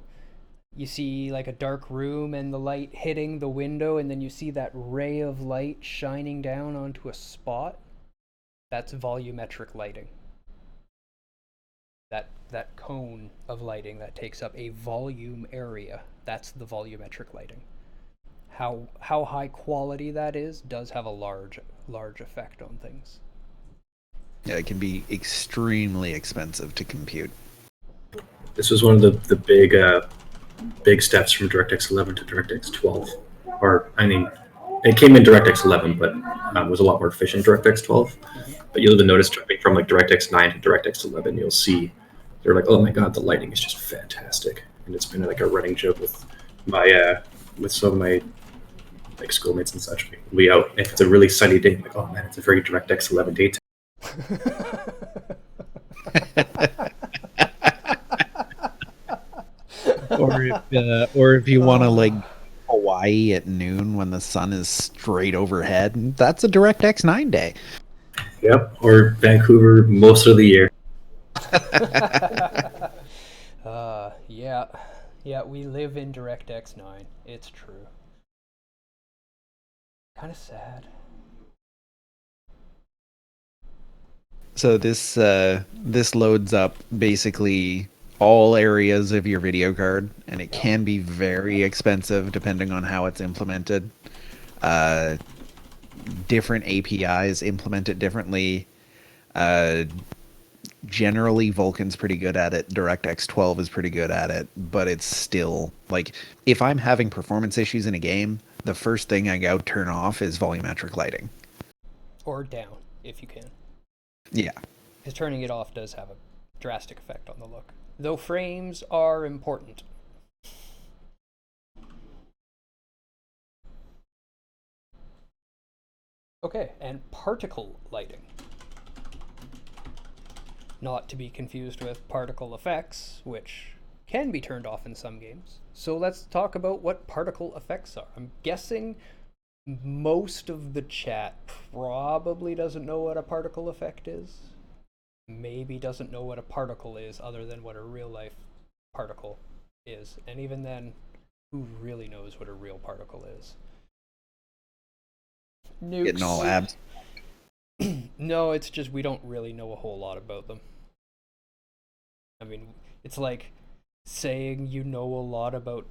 you see like a dark room and the light hitting the window, and then you see that ray of light shining down onto a spot? That's volumetric lighting. That cone of lighting that takes up a volume area, that's the volumetric lighting. How high quality that is does have a large effect on things. Yeah, it can be extremely expensive to compute. This was one of the big steps from DirectX 11 to DirectX 12. Or I mean, it came in DirectX 11, but was a lot more efficient in DirectX 12. Mm-hmm. But you'll notice jumping from like DirectX 9 to DirectX 11, you'll see they're like, oh my god, the lighting is just fantastic, and it's been like a running joke with some of my like schoolmates and such. We out if it's a really sunny day, like, oh man, it's a very DirectX 11 day. Or if you want to like Hawaii at noon when the sun is straight overhead, that's a DirectX 9 day. Yep, or Vancouver most of the year. Yeah, we live in DirectX 9. It's true. Kind of sad. So this loads up basically all areas of your video card, and it can be very expensive depending on how it's implemented. Uh, Different APIs implement it differently. Generally, Vulkan's pretty good at it. DirectX 12 is pretty good at it, but it's still like if I'm having performance issues in a game, the first thing I go turn off is volumetric lighting. Or down, if you can. Yeah. Because turning it off does have a drastic effect on the look. Though frames are important. Okay, and particle lighting. Not to be confused with particle effects, which can be turned off in some games. So let's talk about what particle effects are. I'm guessing most of the chat probably doesn't know what a particle effect is. Maybe doesn't know what a particle is other than what a real life particle is. And even then, who really knows what a real particle is? Nukes. Getting all abs. No, it's just we don't really know a whole lot about them. I mean, it's like saying you know a lot about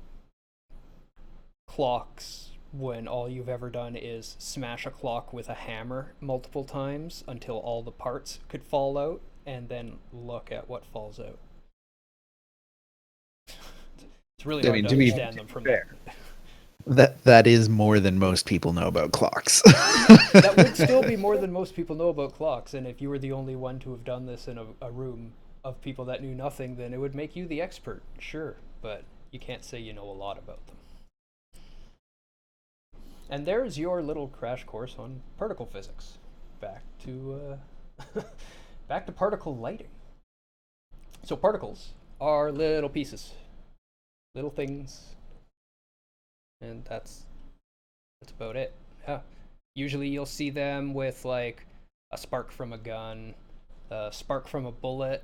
clocks when all you've ever done is smash a clock with a hammer multiple times until all the parts could fall out, and then look at what falls out. It's really hard to understand them from there. That is more than most people know about clocks. That would still be more than most people know about clocks, and if you were the only one to have done this in a room of people that knew nothing, then it would make you the expert, sure, but you can't say you know a lot about them. And there's your little crash course on particle physics. Back to back to particle lighting. So particles are little pieces, little things, and that's about it. Yeah. Usually you'll see them with like a spark from a gun, a spark from a bullet,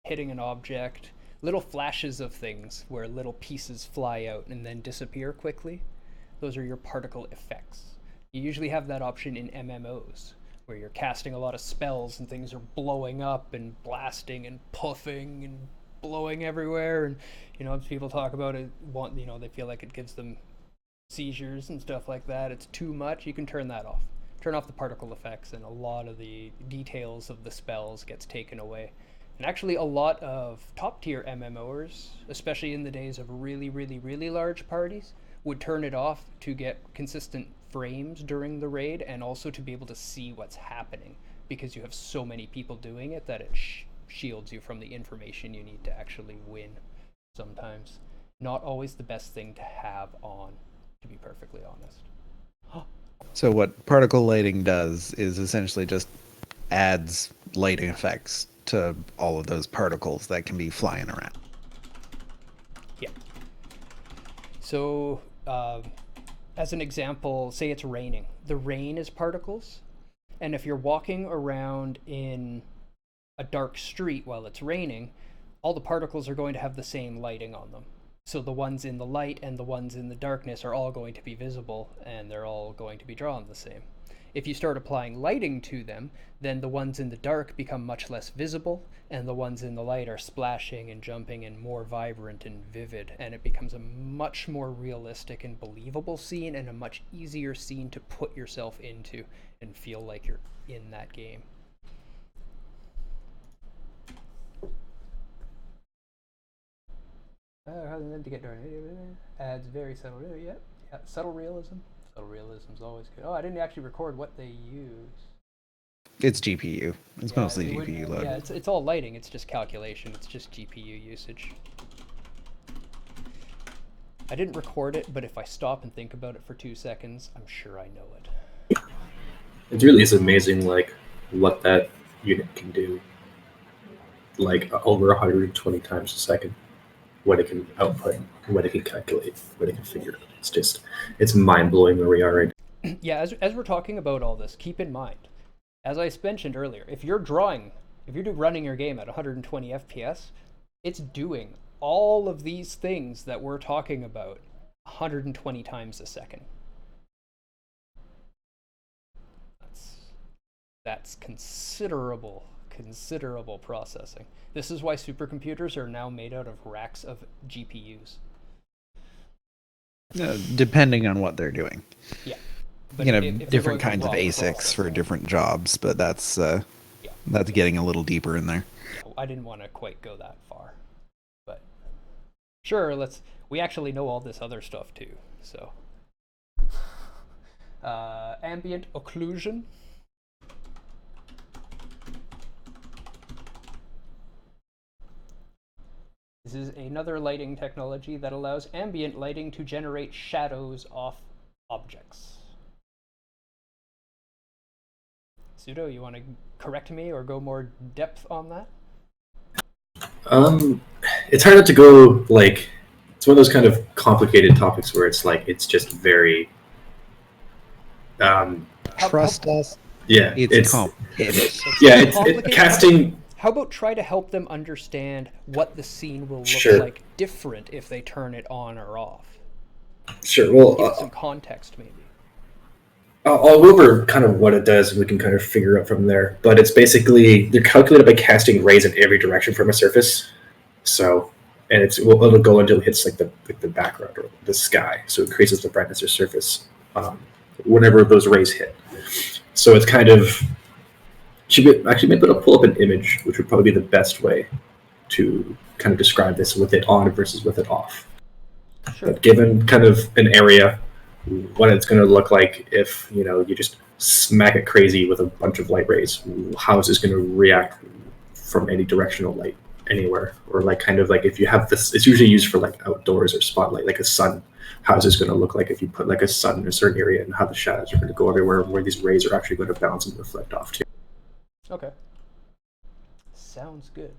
hitting an object, little flashes of things where little pieces fly out and then disappear quickly. Those are your particle effects. You usually have that option in MMOs, where you're casting a lot of spells and things are blowing up and blasting and puffing and blowing everywhere. And, you know, if people talk about it, they feel like it gives them seizures and stuff like that. It's too much. You can turn that off. Turn off the particle effects, and a lot of the details of the spells gets taken away. And actually, a lot of top tier MMOers, especially in the days of really, really, really large parties, would turn it off to get consistent frames during the raid, and also to be able to see what's happening, because you have so many people doing it that it shields you from the information you need to actually win sometimes. Not always the best thing to have on, to be perfectly honest. So what particle lighting does is essentially just adds lighting effects to all of those particles that can be flying around. Yeah. So, as an example, say it's raining. The rain is particles, and if you're walking around in a dark street while it's raining, all the particles are going to have the same lighting on them. So the ones in the light and the ones in the darkness are all going to be visible, and they're all going to be drawn the same. If you start applying lighting to them, then the ones in the dark become much less visible, and the ones in the light are splashing and jumping and more vibrant and vivid, and it becomes a much more realistic and believable scene, and a much easier scene to put yourself into and feel like you're in that game. To get adds very subtle. Yeah, subtle realism. Subtle realism is always good. Oh, I didn't actually record what they use. It's GPU. It's mostly GPU load. Yeah, it's all lighting. It's just calculation. It's just GPU usage. I didn't record it, but if I stop and think about it for 2 seconds, I'm sure I know it. It really is amazing, like, what that unit can do. Like, over 120 times a second. What it can output, what it can calculate, what it can figure out. It's mind-blowing where we are right now. Yeah, as we're talking about all this, keep in mind, as I mentioned earlier, if you're running your game at 120 FPS, it's doing all of these things that we're talking about 120 times a second. That's considerable processing. This is why supercomputers are now made out of racks of GPUs. Depending on what they're doing. Yeah. But if different kinds of ASICs for different jobs, but that's getting a little deeper in there. I didn't want to quite go that far. But sure, we actually know all this other stuff too. So ambient occlusion. This is another lighting technology that allows ambient lighting to generate shadows off objects. Pseudo, you want to correct me or go more depth on that? It's hard not to go like it's one of those kind of complicated topics where it's like it's just very um, Trust us, yeah, it's complicated. yeah, it's complicated. casting. How about try to help them understand what the scene will look Sure. like different if they turn it on or off? Sure. Well, Give it some context, maybe. I'll go over kind of what it does, and we can kind of figure out from there. But it's basically they're calculated by casting rays in every direction from a surface. So, and it'll go until it hits like the background or the sky. So it increases the brightness of surface whenever those rays hit. So it's kind of actually maybe I'll pull up an image, which would probably be the best way to kind of describe this with it on versus with it off. Sure. But given kind of an area, what it's going to look like if you just smack it crazy with a bunch of light rays, how is this going to react from any directional light anywhere, or like kind of like if you have this, it's usually used for like outdoors or spotlight, like a sun. How is this going to look like if you put like a sun in a certain area, and how the shadows are going to go everywhere, where these rays are actually going to bounce and reflect off to. Okay. Sounds good.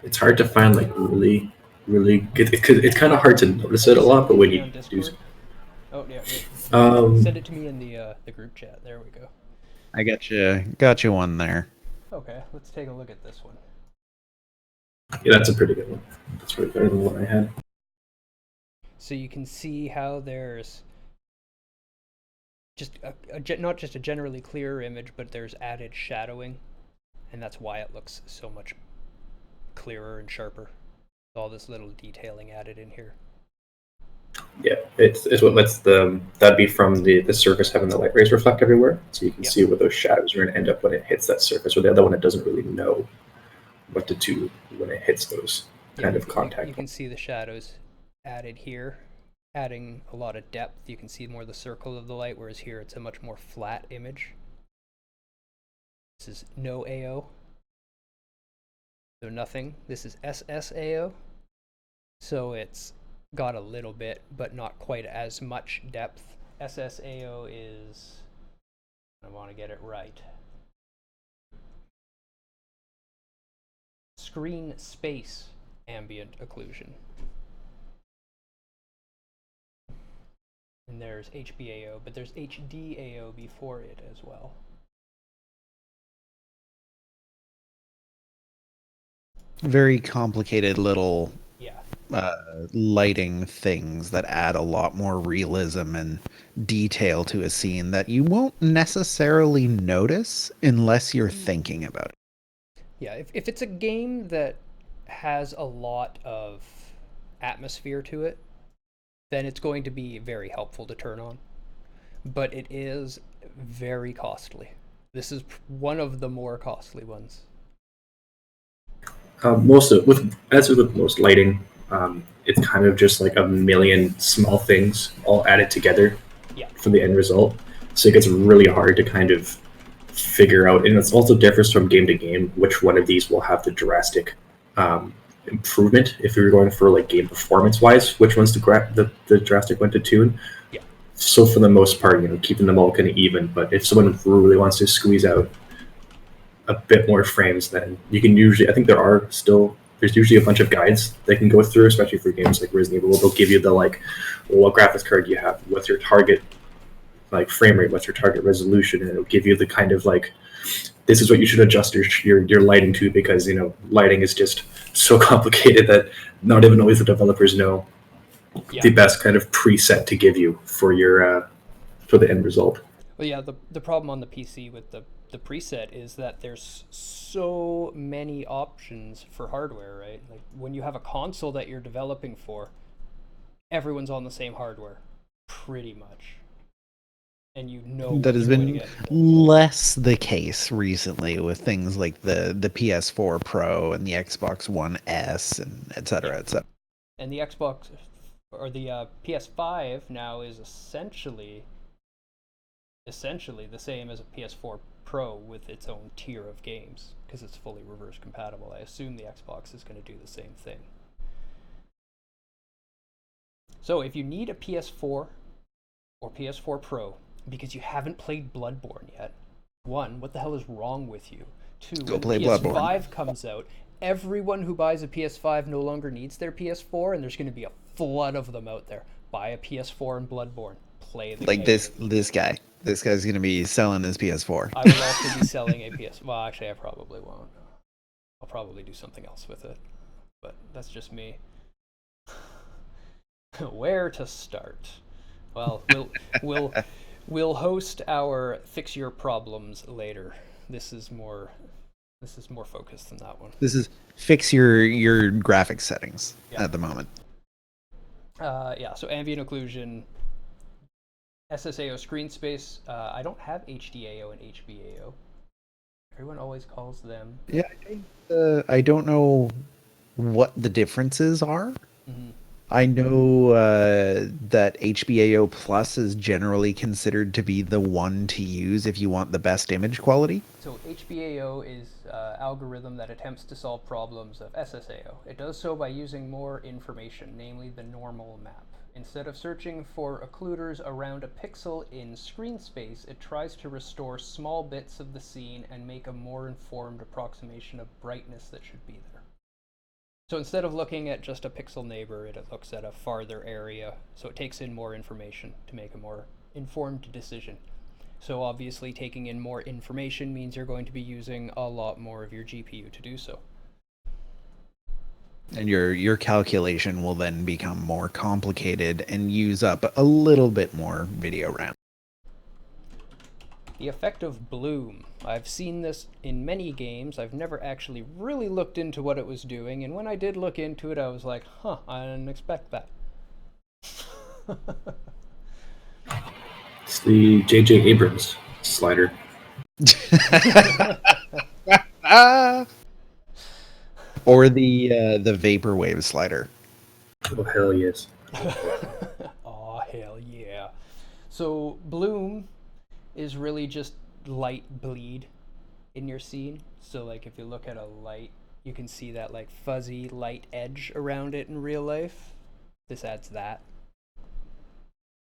It's hard to find like really good. It's kind of hard to notice it a lot, but when you do, Oh yeah. um, Send it to me in the group chat. There we go. I got you one there. Okay, let's take a look at this one. yeah, that's a pretty good one. That's way better than what I had. So you can see how there's just not just a generally clearer image, but there's added shadowing, and that's why it looks so much clearer and sharper. All this little detailing added in here. Yeah, it's what lets that'd be from the surface having the light rays reflect everywhere, so you can see where those shadows are going to end up when it hits that surface, or the other one it doesn't really know what to do when it hits those kind of contact. You can see the shadows added here, adding a lot of depth. You can see more the circle of the light, whereas here it's a much more flat image. This is no AO. So nothing. This is SSAO. So it's got a little bit, but not quite as much depth. SSAO is, I want to get it right, screen space ambient occlusion. And there's HBAO, but there's HDAO before it as well. Very complicated little lighting things that add a lot more realism and detail to a scene that you won't necessarily notice unless you're thinking about it. Yeah, if it's a game that has a lot of atmosphere to it, then it's going to be very helpful to turn on. But it is very costly. This is one of the more costly ones. As with most lighting, it's kind of just like a million small things all added together for the end result. So it gets really hard to kind of figure out, and it also differs from game to game which one of these will have the drastic improvement. If you're going for like game performance wise, which one's the drastic one to tune? Yeah. So for the most part, keeping them all kind of even. But if someone really wants to squeeze out a bit more frames, then you can usually, I think there's usually a bunch of guides they can go through, especially for games like Resident Evil. They'll give you the like, well, what graphics card do you have? What's your target like frame rate? What's your target resolution? And it'll give you the kind of like, this is what you should adjust your lighting to, because lighting is just so complicated that not even always the developers know the best kind of preset to give you for your for the end result. Well, yeah, the problem on the PC with the preset is that there's so many options for hardware, right? Like when you have a console that you're developing for, everyone's on the same hardware, pretty much. And that has been less the case recently with things like the PS4 Pro and the Xbox One S and et cetera, et cetera. And the Xbox or the PS5 now is essentially essentially the same as a PS4 Pro with its own tier of games because it's fully reverse compatible. I assume the Xbox is going to do the same thing. So if you need a PS4 or PS4 Pro because you haven't played Bloodborne yet, one, what the hell is wrong with you? Two, Go when play the PS5 Bloodborne. comes out, everyone who buys a PS5 no longer needs their PS4, and there's going to be a flood of them out there. Buy a PS4 and Bloodborne. Play the Like game. this guy. This guy's gonna be selling his PS4. I will also be selling a PS. Well, actually, I probably won't. I'll probably do something else with it, but that's just me. Where to start? Well, we'll host our fix your problems later. This is more focused than that one. This is fix your graphics settings Yeah. at the moment. Yeah. So ambient occlusion, SSAO screen space. I don't have HDAO and HBAO. Everyone always calls them. Yeah, I don't know what the differences are. Mm-hmm. I know that HBAO Plus is generally considered to be the one to use if you want the best image quality. So HBAO is an algorithm that attempts to solve problems of SSAO. It does so by using more information, namely the normal map. Instead of searching for occluders around a pixel in screen space, it tries to restore small bits of the scene and make a more informed approximation of brightness that should be there. So instead of looking at just a pixel neighbor, it looks at a farther area, so it takes in more information to make a more informed decision. So obviously taking in more information means you're going to be using a lot more of your GPU to do so. And your calculation will then become more complicated and use up a little bit more video RAM. The effect of bloom. I've seen this in many games. I've never actually really looked into what it was doing, and when I did look into it, I was like, huh, I didn't expect that. It's the J.J. Abrams slider. Or the vaporwave slider. Oh, hell yes. Aw, hell yeah. So bloom is really just light bleed in your scene. So like if you look at a light, you can see that like fuzzy light edge around it in real life. This adds that,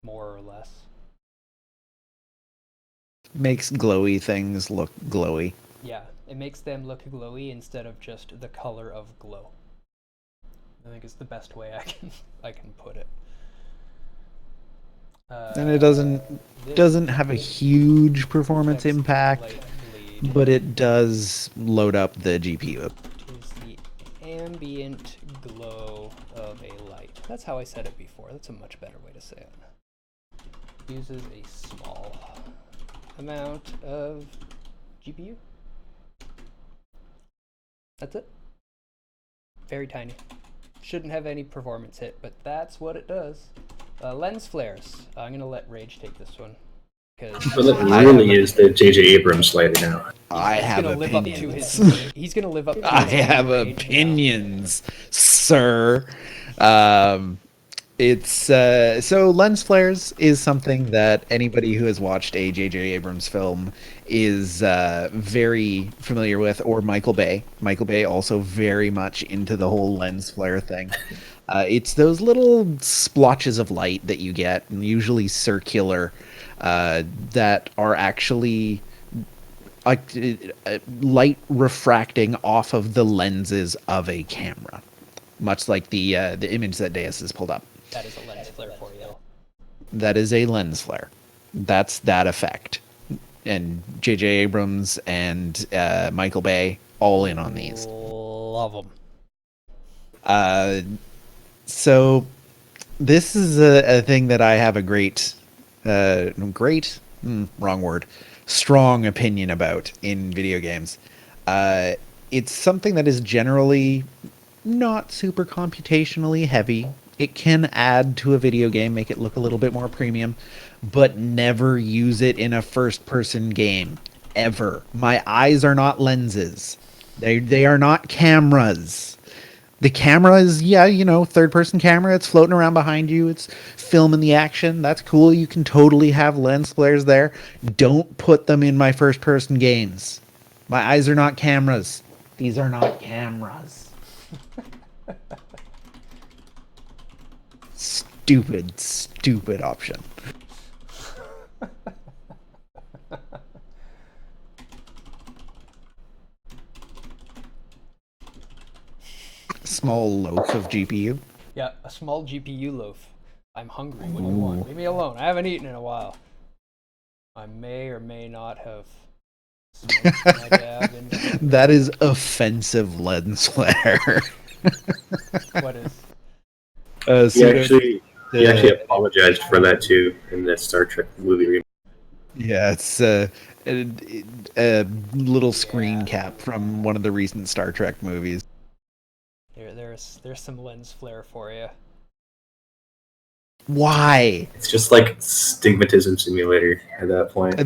more or less. Makes glowy things look glowy. Yeah, it makes them look glowy instead of just the color of glow. I think it's the best way I can put it. And it doesn't have a huge performance affects impact, light bleed. but it does load up the GPU. Is the ambient glow of a light. That's how I said it before. That's a much better way to say it. Uses a small amount of GPU. That's it. Very tiny. Shouldn't have any performance hit, but that's what it does. Lens flares. I'm gonna let Rage take this one. But that really is the J.J. Abrams slider now. I have Live up to opinions. he's gonna live up to I his have Rage now. opinions, sir. It's so lens flares is something that anybody who has watched a J.J. Abrams film is very familiar with, or Michael Bay. Michael Bay also very much into the whole lens flare thing. It's those little splotches of light that you get, usually circular, that are actually light refracting off of the lenses of a camera, much like the image that Deus has pulled up. That is a lens flare for you. That is a lens flare. That's that effect. And J.J. Abrams and Michael Bay all in on these. Love them. So this is a thing that I have a strong opinion about in video games. It's something that is generally not super computationally heavy. It can add to a video game, make it look a little bit more premium, but never use it in a first-person game, ever. My eyes are not lenses. They are not cameras. The camera is, third-person camera. It's floating around behind you. It's filming the action. That's cool. You can totally have lens flares there. Don't put them in my first-person games. My eyes are not cameras. These are not cameras. Stupid option. Small loaf of GPU. Yeah, a small GPU loaf. I'm hungry. What do you want? Leave me alone. I haven't eaten in a while. I may or may not have smoked my dab into That is offensive lens flare. What is? He actually apologized for that too in the Star Trek movie. Yeah, it's a little screen cap from one of the recent Star Trek movies. There's some lens flare for you. Why? It's just like stigmatism simulator at that point.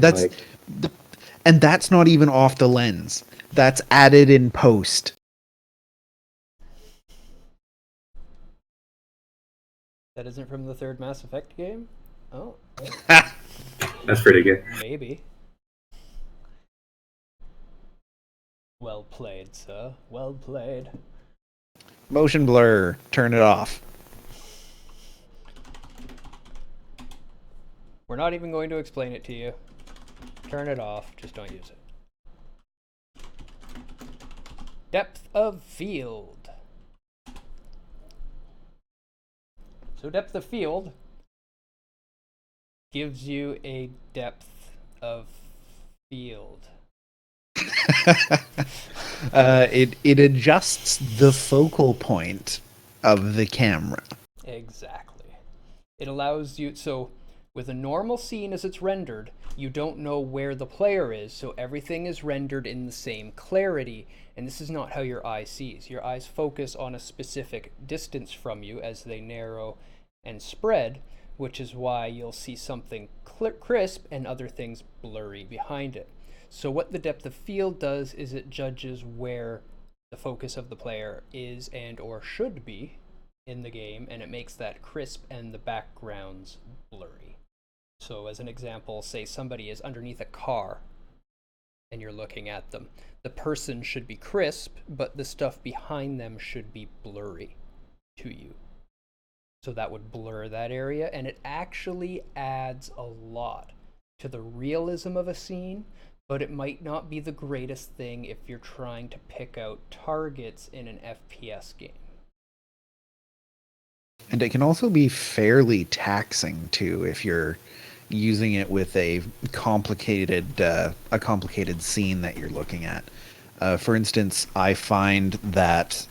And that's not even off the lens. That's added in post. That isn't from the third Mass Effect game? Oh. That's pretty good. Maybe. Well played, sir. Well played. Motion blur. Turn it off. We're not even going to explain it to you. Turn it off. Just don't use it. Depth of field. So depth of field gives you a depth of field. It adjusts the focal point of the camera. Exactly. It allows you, so with a normal scene as it's rendered, you don't know where the player is, so everything is rendered in the same clarity, and this is not how your eye sees. Your eyes focus on a specific distance from you as they narrow and spread, which is why you'll see something crisp and other things blurry behind it. So what the depth of field does is it judges where the focus of the player is and or should be in the game, and it makes that crisp and the backgrounds blurry. So as an example, say somebody is underneath a car and you're looking at them. The person should be crisp, but the stuff behind them should be blurry to you. So that would blur that area, and it actually adds a lot to the realism of a scene, but it might not be the greatest thing if you're trying to pick out targets in an FPS game. And it can also be fairly taxing too if you're using it with a complicated scene that you're looking at. For instance, I find that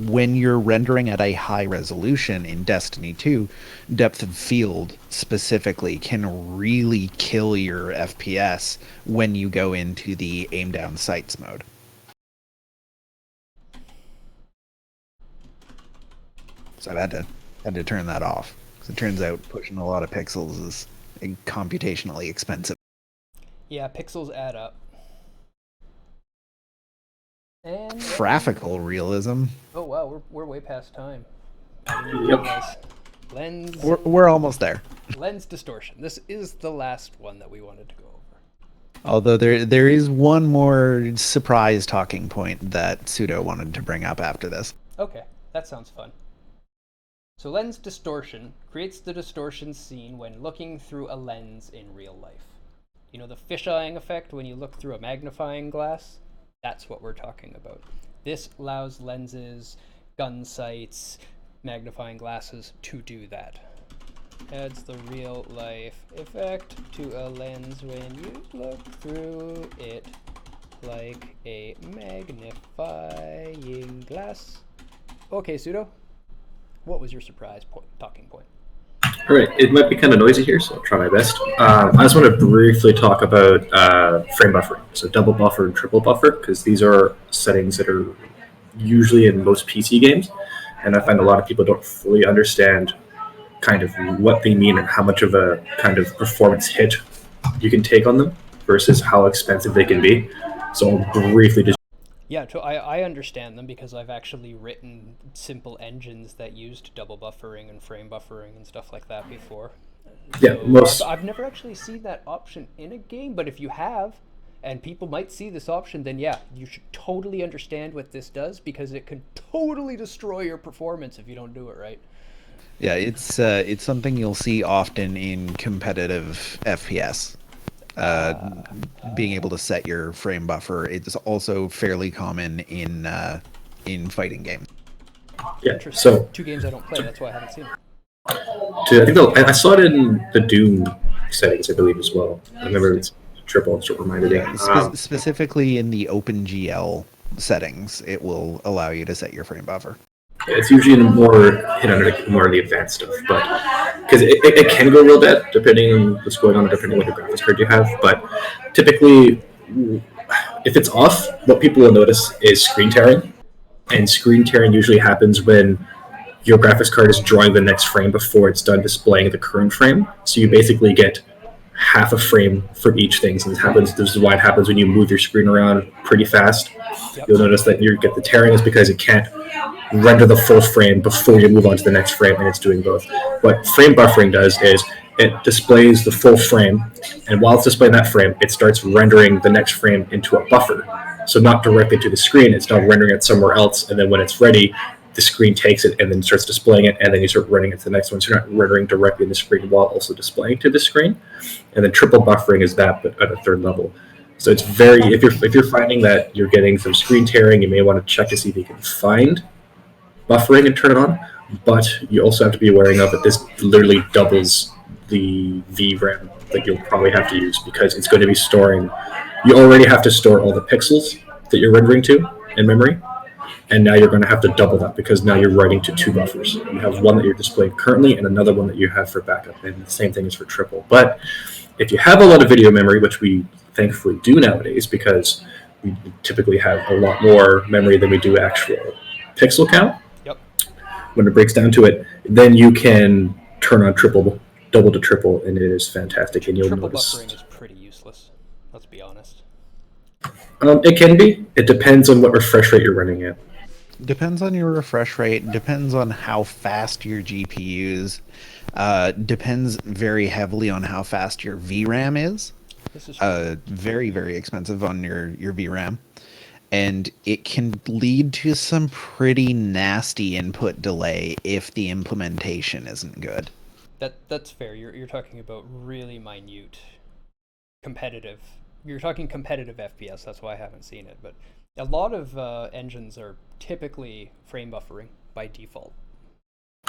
when you're rendering at a high resolution in Destiny 2, depth of field specifically can really kill your FPS when you go into the aim down sights mode. So I had to turn that off, because it turns out pushing a lot of pixels is computationally expensive. Yeah, pixels add up. And Graphical realism. oh wow, we're way past time. I didn't even realize. Lens. We're almost there. Lens distortion. This is the last one that we wanted to go over. Although there is one more surprise talking point that Pseudo wanted to bring up after this. Okay, that sounds fun. So lens distortion creates the distortion seen when looking through a lens in real life. You know the fisheyeing effect when you look through a magnifying glass? That's what we're talking about. This allows lenses, gun sights, magnifying glasses to do that. Adds the real life effect to a lens when you look through it like a magnifying glass. Okay, Pseudo, what was your surprise talking point? All right, it might be kind of noisy here, so I'll try my best. I just want to briefly talk about frame buffering, so double buffer and triple buffer, because these are settings that are usually in most PC games, and I find a lot of people don't fully understand kind of what they mean and how much of a kind of performance hit you can take on them versus how expensive they can be. So I'll briefly just... Yeah, I understand them because I've actually written simple engines that used double buffering and frame buffering and stuff like that before. Yeah, So most. I've never actually seen that option in a game, but if you have, and people might see this option, then yeah, you should totally understand what this does because it can totally destroy your performance if you don't do it right. Yeah, it's something you'll see often in competitive FPS. Uh, Being able to set your frame buffer. It's also fairly common in fighting games. Yeah. Interesting. So Two games I don't play, that's why I haven't seen them. I think I saw it in the Doom settings, I believe, as well. I remember it's triple. It reminded me. Yeah, specifically in the OpenGL settings, it will allow you to set your frame buffer. It's usually in more hit under more of the advanced stuff, but because it can go real bad depending on what's going on, depending on what graphics card you have. But typically, if it's off, what people will notice is screen tearing, and screen tearing usually happens when your graphics card is drawing the next frame before it's done displaying the current frame. So you basically get half a frame for each thing. So this is why it happens when you move your screen around pretty fast. Yep. You'll notice that you get the tearing is because it can't render the full frame before you move on to the next frame, and it's doing both. What frame buffering does is it displays the full frame, and while it's displaying that frame, it starts rendering the next frame into a buffer. So not directly to the screen, it's not rendering it somewhere else, and then when it's ready, the screen takes it and then starts displaying it, and then you start rendering it to the next one. So you're not rendering directly in the screen while also displaying to the screen. And then triple buffering is that, but at a third level. So it's very if you're finding that you're getting some screen tearing, you may want to check to see if you can find buffering and turn it on. But you also have to be aware of that this literally doubles the VRAM that you'll probably have to use because it's going to be storing. You already have to store all the pixels that you're rendering to in memory, and now you're going to have to double that because now you're writing to two buffers. You have one that you're displaying currently and another one that you have for backup, and the same thing is for triple. But if you have a lot of video memory, which we thankfully do nowadays because we typically have a lot more memory than we do actual pixel count, Yep. when it breaks down to it, then you can turn on double to triple, and it is fantastic. And you'll Triple notice buffering is pretty useless. Let's be honest. it can be. It depends on what refresh rate you're running at. Depends on your refresh rate, depends on how fast your GPUs, depends very heavily on how fast your VRAM is. This is true. Very, very expensive on your VRAM. And it can lead to some pretty nasty input delay if the implementation isn't good. That's fair. You're talking about really minute competitive. You're talking competitive FPS. That's why I haven't seen it. But a lot of engines are typically frame buffering by default.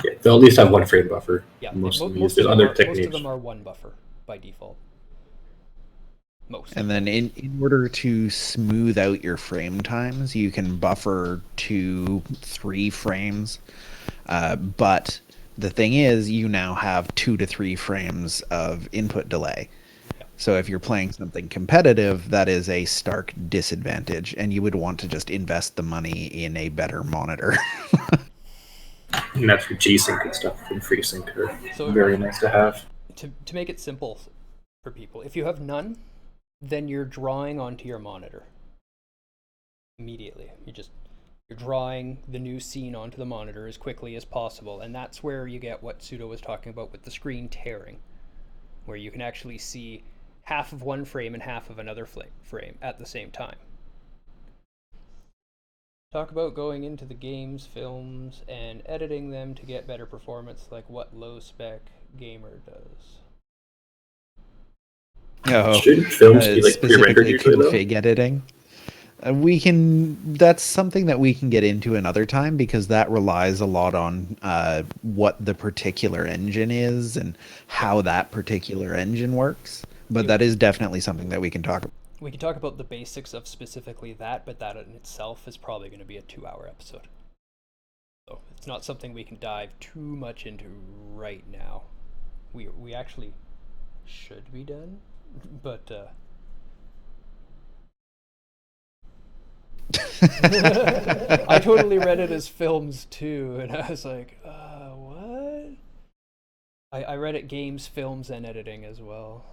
Yeah, they'll at least have one frame buffer. Yeah, most of most them of them are one buffer by default. Most. And then in order to smooth out your frame times, you can buffer 2-3 frames. But the thing is, you now have 2 to 3 frames of input delay. Yeah. So if you're playing something competitive, that is a stark disadvantage, and you would want to just invest the money in a better monitor. And that's for G-Sync and stuff, and FreeSync are So very nice to have. To make it simple for people, if you have none, then you're drawing onto your monitor immediately. You're drawing the new scene onto the monitor as quickly as possible, and that's where you get what Pseudo was talking about with the screen tearing, where you can actually see half of one frame and half of another frame at the same time. Talk about going into the games, films, and editing them to get better performance, like what low-spec gamer does. Oh, Shouldn't films be like pre-rendered specifically usually, though? config editing. That's something that we can get into another time because that relies a lot on what the particular engine is and how that particular engine works. But that is definitely something that we can talk about. We can talk about the basics of specifically that, but that in itself is probably going to be a 2-hour episode. So it's not something we can dive too much into right now. We actually should be done, but I totally read it as films too, and I was like, what? I read it games, films, and editing as well.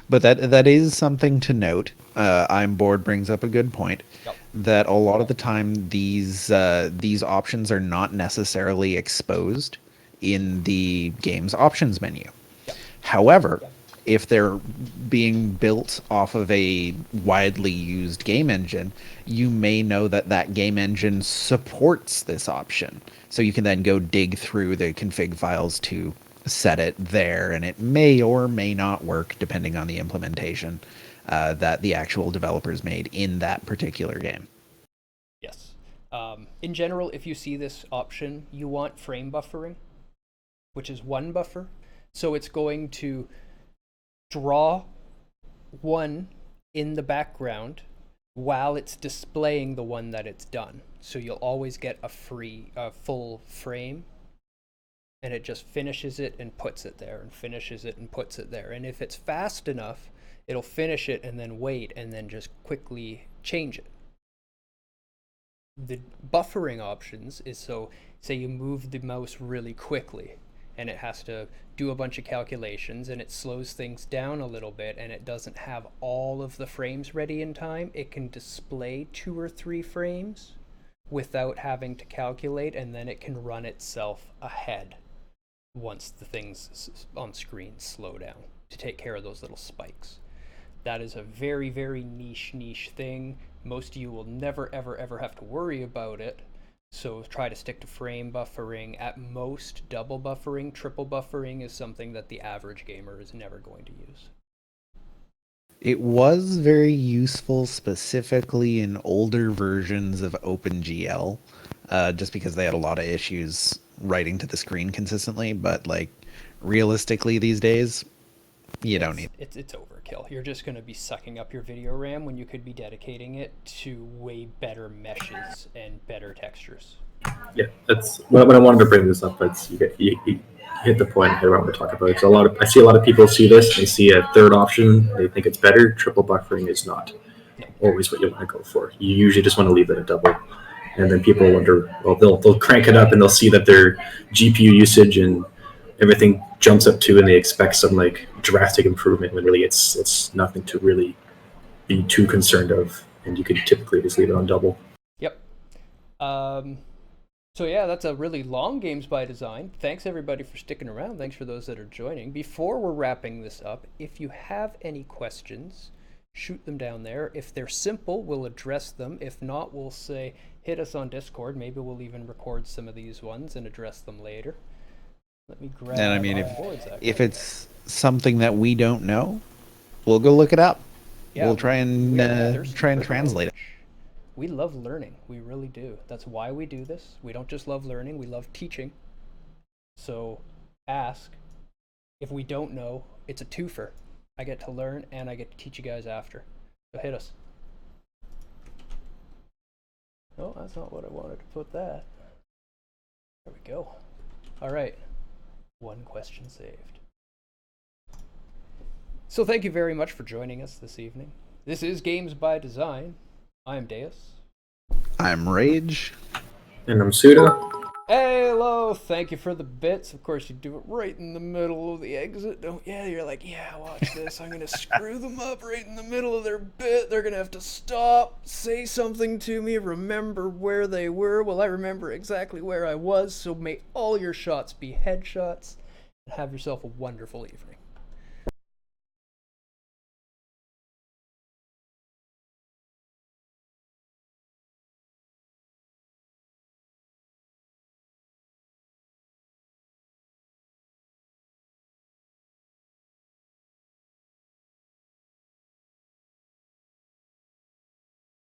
But that is something to note. I'm bored brings up a good point. Yep. That a lot of the time these options are not necessarily exposed in the game's options menu. Yep. However, if they're being built off of a widely used game engine, you may know that that game engine supports this option. So you can then go dig through the config files to set it there, and it may or may not work depending on the implementation that the actual developers made in that particular game. Yes. In general, if you see this option, you want frame buffering, which is one buffer. So it's going to draw one in the background while it's displaying the one that it's done. So you'll always get a full frame, and it just finishes it and puts it there, and finishes it and puts it there. And if it's fast enough, it'll finish it and then wait and then just quickly change it. The buffering options is so, say you move the mouse really quickly and it has to do a bunch of calculations and it slows things down a little bit and it doesn't have all of the frames ready in time, it can display 2 or 3 frames without having to calculate, and then it can run itself ahead once the things on screen slow down to take care of those little spikes. That is a very, very niche thing. Most of you will never, ever have to worry about it. So try to stick to frame buffering. At most, double buffering, triple buffering is something that the average gamer is never going to use. It was very useful specifically in older versions of OpenGL, just because they had a lot of issues writing to the screen consistently. But like realistically these days, you don't need it's overkill. You're just going to be sucking up your video RAM when you could be dedicating it to way better meshes and better textures. Yeah, that's when I wanted to bring this up. It's you hit the point here. I want to talk about it. So I see a lot of people see this. They see a third option. They think it's better. Triple buffering is not always what you want to go for. You usually just want to leave it at double. And then people wonder, well, they'll crank it up and they'll see that their GPU usage and everything jumps up to, and they expect some like drastic improvement when really it's nothing to really be too concerned of, and you could typically just leave it on double. Yep. So yeah, that's a really long Games by Design. Thanks everybody for sticking around. Thanks for those that are joining. Before we're wrapping this up, if you have any questions, shoot them down there. If they're simple, we'll address them. If not, we'll say hit us on Discord. Maybe we'll even record some of these ones and address them later. Let me grab. And I mean, if it's something that we don't know, we'll go look it up. Yeah, we'll try and translate it. We love learning. We really do. That's why we do this. We don't just love learning. We love teaching. So ask. If we don't know, it's a twofer. I get to learn and I get to teach you guys after. So hit us. No, that's not what I wanted to put that. There we go. All right. One question saved. So thank you very much for joining us this evening. This is Games by Design. I'm Deus. I'm Rage. And I'm Suda. Hello, thank you for the bits. Of course, you do it right in the middle of the exit. You're like, yeah, watch this. I'm going to screw them up right in the middle of their bit. They're going to have to stop, say something to me, remember where they were. Well, I remember exactly where I was, so may all your shots be headshots, and have yourself a wonderful evening.